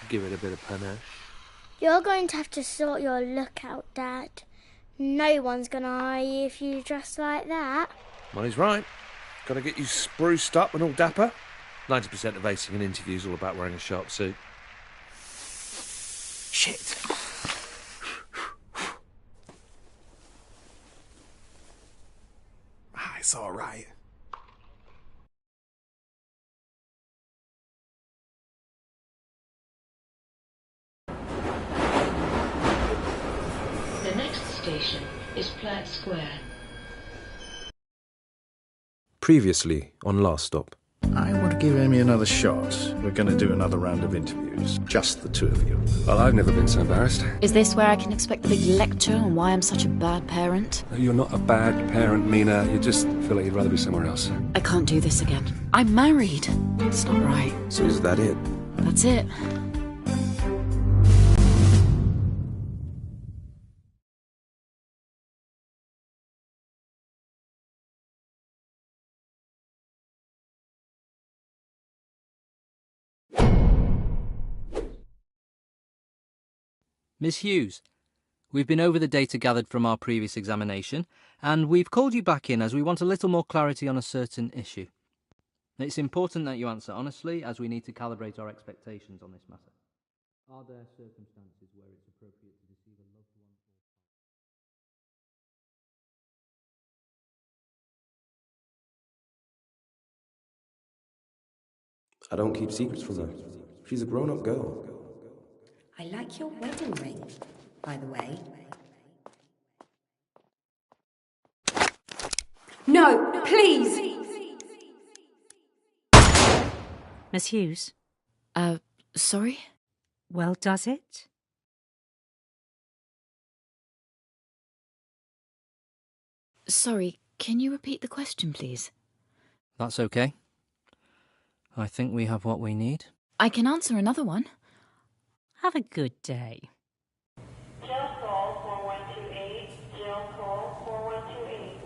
Give it a bit of panache.
You're going to have to sort your look out, Dad. No one's going to hire you if you dress like that.
Money's right. Got to get you spruced up and all dapper. 90% of acing an interview's all about wearing a sharp suit.
Shit. It's all right.
The next station is Platt Square.
Previously on Last Stop.
I want to give Amy another shot. We're going to do another round of interviews. Just the two of you.
Well, I've never been so embarrassed.
Is this where I can expect the big lecture on why I'm such a bad parent?
You're not a bad parent, Mina. You just feel like you'd rather be somewhere else.
I can't do this again. I'm married. It's not right.
So is that it?
That's it.
Miss Hughes, we've been over the data gathered from our previous examination, and we've called you back in as we want a little more clarity on a certain issue. It's important that you answer honestly, as we need to calibrate our expectations on this matter. Are there circumstances where it's appropriate to deceive a loved one?
I don't keep secrets from her. She's a grown-up girl.
I like your wedding ring, by the way. No, please!
Miss Hughes?
Sorry?
Well, does it?
Sorry, can you repeat the question, please?
That's okay. I think we have what we need.
I can answer another one.
Have a good day.
Jail call 4128. Jail call 4128.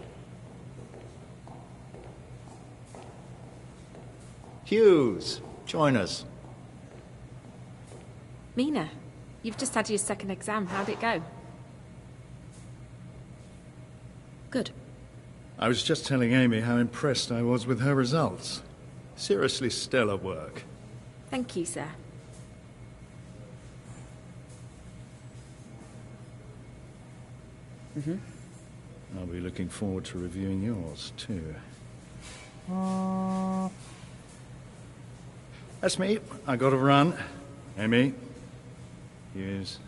Hughes, join us.
Mina, you've just had your second exam. How'd it go?
Good.
I was just telling Amy how impressed I was with her results. Seriously stellar work.
Thank you, sir.
I'll be looking forward to reviewing yours, too. That's me. I gotta run. Amy. Hughes.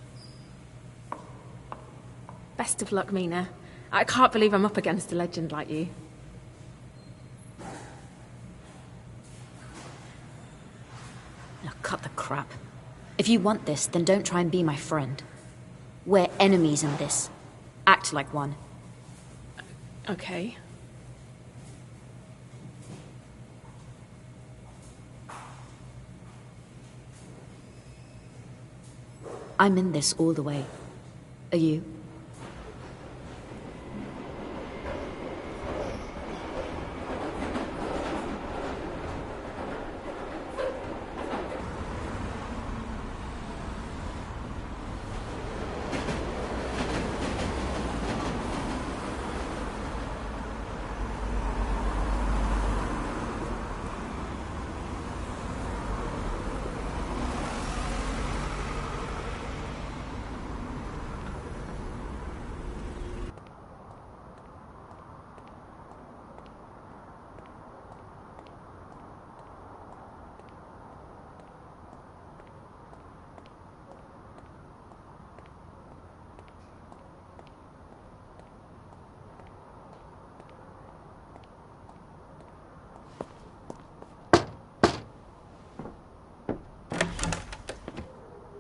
Best of luck, Mina. I can't believe I'm up against a legend like you.
Now cut the crap. If you want this, then don't try and be my friend. We're enemies in this. Act like one.
Okay.
I'm in this all the way. Are you?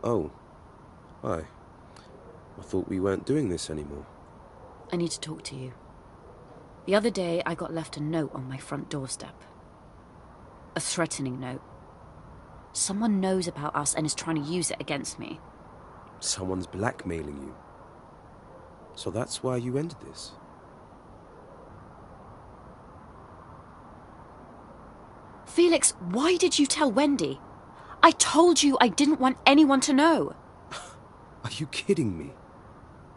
Oh. Hi. I thought we weren't doing this anymore.
I need to talk to you. The other day, I got left a note on my front doorstep. A threatening note. Someone knows about us and is trying to use it against me.
Someone's blackmailing you. So that's why you ended this?
Felix, why did you tell Wendy? I told you I didn't want anyone to know.
Are you kidding me?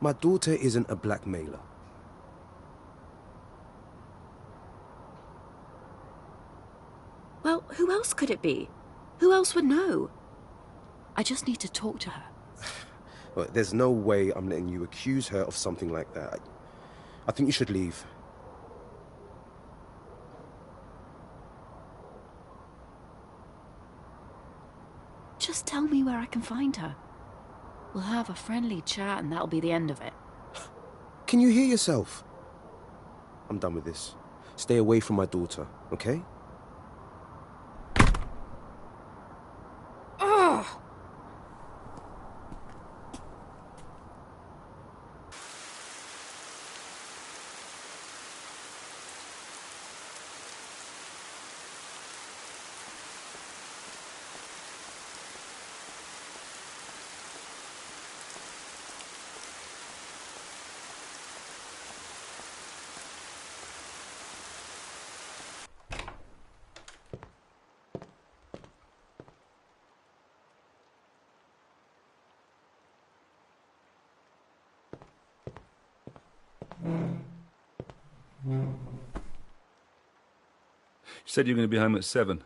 My daughter isn't a blackmailer.
Well, who else could it be? Who else would know? I just need to talk to her.
Look, there's no way I'm letting you accuse her of something like that. I think you should leave.
Just tell me where I can find her. We'll have a friendly chat and that'll be the end of it.
Can you hear yourself? I'm done with this. Stay away from my daughter, okay?
Ugh!
You said you were going to be home at 7.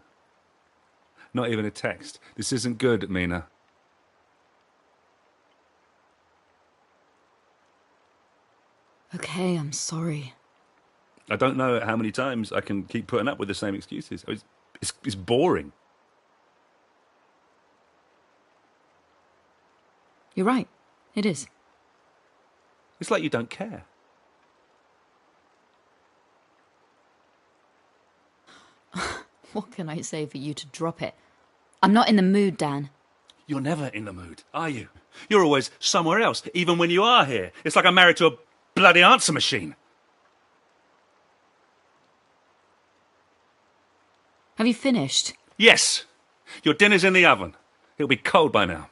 Not even a text. This isn't good, Mina.
Okay, I'm sorry.
I don't know how many times I can keep putting up with the same excuses. It's boring.
You're right. It is.
It's like you don't care.
What can I say for you to drop it? I'm not in the mood, Dan.
You're never in the mood, are you? You're always somewhere else, even when you are here. It's like I'm married to a bloody answer machine.
Have you finished?
Yes. Your dinner's in the oven. It'll be cold by now.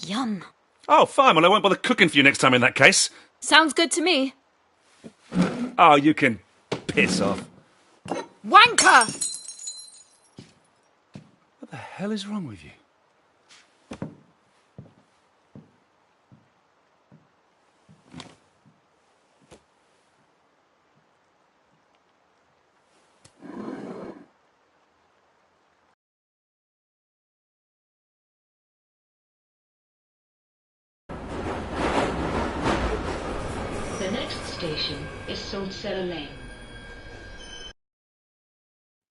Yum.
Oh, fine. Well, I won't bother cooking for you next time in that case.
Sounds good to me.
Oh, you can piss off.
Wanker!
What the hell is wrong with you?
The next station is Saltcellar Lane.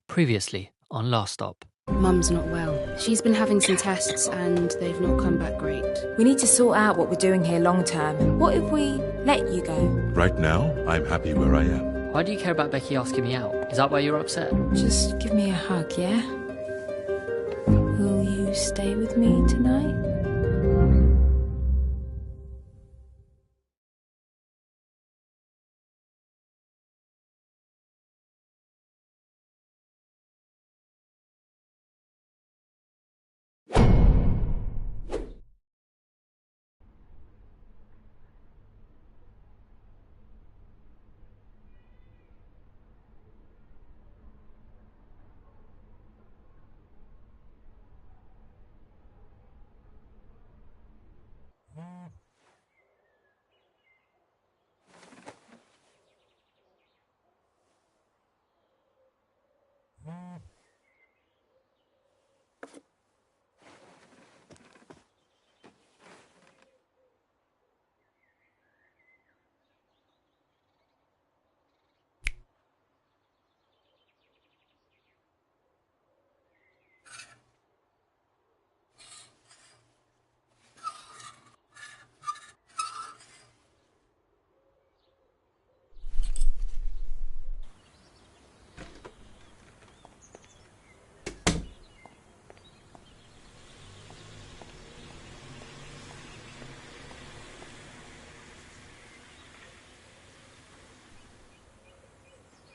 Previously on Last Stop.
Mum's not well. She's been having some tests and they've not come back great.
We need to sort out what we're doing here long term. What if we let you go?
Right now, I'm happy where I am.
Why do you care about Becky asking me out? Is that why you're upset?
Just give me a hug, yeah? Will you stay with me tonight?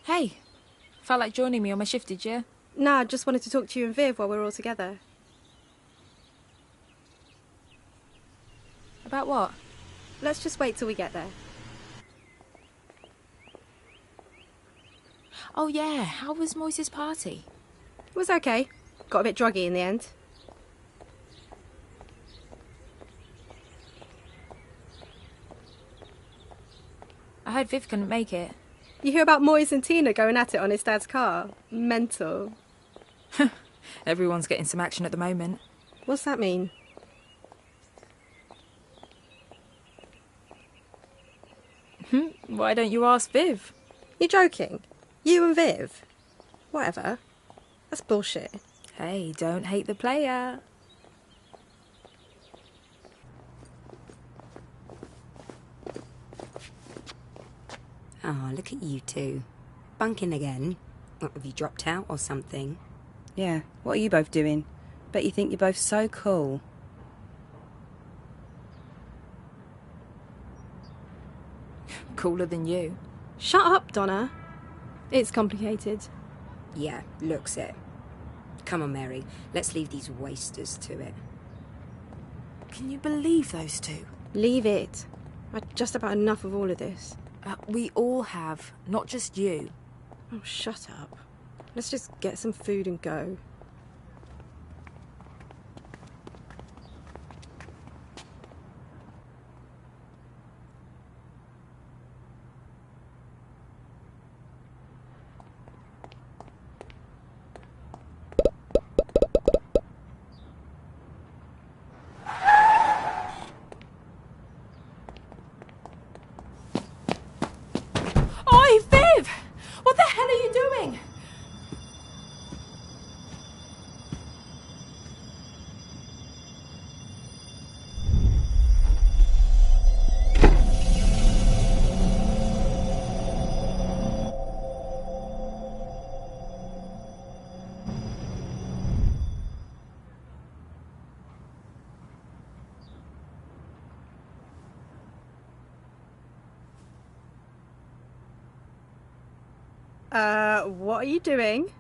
Hey, felt like joining me on my shift, did you?
Nah, I just wanted to talk to you and Viv while we're all together.
About what?
Let's just wait till we get there.
Oh yeah, how was Moise's party?
It was okay. Got a bit druggy in the end.
I heard Viv couldn't make it.
You hear about Moyes and Tina going at it on his dad's car? Mental.
Everyone's getting some action at the moment.
What's that mean?
Why don't you ask Viv?
You joking? You and Viv? Whatever. That's bullshit.
Hey, don't hate the player.
Ah, look at you two. Bunking again. What, have you dropped out or something?
Yeah, what are you both doing? Bet you think you're both so cool.
Cooler than you.
Shut up, Donna. It's complicated.
Yeah, looks it. Come on, Mary. Let's leave these wasters to it.
Can you believe those two?
Leave it. I've just about enough of all of this.
We all have, not just you.
Oh, shut up. Let's just get some food and go.
Oi, Viv! What the hell are you doing?
What are you doing?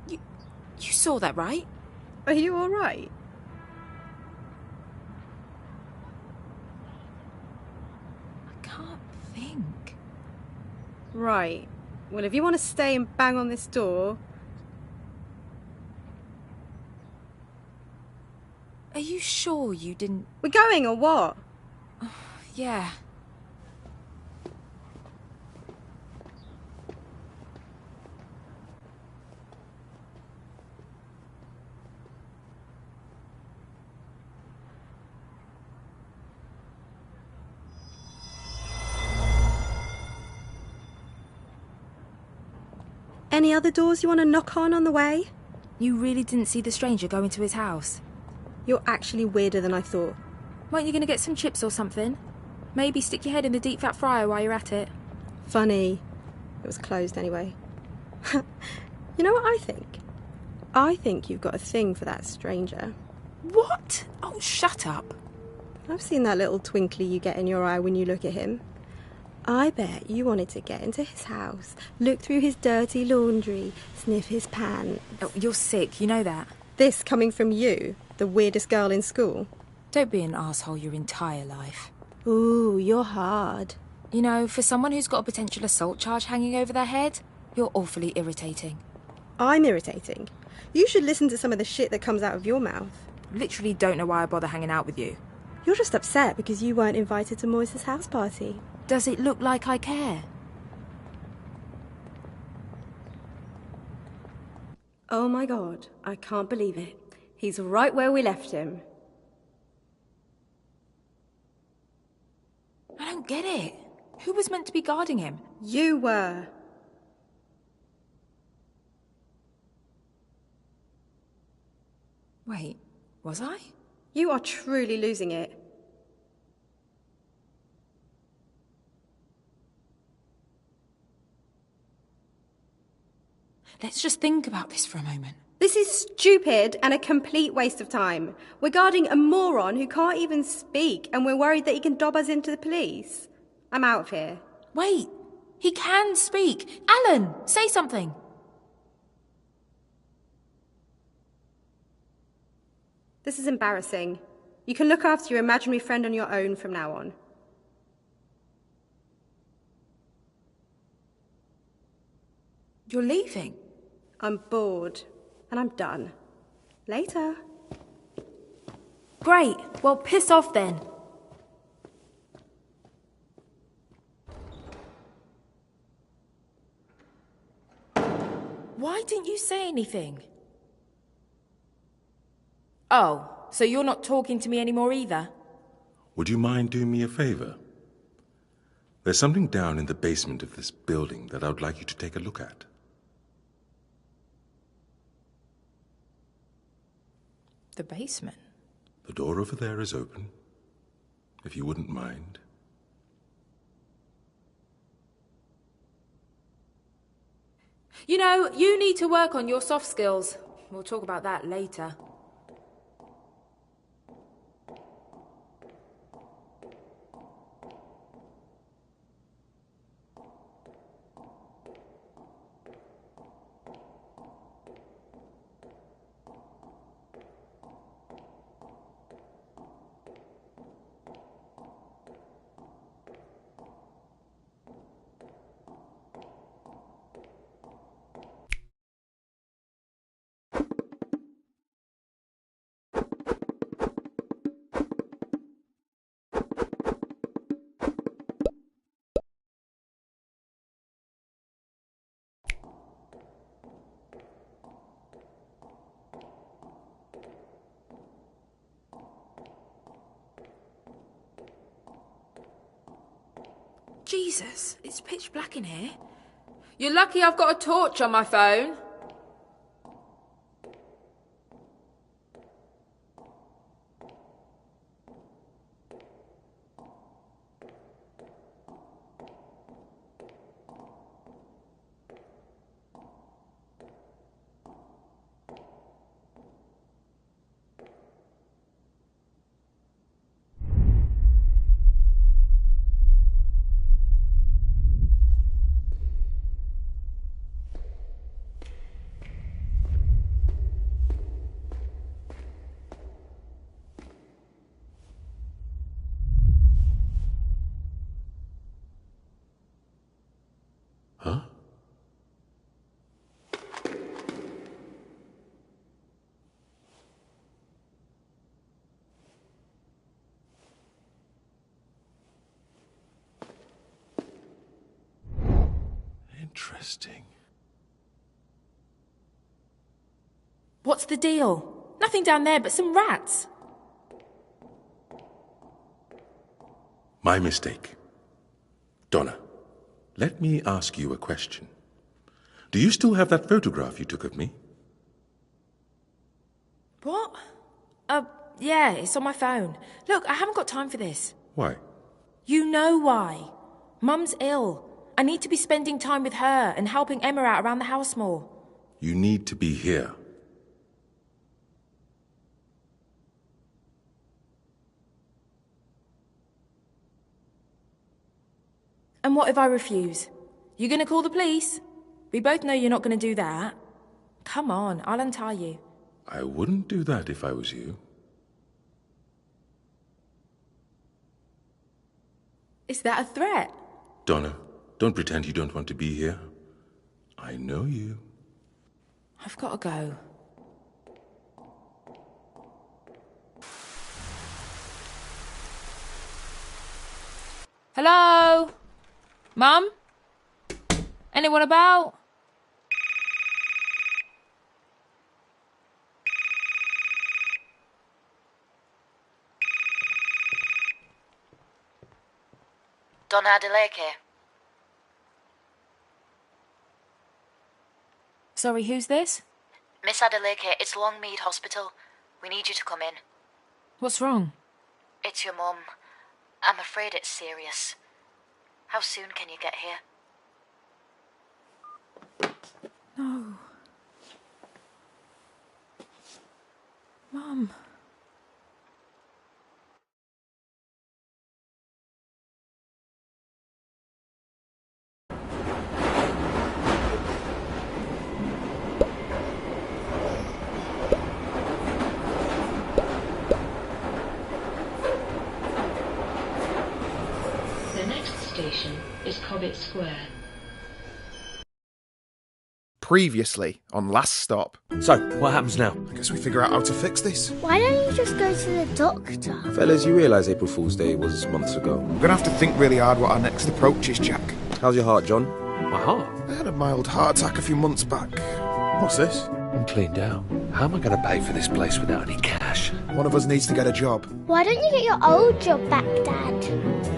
You saw that, right?
Are you all right?
I can't think.
Right. Well, if you want to stay and bang on this door...
Are you sure you didn't...
We're going, or what?
Yeah.
Any other doors you want to knock on the way?
You really didn't see the stranger go into his house?
You're actually weirder than I thought.
Weren't you going to get some chips or something? Maybe stick your head in the deep fat fryer while you're at it.
Funny. It was closed anyway. You know what I think? I think you've got a thing for that stranger.
What? Oh, shut up.
I've seen that little twinkly you get in your eye when you look at him. I bet you wanted to get into his house, look through his dirty laundry, sniff his pants.
Oh, you're sick, you know that.
This coming from you, the weirdest girl in school.
Don't be an asshole your entire life.
Ooh, you're hard.
You know, for someone who's got a potential assault charge hanging over their head, you're awfully irritating.
I'm irritating. You should listen to some of the shit that comes out of your mouth.
Literally don't know why I bother hanging out with you.
You're just upset because you weren't invited to Moyes' house party.
Does it look like I care?
Oh my god, I can't believe it. He's right where we left him.
I don't get it. Who was meant to be guarding him?
You were.
Wait, was I?
You are truly losing it.
Let's just think about this for a moment.
This is stupid and a complete waste of time. We're guarding a moron who can't even speak, and we're worried that he can dob us into the police. I'm out of here.
Wait, he can speak. Alan, say something.
This is embarrassing. You can look after your imaginary friend on your own from now on.
You're leaving?
I'm bored, and I'm done. Later.
Great. Well, piss off then. Why didn't you say anything? Oh, so you're not talking to me anymore either?
Would you mind doing me a favor? There's something down in the basement of this building that I would like you to take a look at.
The basement?
The door over there is open, if you wouldn't mind.
You know, you need to work on your soft skills. We'll talk about that later. Jesus, it's pitch black in here. You're lucky I've got a torch on my phone.
Huh? Interesting.
What's the deal? Nothing down there but some rats.
My mistake. Donna, let me ask you a question. Do you still have that photograph you took of me?
What? Yeah, it's on my phone. Look, I haven't got time for this.
Why?
You know why. Mum's ill. I need to be spending time with her and helping Emma out around the house more.
You need to be here.
And what if I refuse? You gonna call the police? We both know you're not gonna do that. Come on, I'll untie you.
I wouldn't do that if I was you.
Is that a threat?
Donna, don't pretend you don't want to be here. I know you.
I've got to go. Hello? Mum? Anyone about?
Donna Adeleke.
Sorry, who's this?
Miss Adeleke, it's Longmead Hospital. We need you to come in.
What's wrong?
It's your mum. I'm afraid it's serious. How soon can you get here?
No. Mum.
The next station is Cobbett Square.
previously on Last Stop.
So, what happens now?
I guess we figure out how to fix this.
Why don't you just go to the doctor?
Fellas, you realise April Fool's Day was months ago.
We're going to have to think really hard what our next approach is, Jack.
How's your heart, John?
My heart?
I had a mild heart attack a few months back. What's this?
I'm cleaned out. How am I going to pay for this place without any cash?
One of us needs to get a job.
Why don't you get your old job back, Dad?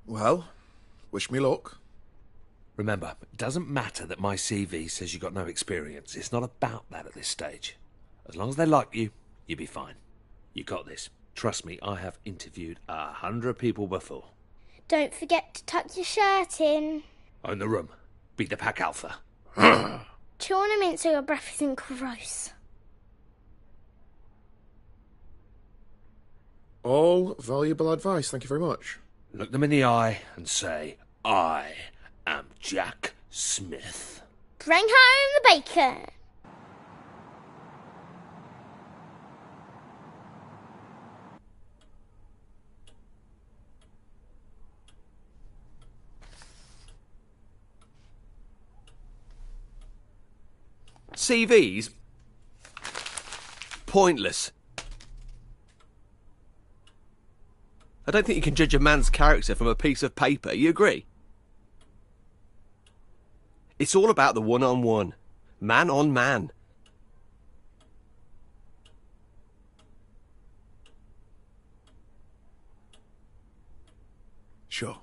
Well, wish me luck.
Remember, it doesn't matter that my CV says you got no experience. It's not about that at this stage. As long as they like you, you'll be fine. You got this. Trust me, I have interviewed 100 people before.
Don't forget to tuck your shirt in.
Own the room. Be the pack alpha.
Chew on a mint so your breath isn't gross.
All valuable advice, thank you very much.
Look them in the eye and say, I am Jack Smith.
Bring home the bacon.
CVs? Pointless. I don't think you can judge a man's character from a piece of paper, you agree? It's all about the one-on-one. Man on man.
Sure.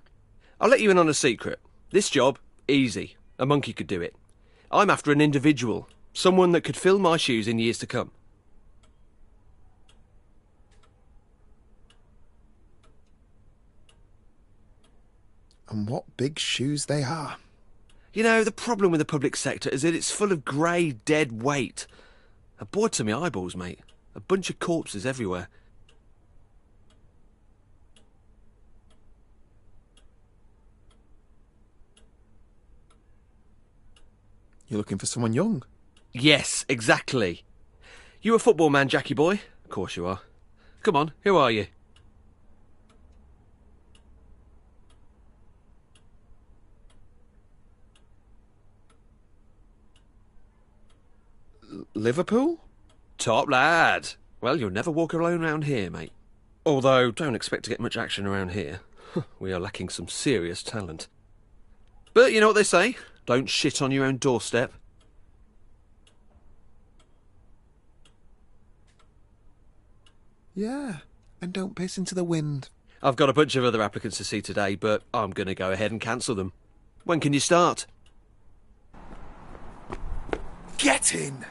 I'll let you in on a secret. This job, easy. A monkey could do it. I'm after an individual. Someone that could fill my shoes in years to come.
And what big shoes they are.
You know, the problem with the public sector is that it's full of grey, dead weight. A bore to my eyeballs, mate. A bunch of corpses everywhere.
You're looking for someone young?
Yes, exactly. You a football man, Jackie boy? Of course you are. Come on, who are you?
Liverpool?
Top lad. Well, you'll never walk alone around here, mate. Although, don't expect to get much action around here. We are lacking some serious talent. But you know what they say? Don't shit on your own doorstep.
Yeah, and don't piss into the wind.
I've got a bunch of other applicants to see today, but I'm going to go ahead and cancel them. When can you start?
Get in!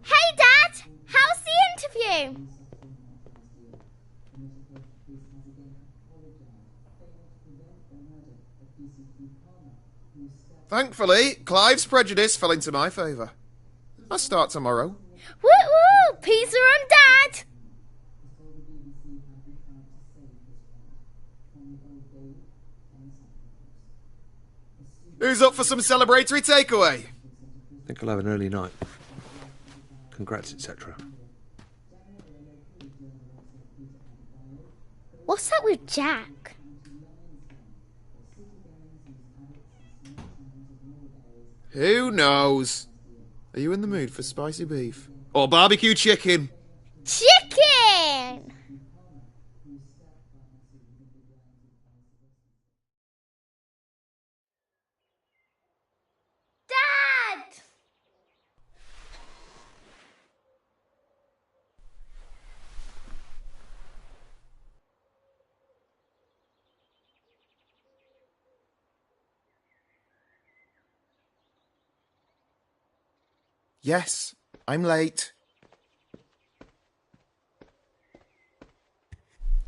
Hey, Dad! How's the interview?
Thankfully, Clive's prejudice fell into my favour. I'll start tomorrow.
Woo woo! Pizza on Dad!
Who's up for some celebratory takeaway?
I think I'll have an early night. Congrats, etc.
What's up with Jack?
Who knows? Are you in the mood for spicy beef? Or barbecue chicken?
Chicken! Dad!
Yes, I'm late.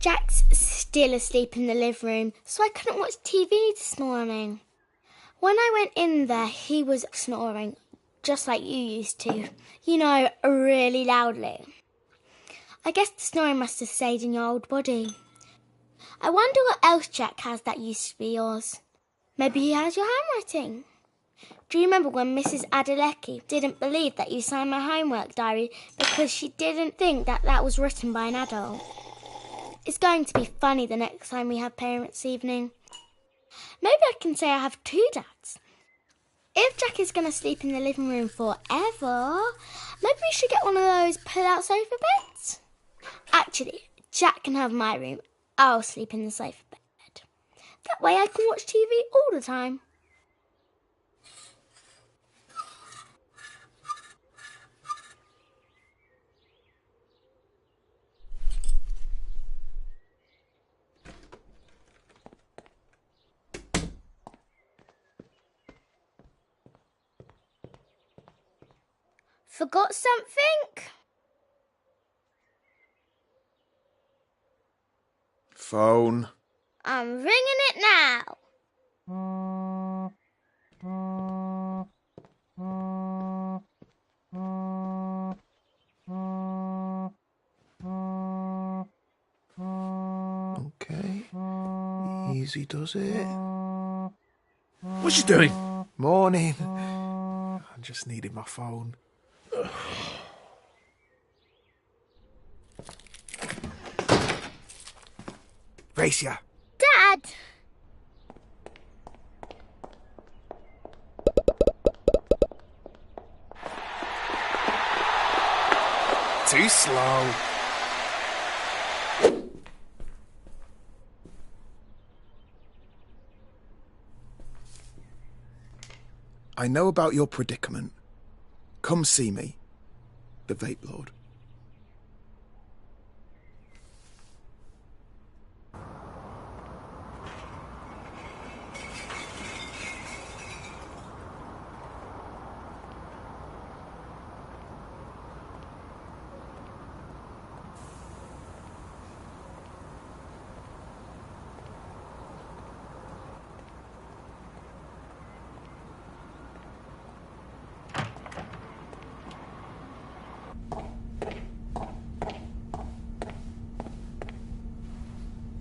Jack's still asleep in the living room, so I couldn't watch TV this morning. When I went in there, he was snoring, just like you used to. You know, really loudly. I guess the snoring must have stayed in your old body. I wonder what else Jack has that used to be yours. Maybe he has your handwriting. Do you remember when Mrs. Adelecki didn't believe that you signed my homework diary because she didn't think that that was written by an adult? It's going to be funny the next time we have parents' evening. Maybe I can say I have 2 dads. If Jack is going to sleep in the living room forever, maybe we should get one of those pull-out sofa beds. Actually, Jack can have my room. I'll sleep in the sofa bed. That way I can watch TV all the time. Forgot something?
Phone.
I'm ringing it now.
Okay. Easy does it.
What's she doing?
Morning. I just needed my phone. Gracia.
Dad!
Too slow. I know about your predicament. Come see me, the Vape Lord.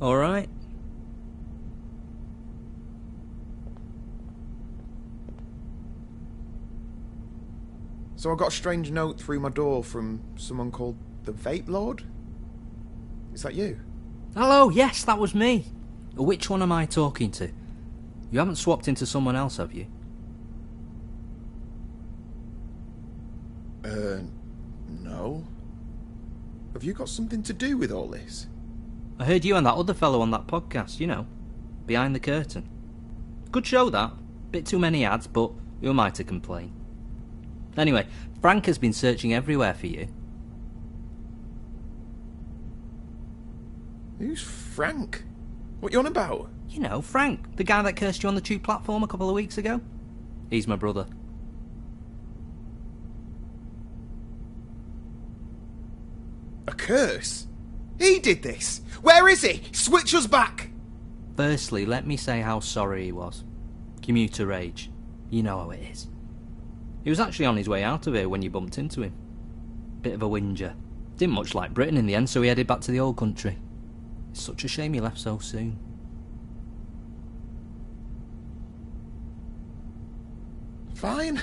All right.
So I got a strange note through my door from someone called the Vape Lord? Is that you?
Hello, yes, that was me. Which one am I talking to? You haven't swapped into someone else, have you?
No. Have you got something to do with all this?
I heard you and that other fellow on that podcast, you know, Behind the Curtain. Good show, that. Bit too many ads, but who am I to complain? Anyway, Frank has been searching everywhere for you.
Who's Frank? What you on about?
You know, Frank, the guy that cursed you on the tube platform a couple of weeks ago. He's my brother.
A curse? He did this! Where is he? Switch us back!
Firstly, let me say how sorry he was. Commuter rage. You know how it is. He was actually on his way out of here when you bumped into him. Bit of a whinger. Didn't much like Britain in the end, so he headed back to the old country. It's such a shame he left so soon.
Fine.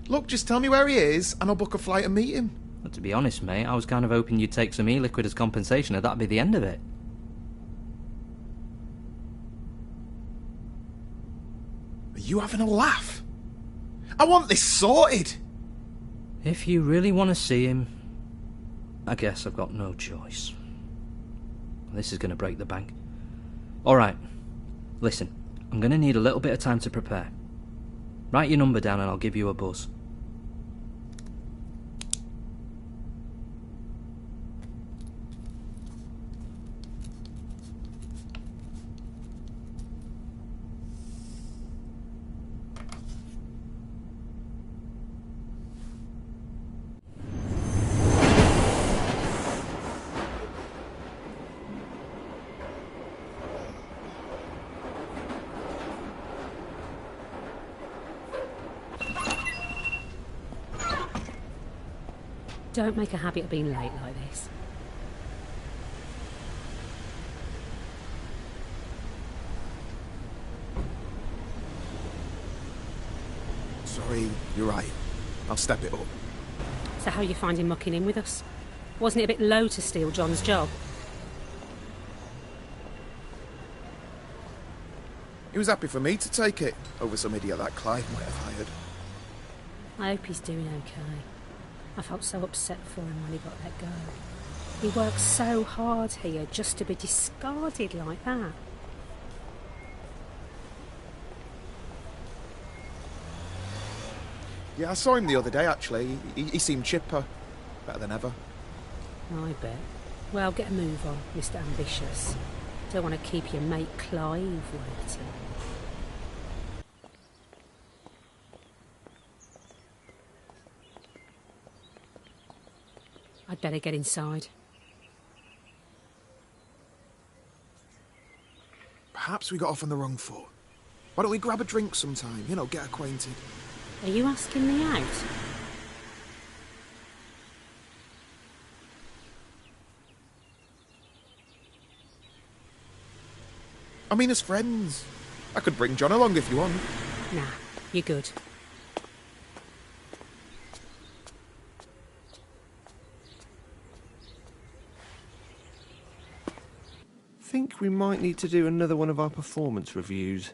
Look, just tell me where he is, and I'll book a flight and meet him.
But to be honest, mate, I was kind of hoping you'd take some e-liquid as compensation, and that'd be the end of it.
Are you having a laugh? I want this sorted!
If you really want to see him, I guess I've got no choice. This is going to break the bank. Alright, listen, I'm going to need a little bit of time to prepare. Write your number down and I'll give you a buzz.
Don't make a habit of being late like this.
Sorry, you're right. I'll step it up.
So how are you finding mucking in with us? Wasn't it a bit low to steal John's job?
He was happy for me to take it over some idiot that Clive might have hired.
I hope he's doing okay. I felt so upset for him when he got let go. He worked so hard here just to be discarded like that.
Yeah, I saw him the other day, actually. He seemed chipper. Better than ever.
I bet. Well, get a move on, Mr. Ambitious. Don't want to keep your mate Clive waiting. I'd better get inside.
Perhaps we got off on the wrong foot. Why don't we grab a drink sometime? You know, get acquainted.
Are you asking me out?
I mean, as friends. I could bring John along if you want.
Nah, you're good.
Think we might need to do another one of our performance reviews.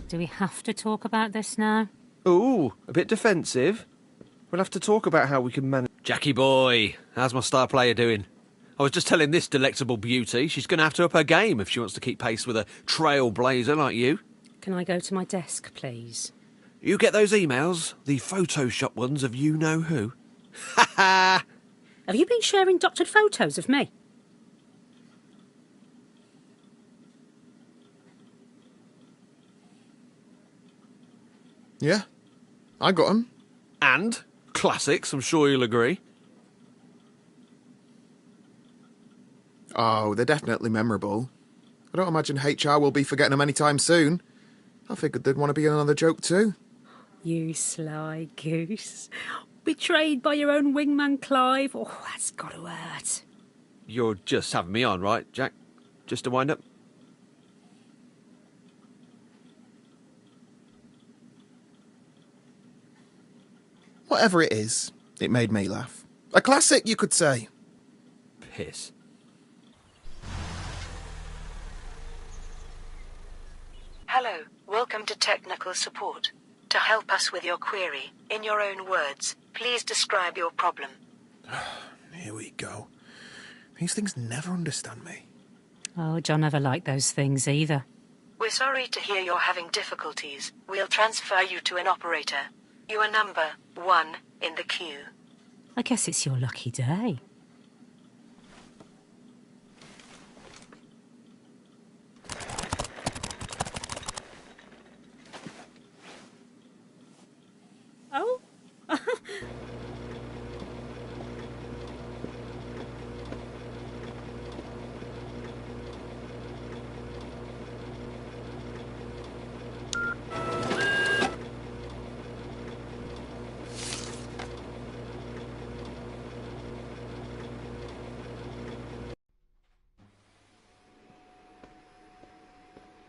Do we have to talk about this now?
Ooh, a bit defensive. We'll have to talk about how we can manage... Jackie boy, how's my star player doing? I was just telling this delectable beauty she's going to have to up her game if she wants to keep pace with a trailblazer like you.
Can I go to my desk, please?
You get those emails? The Photoshop ones of you-know-who? Ha ha!
Have you been sharing doctored photos of me?
Yeah, I got 'em.
And? Classics, I'm sure you'll agree.
Oh, they're definitely memorable. I don't imagine HR will be forgetting them anytime soon. I figured they'd want to be in another joke too.
You sly goose. Betrayed by your own wingman Clive. Oh, that's got to hurt.
You're just having me on, right, Jack? Just to wind up?
Whatever it is, it made me laugh. A classic, you could say.
Piss.
Hello, welcome to technical support. To help us with your query, in your own words, please describe your problem.
Here we go. These things never understand me.
Oh, John never liked those things either.
We're sorry to hear you're having difficulties. We'll transfer you to an operator. You are number 1 in the queue.
I guess it's your lucky day. Oh?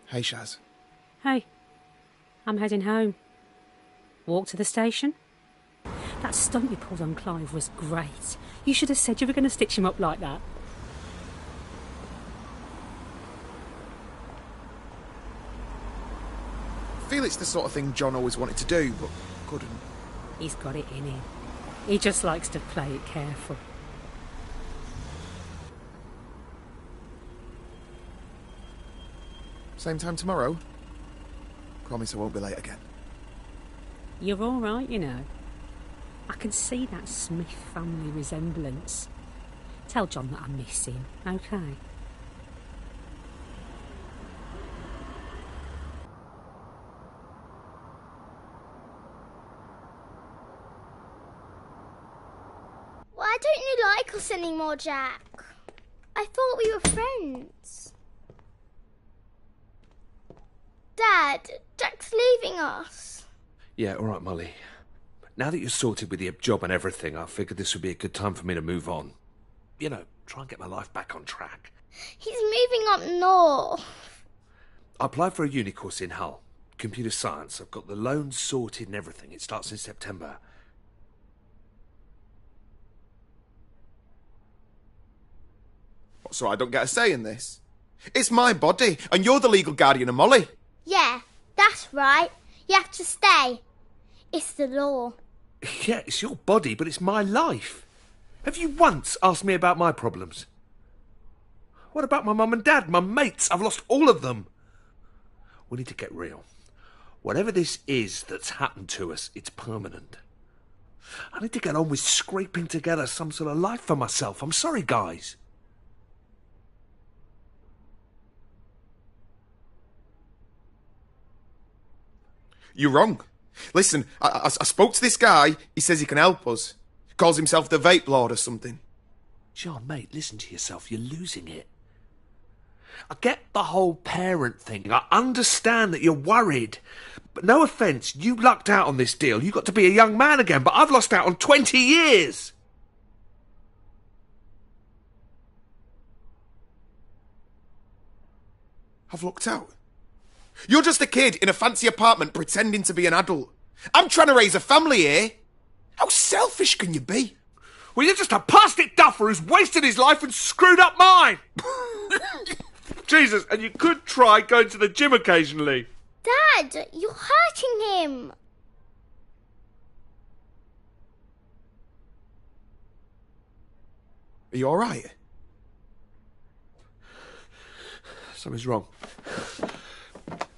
Hey, Shaz.
Hey, I'm heading home. Walk to the station? That stunt you pulled on Clive was great. You should have said you were going to stitch him up like that.
I feel it's the sort of thing John always wanted to do, but couldn't.
He's got it in him. He just likes to play it careful.
Same time tomorrow? Promise I won't be late again.
You're all right, you know. I can see that Smith family resemblance. Tell John that I miss him, okay?
Why don't you like us anymore, Jack? I thought we were friends. Dad, Jack's leaving us.
Yeah, all right, Molly.
Now that you're sorted with your job and everything, I figured this would be a good time for me to move on. You know, try and get my life back on track.
He's moving up north.
I applied for a uni course in Hull. Computer science. I've got the loans sorted and everything. It starts in September.
So I don't get a say in this? It's my body, and you're the legal guardian of Molly.
Yeah, that's right. You have to stay. It's the law.
Yeah, it's your body, but it's my life. Have you once asked me about my problems? What about my mum and dad, my mates? I've lost all of them. We need to get real. Whatever this is that's happened to us, it's permanent. I need to get on with scraping together some sort of life for myself. I'm sorry, guys.
You're wrong. Listen, I spoke to this guy. He says he can help us. Calls himself the Vape Lord or something.
John, mate, listen to yourself. You're losing it. I get the whole parent thing. I understand that you're worried. But no offence, you lucked out on this deal. You got to be a young man again, but I've lost out on 20 years.
I've lucked out. You're just a kid in a fancy apartment pretending to be an adult. I'm trying to raise a family here. How selfish can you be?
Well, you're just a past-it duffer who's wasted his life and screwed up mine. Jesus, and you could try going to the gym occasionally.
Dad, you're hurting him.
Are you all right?
Something's wrong.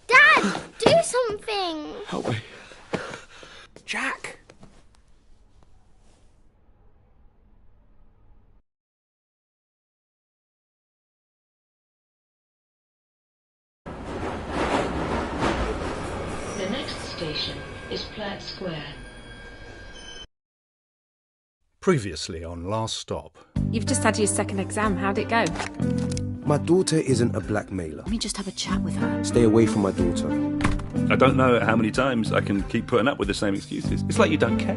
Dad, do something.
Help me.
Jack.
The next station is Platt Square.
Previously on Last Stop.
You've just had your second exam. How'd it go?
My daughter isn't a blackmailer.
Let me just have a chat with her.
Stay away from my daughter.
I don't know how many times I can keep putting up with the same excuses. It's like you don't care.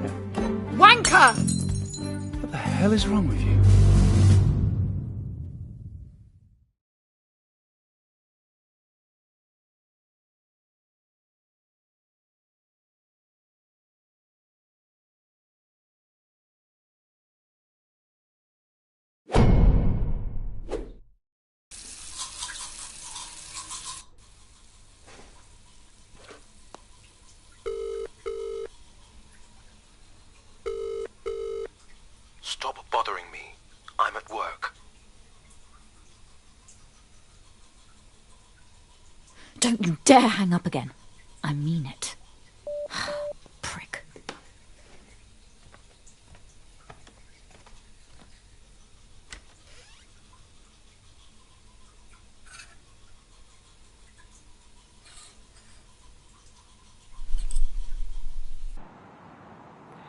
Wanker!
What the hell is wrong with you?
Stop bothering me. I'm at work.
Don't you dare hang up again. I mean it. Prick.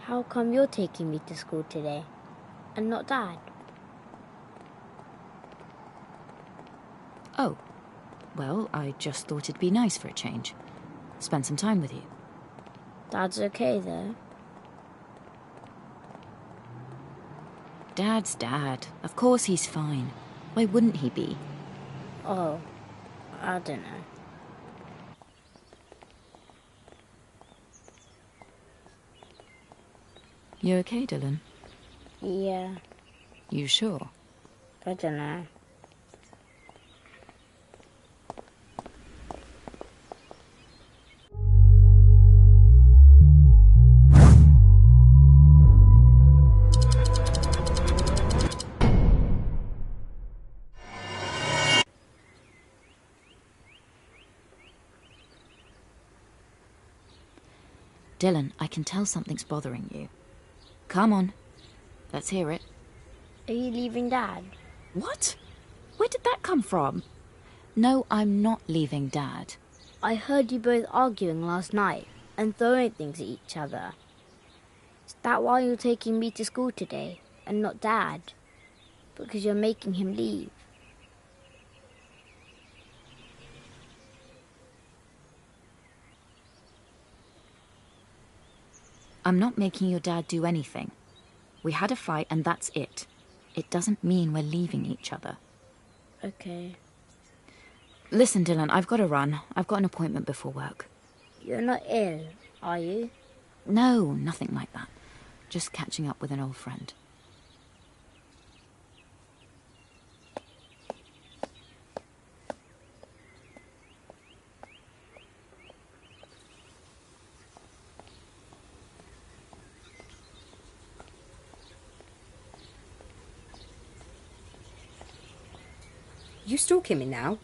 How come you're taking me to school today and not Dad?
Oh, well, I just thought it'd be nice for a change. Spend some time with you.
Dad's okay though.
Dad's Dad. Of course he's fine. Why wouldn't he be?
Oh, I don't know.
You okay, Dylan?
Yeah,
You sure?
I don't know.
Dylan, I can tell something's bothering you. Come on. Let's hear it.
Are you leaving Dad?
What? Where did that come from? No, I'm not leaving Dad.
I heard you both arguing last night and throwing things at each other. Is that why you're taking me to school today and not Dad? Because you're making him leave.
I'm not making your dad do anything. We had a fight and that's it. It doesn't mean we're leaving each other.
Okay.
Listen, Dylan, I've got to run. I've got an appointment before work.
You're not ill, are you?
No, nothing like that. Just catching up with an old friend.
You stalking me now?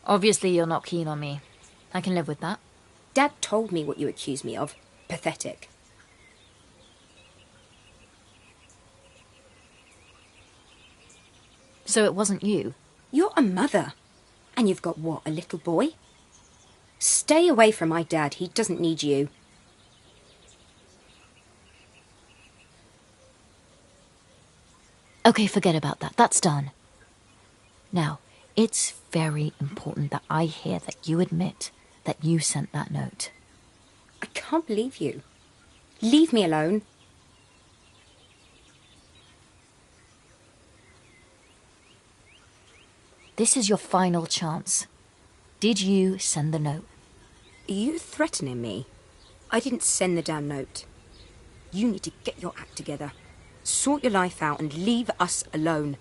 Obviously you're not keen on me. I can live with that.
Dad told me what you accused me of. Pathetic.
So it wasn't you?
You're a mother. And you've got what, a little boy? Stay away from my dad. He doesn't need you.
Okay, forget about that. That's done. Now, it's very important that I hear that you admit that you sent that note.
I can't believe you. Leave me alone.
This is your final chance. Did you send the note?
Are you threatening me? I didn't send the damn note. You need to get your act together. Sort your life out and leave us alone.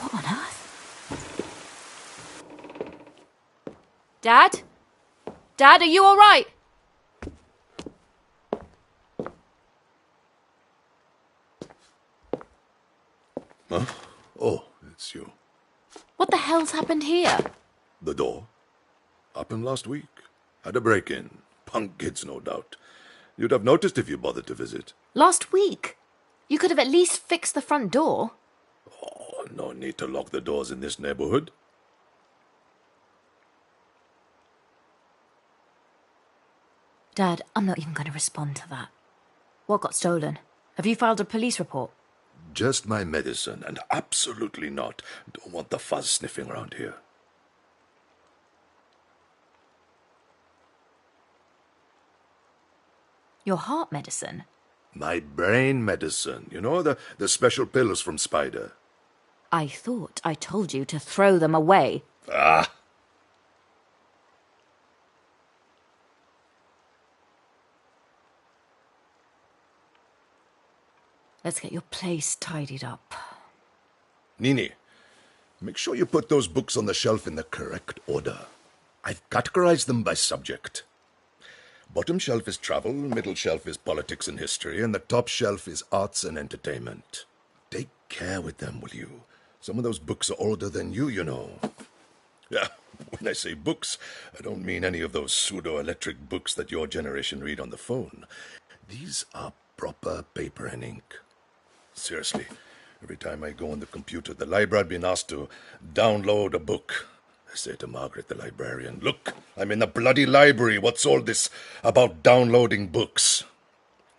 What on earth?
Dad? Dad, are you all right?
Huh? Oh, it's you.
What the hell's happened here?
The door. Happened last week. Had a break-in. Punk kids, no doubt. You'd have noticed if you bothered to visit.
Last week? You could have at least fixed the front door.
Oh, no need to lock the doors in this neighborhood.
Dad, I'm not even going to respond to that. What got stolen? Have you filed a police report?
Just my medicine, and absolutely not. Don't want the fuzz sniffing around here.
Your heart medicine?
My brain medicine. You know, the special pills from Spider.
I thought I told you to throw them away.
Ah!
Let's get your place tidied up.
Nini, make sure you put those books on the shelf in the correct order. I've categorized them by subject. Bottom shelf is travel, middle shelf is politics and history, and the top shelf is arts and entertainment. Take care with them, will you? Some of those books are older than you know. Yeah, when I say books, I don't mean any of those pseudo-electric books that your generation read on the phone. These are proper paper and ink. Seriously, every time I go on the computer, the library, I've been asked to download a book. I say to Margaret, the librarian, look, I'm in the bloody library. What's all this about downloading books?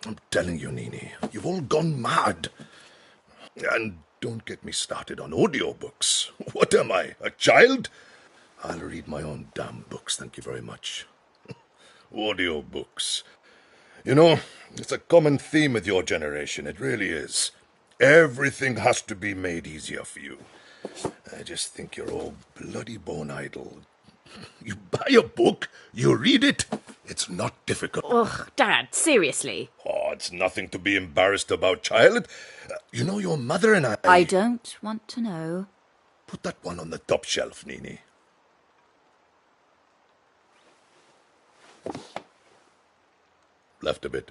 I'm telling you, Nini, you've all gone mad. And don't get me started on audiobooks. What am I, a child? I'll read my own damn books, thank you very much. Audiobooks. You know, it's a common theme with your generation, it really is. Everything has to be made easier for you. I just think you're all bloody bone idle. You buy a book, you read it. It's not difficult.
Ugh, Dad, seriously.
Oh, it's nothing to be embarrassed about, child. You know, your mother and I...
I don't want to know.
Put that one on the top shelf, Nini. Left a bit.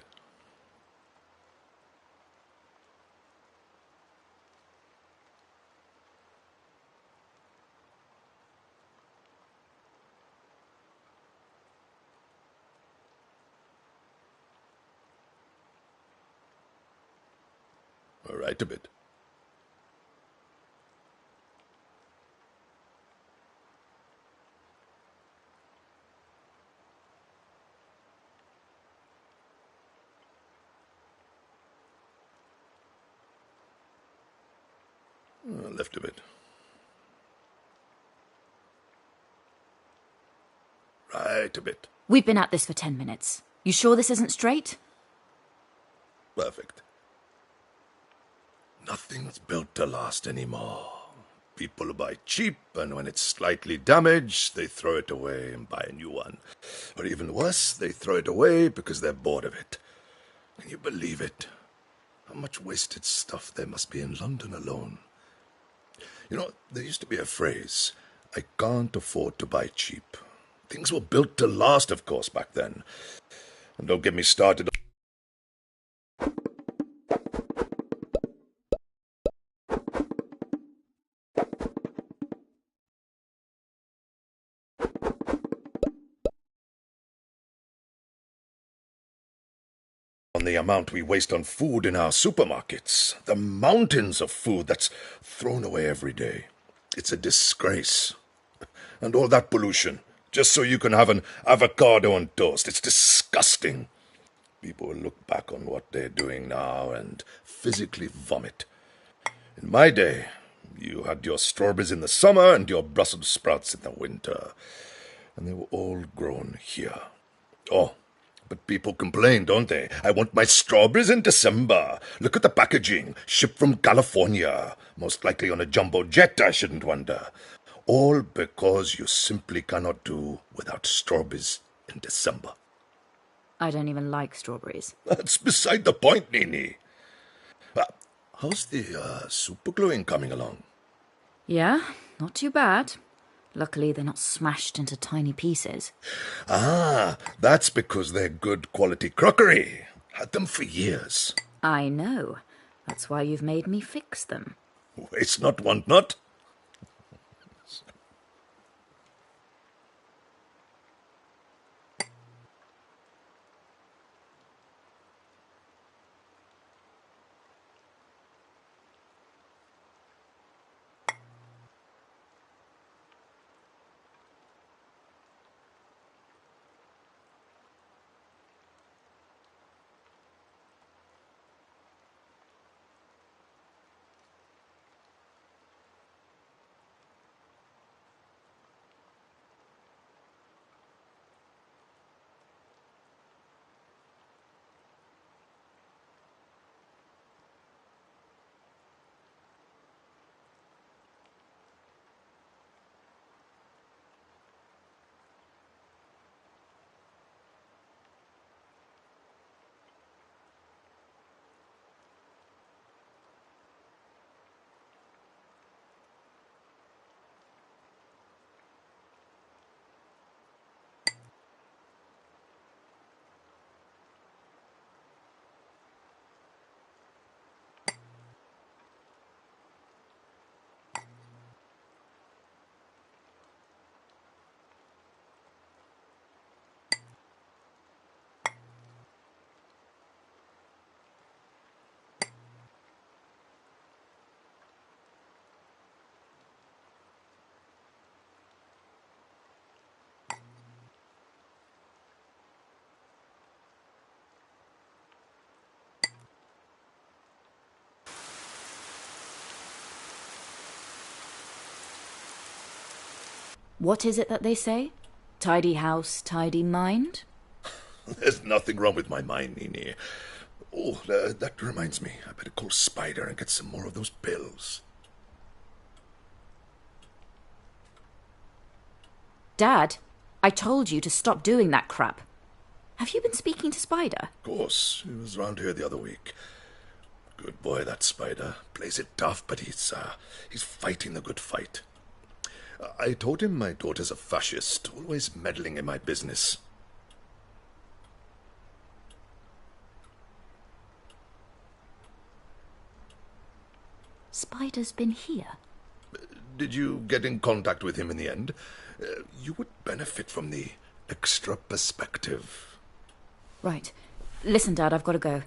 Right a bit. Left a bit. Right a bit.
We've been at this for 10 minutes. You sure this isn't straight?
Perfect. Nothing's built to last anymore. People buy cheap, and when it's slightly damaged, they throw it away and buy a new one. Or even worse, they throw it away because they're bored of it. Can you believe it? How much wasted stuff there must be in London alone. You know, there used to be a phrase, I can't afford to buy cheap. Things were built to last, of course, back then. And don't get me started on the amount we waste on food in our supermarkets. The mountains of food that's thrown away every day. It's a disgrace. And all that pollution, just so you can have an avocado on toast. It's disgusting. People will look back on what they're doing now and physically vomit. In my day, you had your strawberries in the summer and your Brussels sprouts in the winter. And they were all grown here. Oh, but people complain, don't they? I want my strawberries in December. Look at the packaging. Shipped from California. Most likely on a jumbo jet, I shouldn't wonder. All because you simply cannot do without strawberries in December.
I don't even like strawberries.
That's beside the point, Nini. How's the supergluing coming along?
Yeah, not too bad. Luckily, they're not smashed into tiny pieces.
Ah, that's because they're good quality crockery. Had them for years.
I know. That's why you've made me fix them.
Waste not, want not.
What is it that they say? Tidy house, tidy mind?
There's nothing wrong with my mind, Nini. Oh, that reminds me. I better call Spider and get some more of those pills.
Dad, I told you to stop doing that crap. Have you been speaking to Spider?
Of course. He was round here the other week. Good boy, that Spider. Plays it tough, but he's fighting the good fight. I told him my daughter's a fascist, always meddling in my business.
Spider's been here.
Did you get in contact with him in the end? You would benefit from the extra perspective.
Right. Listen, Dad, I've got to go.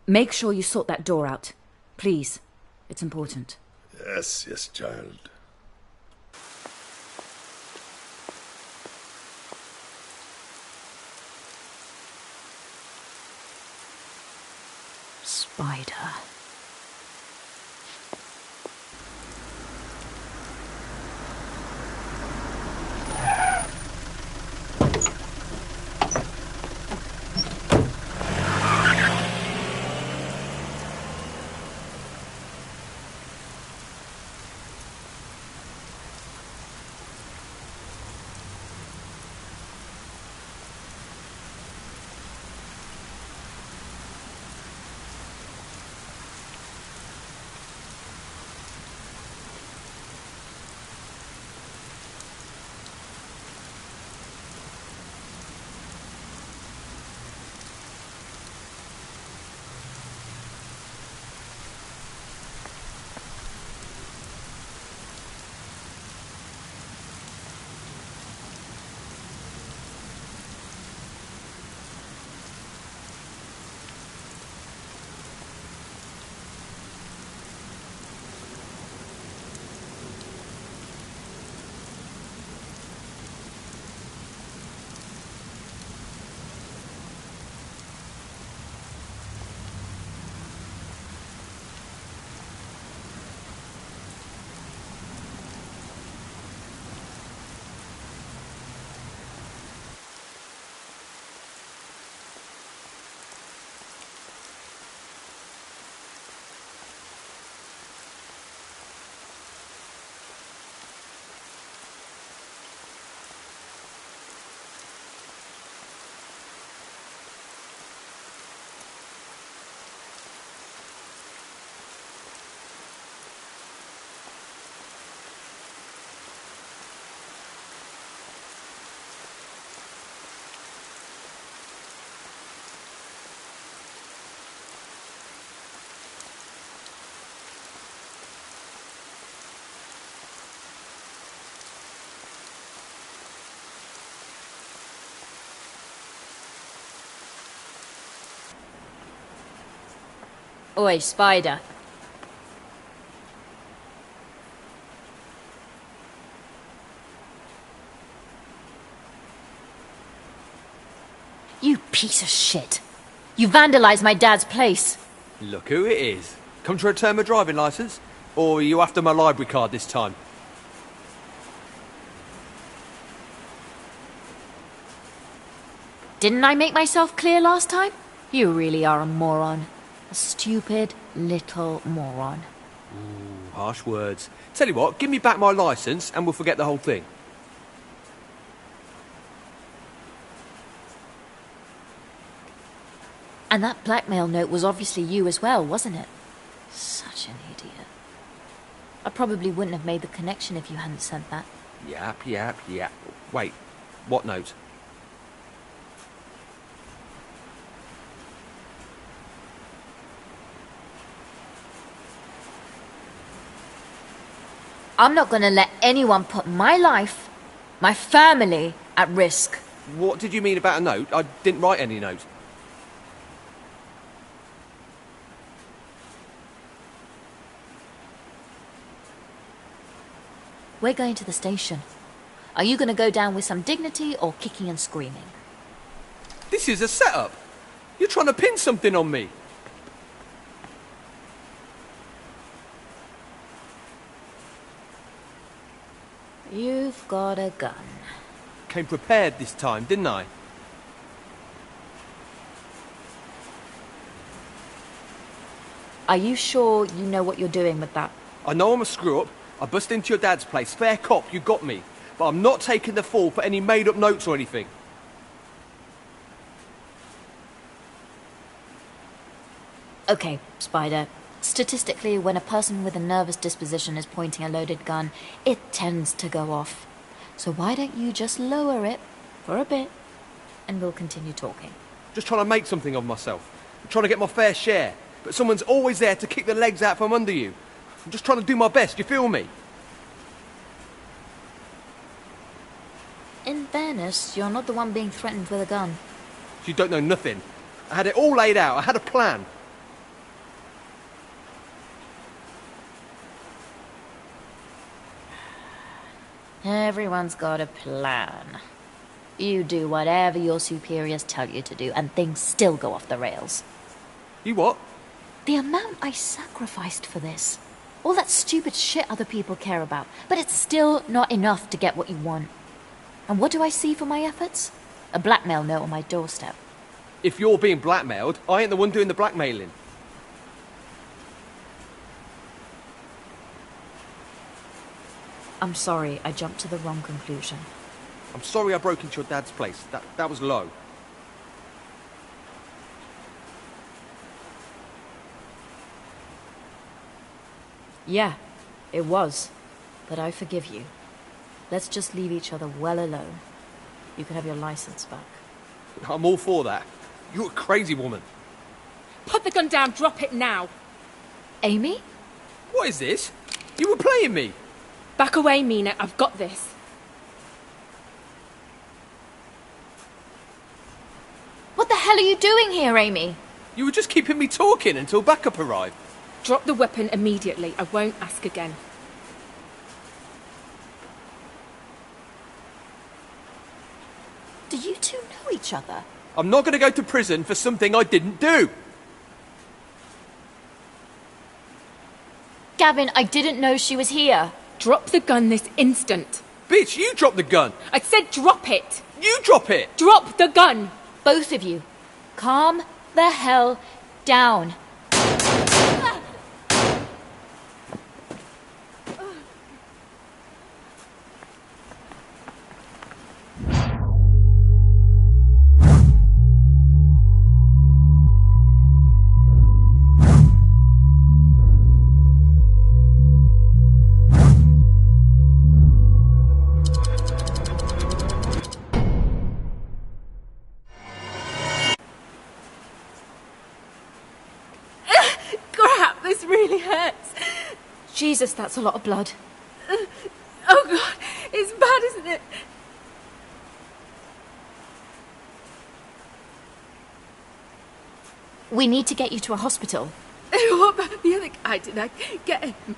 Make sure you sort that door out. Please. It's important.
Yes, yes, child.
Spider. Oi, Spider. You piece of shit. You vandalised my dad's place.
Look who it is. Come to return my driving licence? Or are you after my library card this time?
Didn't I make myself clear last time? You really are a moron. A stupid little moron.
Ooh, harsh words. Tell you what, give me back my licence and we'll forget the whole thing.
And that blackmail note was obviously you as well, wasn't it? Such an idiot. I probably wouldn't have made the connection if you hadn't sent that.
Yap. Wait, what note?
I'm not going to let anyone put my life, my family, at risk.
What did you mean about a note? I didn't write any note.
We're going to the station. Are you going to go down with some dignity or kicking and screaming?
This is a setup. You're trying to pin something on me.
You've got a gun.
Came prepared this time, didn't I?
Are you sure you know what you're doing with that?
I know I'm a screw-up. I bust into your dad's place. Fair cop, you got me. But I'm not taking the fall for any made-up notes or anything.
Okay, Spider. Statistically, when a person with a nervous disposition is pointing a loaded gun, it tends to go off. So why don't you just lower it for a bit, and we'll continue talking.
Just trying to make something of myself. I'm trying to get my fair share. But someone's always there to kick the legs out from under you. I'm just trying to do my best, you feel me?
In fairness, you're not the one being threatened with a gun.
You don't know nothing. I had it all laid out. I had a plan.
Everyone's got a plan. You do whatever your superiors tell you to do, and things still go off the rails.
You what?
The amount I sacrificed for this. All that stupid shit other people care about, but it's still not enough to get what you want. And what do I see for my efforts? A blackmail note on my doorstep.
If you're being blackmailed, I ain't the one doing the blackmailing.
I'm sorry, I jumped to the wrong conclusion.
I'm sorry I broke into your dad's place. That was low.
Yeah, it was. But I forgive you. Let's just leave each other well alone. You can have your license back.
I'm all for that. You're a crazy woman.
Put the gun down, drop it now.
Amy?
What is this? You were playing me.
Back away, Mina. I've got this.
What the hell are you doing here, Amy?
You were just keeping me talking until backup arrived.
Drop the weapon immediately. I won't ask again.
Do you two know each other?
I'm not going to go to prison for something I didn't do.
Gavin, I didn't know she was here.
Drop the gun this instant.
Bitch, you drop the gun.
I said drop it.
You drop it.
Drop the gun.
Both of you. Calm the hell down. Jesus, that's a lot of blood.
Oh, God. It's bad, isn't it?
We need to get you to a hospital.
What about the other guy? Did I get him?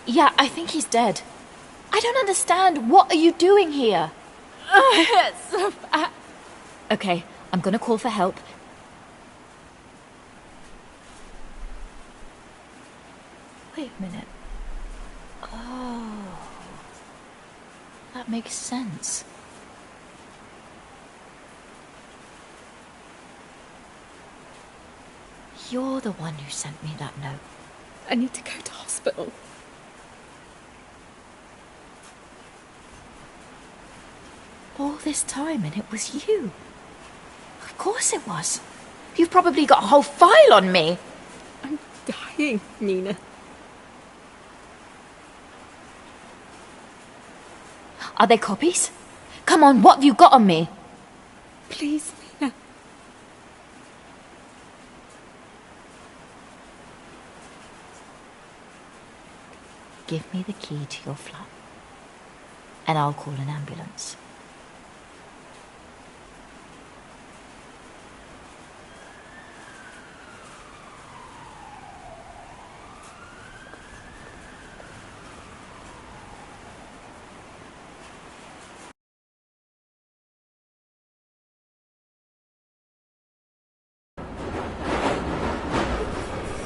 Yeah, I think he's dead. I don't understand. What are you doing here?
Oh, it's so bad.
Okay, I'm gonna call for help. Wait a minute. Oh, that makes sense. You're the one who sent me that note.
I need to go to hospital.
All this time and it was you. Of course it was. You've probably got a whole file on me.
I'm dying, Nina.
Are they copies? Come on, what have you got on me?
Please, Nina.
Give me the key to your flat, and I'll call an ambulance.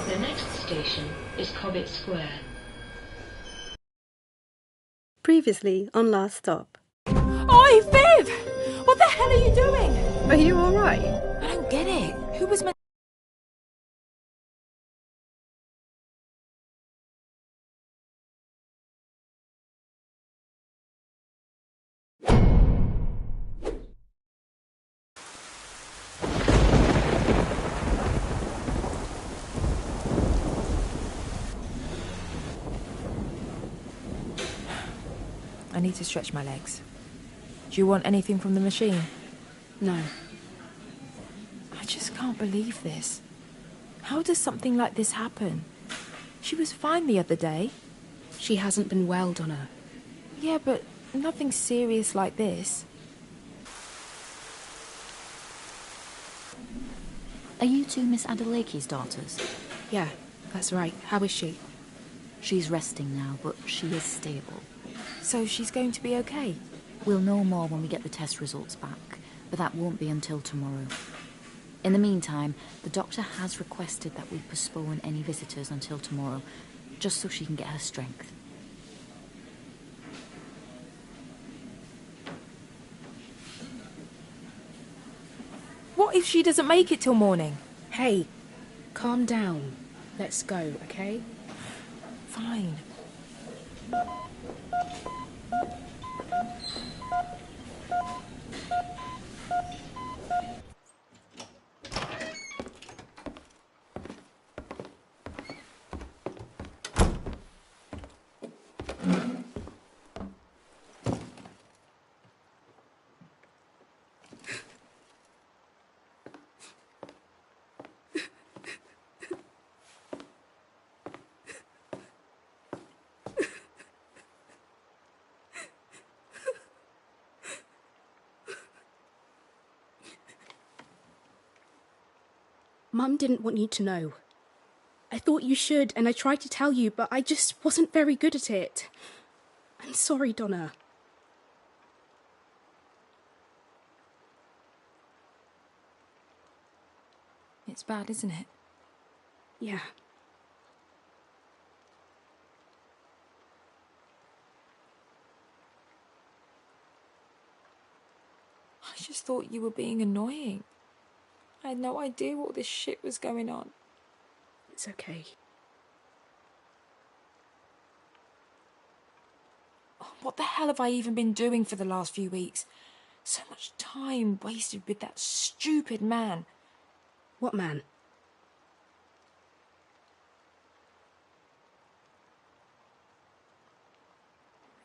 The next station is Cobbett Square.
Previously on Last Stop.
Oi, Viv! What the hell are you doing?
Are you alright?
I don't get it. Who was meant...
I need to stretch my legs. Do you want anything from the machine?
No.
I just can't believe this. How does something like this happen? She was fine the other day.
She hasn't been well, Donna.
Yeah, but nothing serious like this.
Are you two Miss Adelake's daughters?
Yeah, that's right. How is she?
She's resting now, but she is stable.
So she's going to be okay?
We'll know more when we get the test results back, but that won't be until tomorrow. In the meantime, the doctor has requested that we postpone any visitors until tomorrow, just so she can get her strength.
What if she doesn't make it till morning?
Hey, calm down. Let's go, okay?
Fine.
Mum didn't want you to know. I thought you should, and I tried to tell you, but I just wasn't very good at it. I'm sorry, Donna.
It's bad, isn't it?
Yeah.
I just thought you were being annoying. I had no idea what this shit was going on.
It's okay.
What the hell have I even been doing for the last few weeks? So much time wasted with that stupid man.
What man?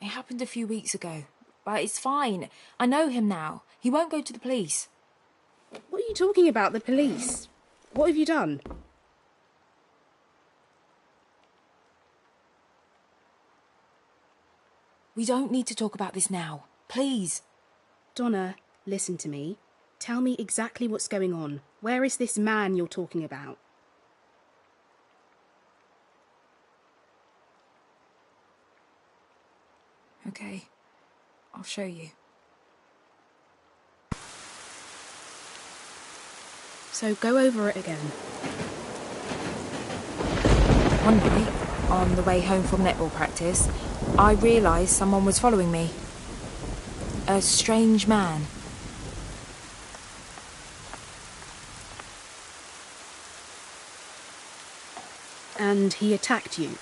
It happened a few weeks ago, but it's fine. I know him now. He won't go to the police.
What are you talking about, the police? What have you done?
We don't need to talk about this now. Please.
Donna, listen to me. Tell me exactly what's going on. Where is this man you're talking about?
Okay. I'll show you.
So go over it again.
One night, on the way home from netball practice, I realised someone was following me. A strange man.
And he attacked you?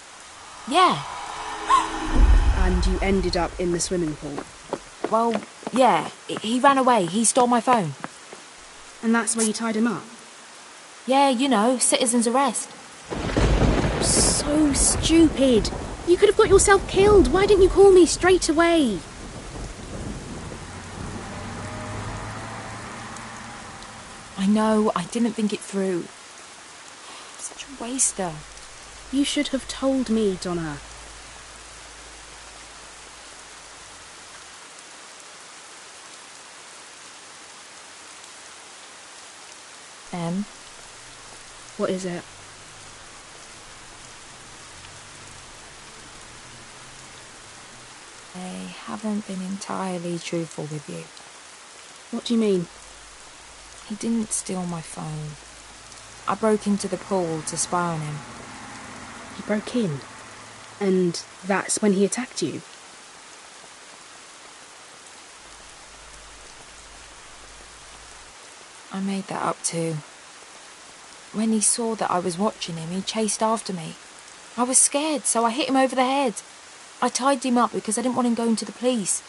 Yeah.
And you ended up in the swimming pool?
Well, yeah. He ran away. He stole my phone.
And that's where you tied him up?
Yeah, you know, citizen's arrest.
So stupid. You could have got yourself killed. Why didn't you call me straight away?
I know, I didn't think it through. Such a waster.
You should have told me, Donna.
Em?
What is it?
I haven't been entirely truthful with you.
What do you mean?
He didn't steal my phone. I broke into the pool to spy on him.
You broke in? And that's when he attacked you?
I made that up too. When he saw that I was watching him, he chased after me. I was scared, so I hit him over the head. I tied him up because I didn't want him going to the police.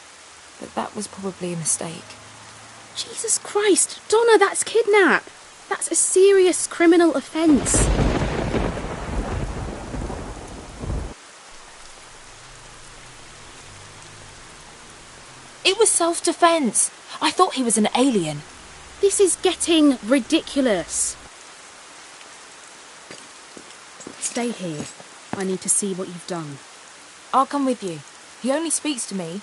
But that was probably a mistake.
Jesus Christ! Donna, that's kidnap! That's a serious criminal offence.
It was self-defence. I thought he was an alien.
This is getting ridiculous. Stay here. I need to see what you've done.
I'll come with you. He only speaks to me.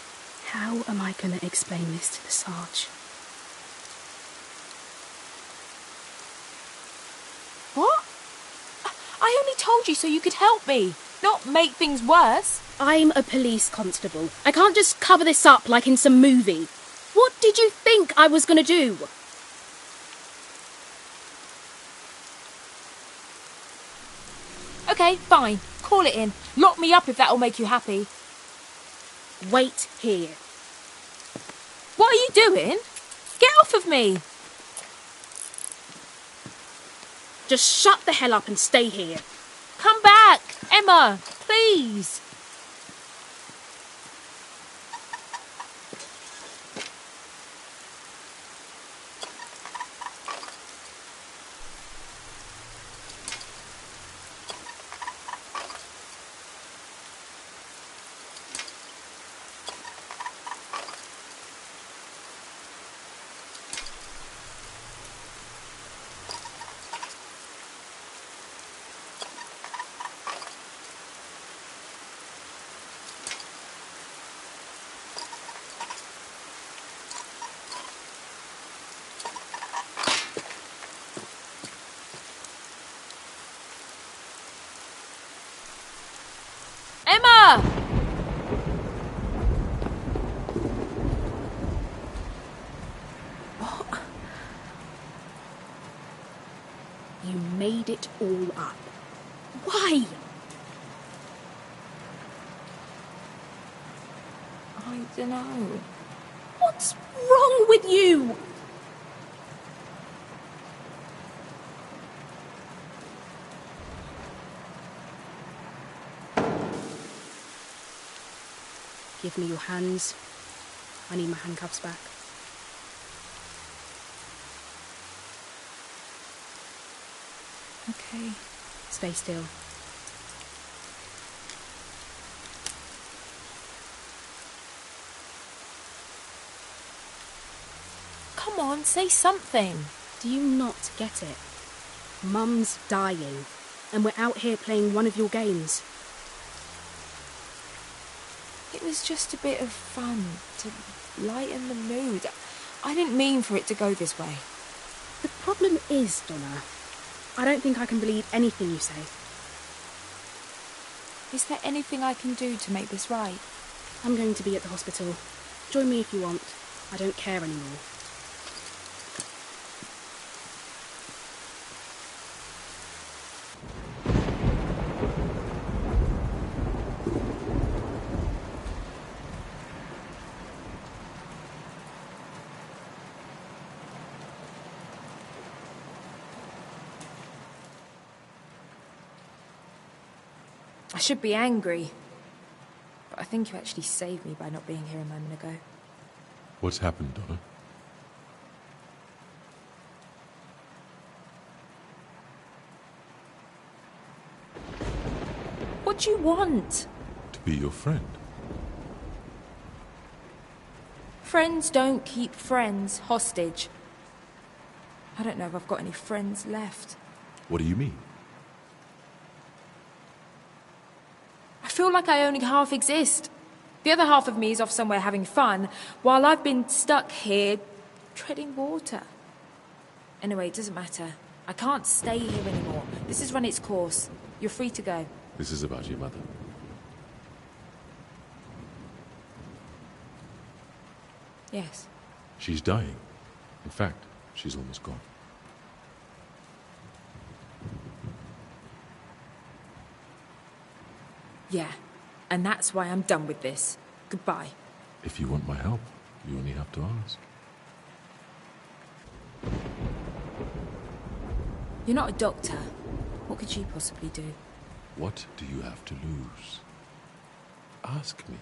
How am I going to explain this to the Sarge?
What? I only told you so you could help me. not make things worse.
I'm a police constable. I can't just cover this up like in some movie. What did you think I was going to do?
Okay, fine. Call it in. Lock me up if that'll make you happy.
Wait here.
What are you doing? Get off of me!
Just shut the hell up and stay here.
Come back! Emma, please! Emma!
What? You made it all up. Why?
I don't know.
What's wrong with you? Give me your hands. I need my handcuffs back.
Okay.
Stay still.
Come on, say something.
Do you not get it? Mum's dying, and we're out here playing one of your games.
It was just a bit of fun to lighten the mood. I didn't mean for it to go this way.
The problem is, Donna, I don't think I can believe anything you say.
Is there anything I can do to make this right?
I'm going to be at the hospital. Join me if you want. I don't care anymore.
I should be angry, but I think you actually saved me by not being here a moment ago.
What's happened, Donna?
What do you want?
To be your friend.
Friends don't keep friends hostage. I don't know if I've got any friends left.
What do you mean?
I feel like I only half exist. The other half of me is off somewhere having fun, while I've been stuck here, treading water. Anyway, it doesn't matter. I can't stay here anymore. This has run its course. You're free to go.
This is about your mother.
Yes.
She's dying. In fact, she's almost gone.
Yeah, and that's why I'm done with this. Goodbye.
If you want my help, you only have to ask.
You're not a doctor. What could you possibly do?
What do you have to lose? Ask me.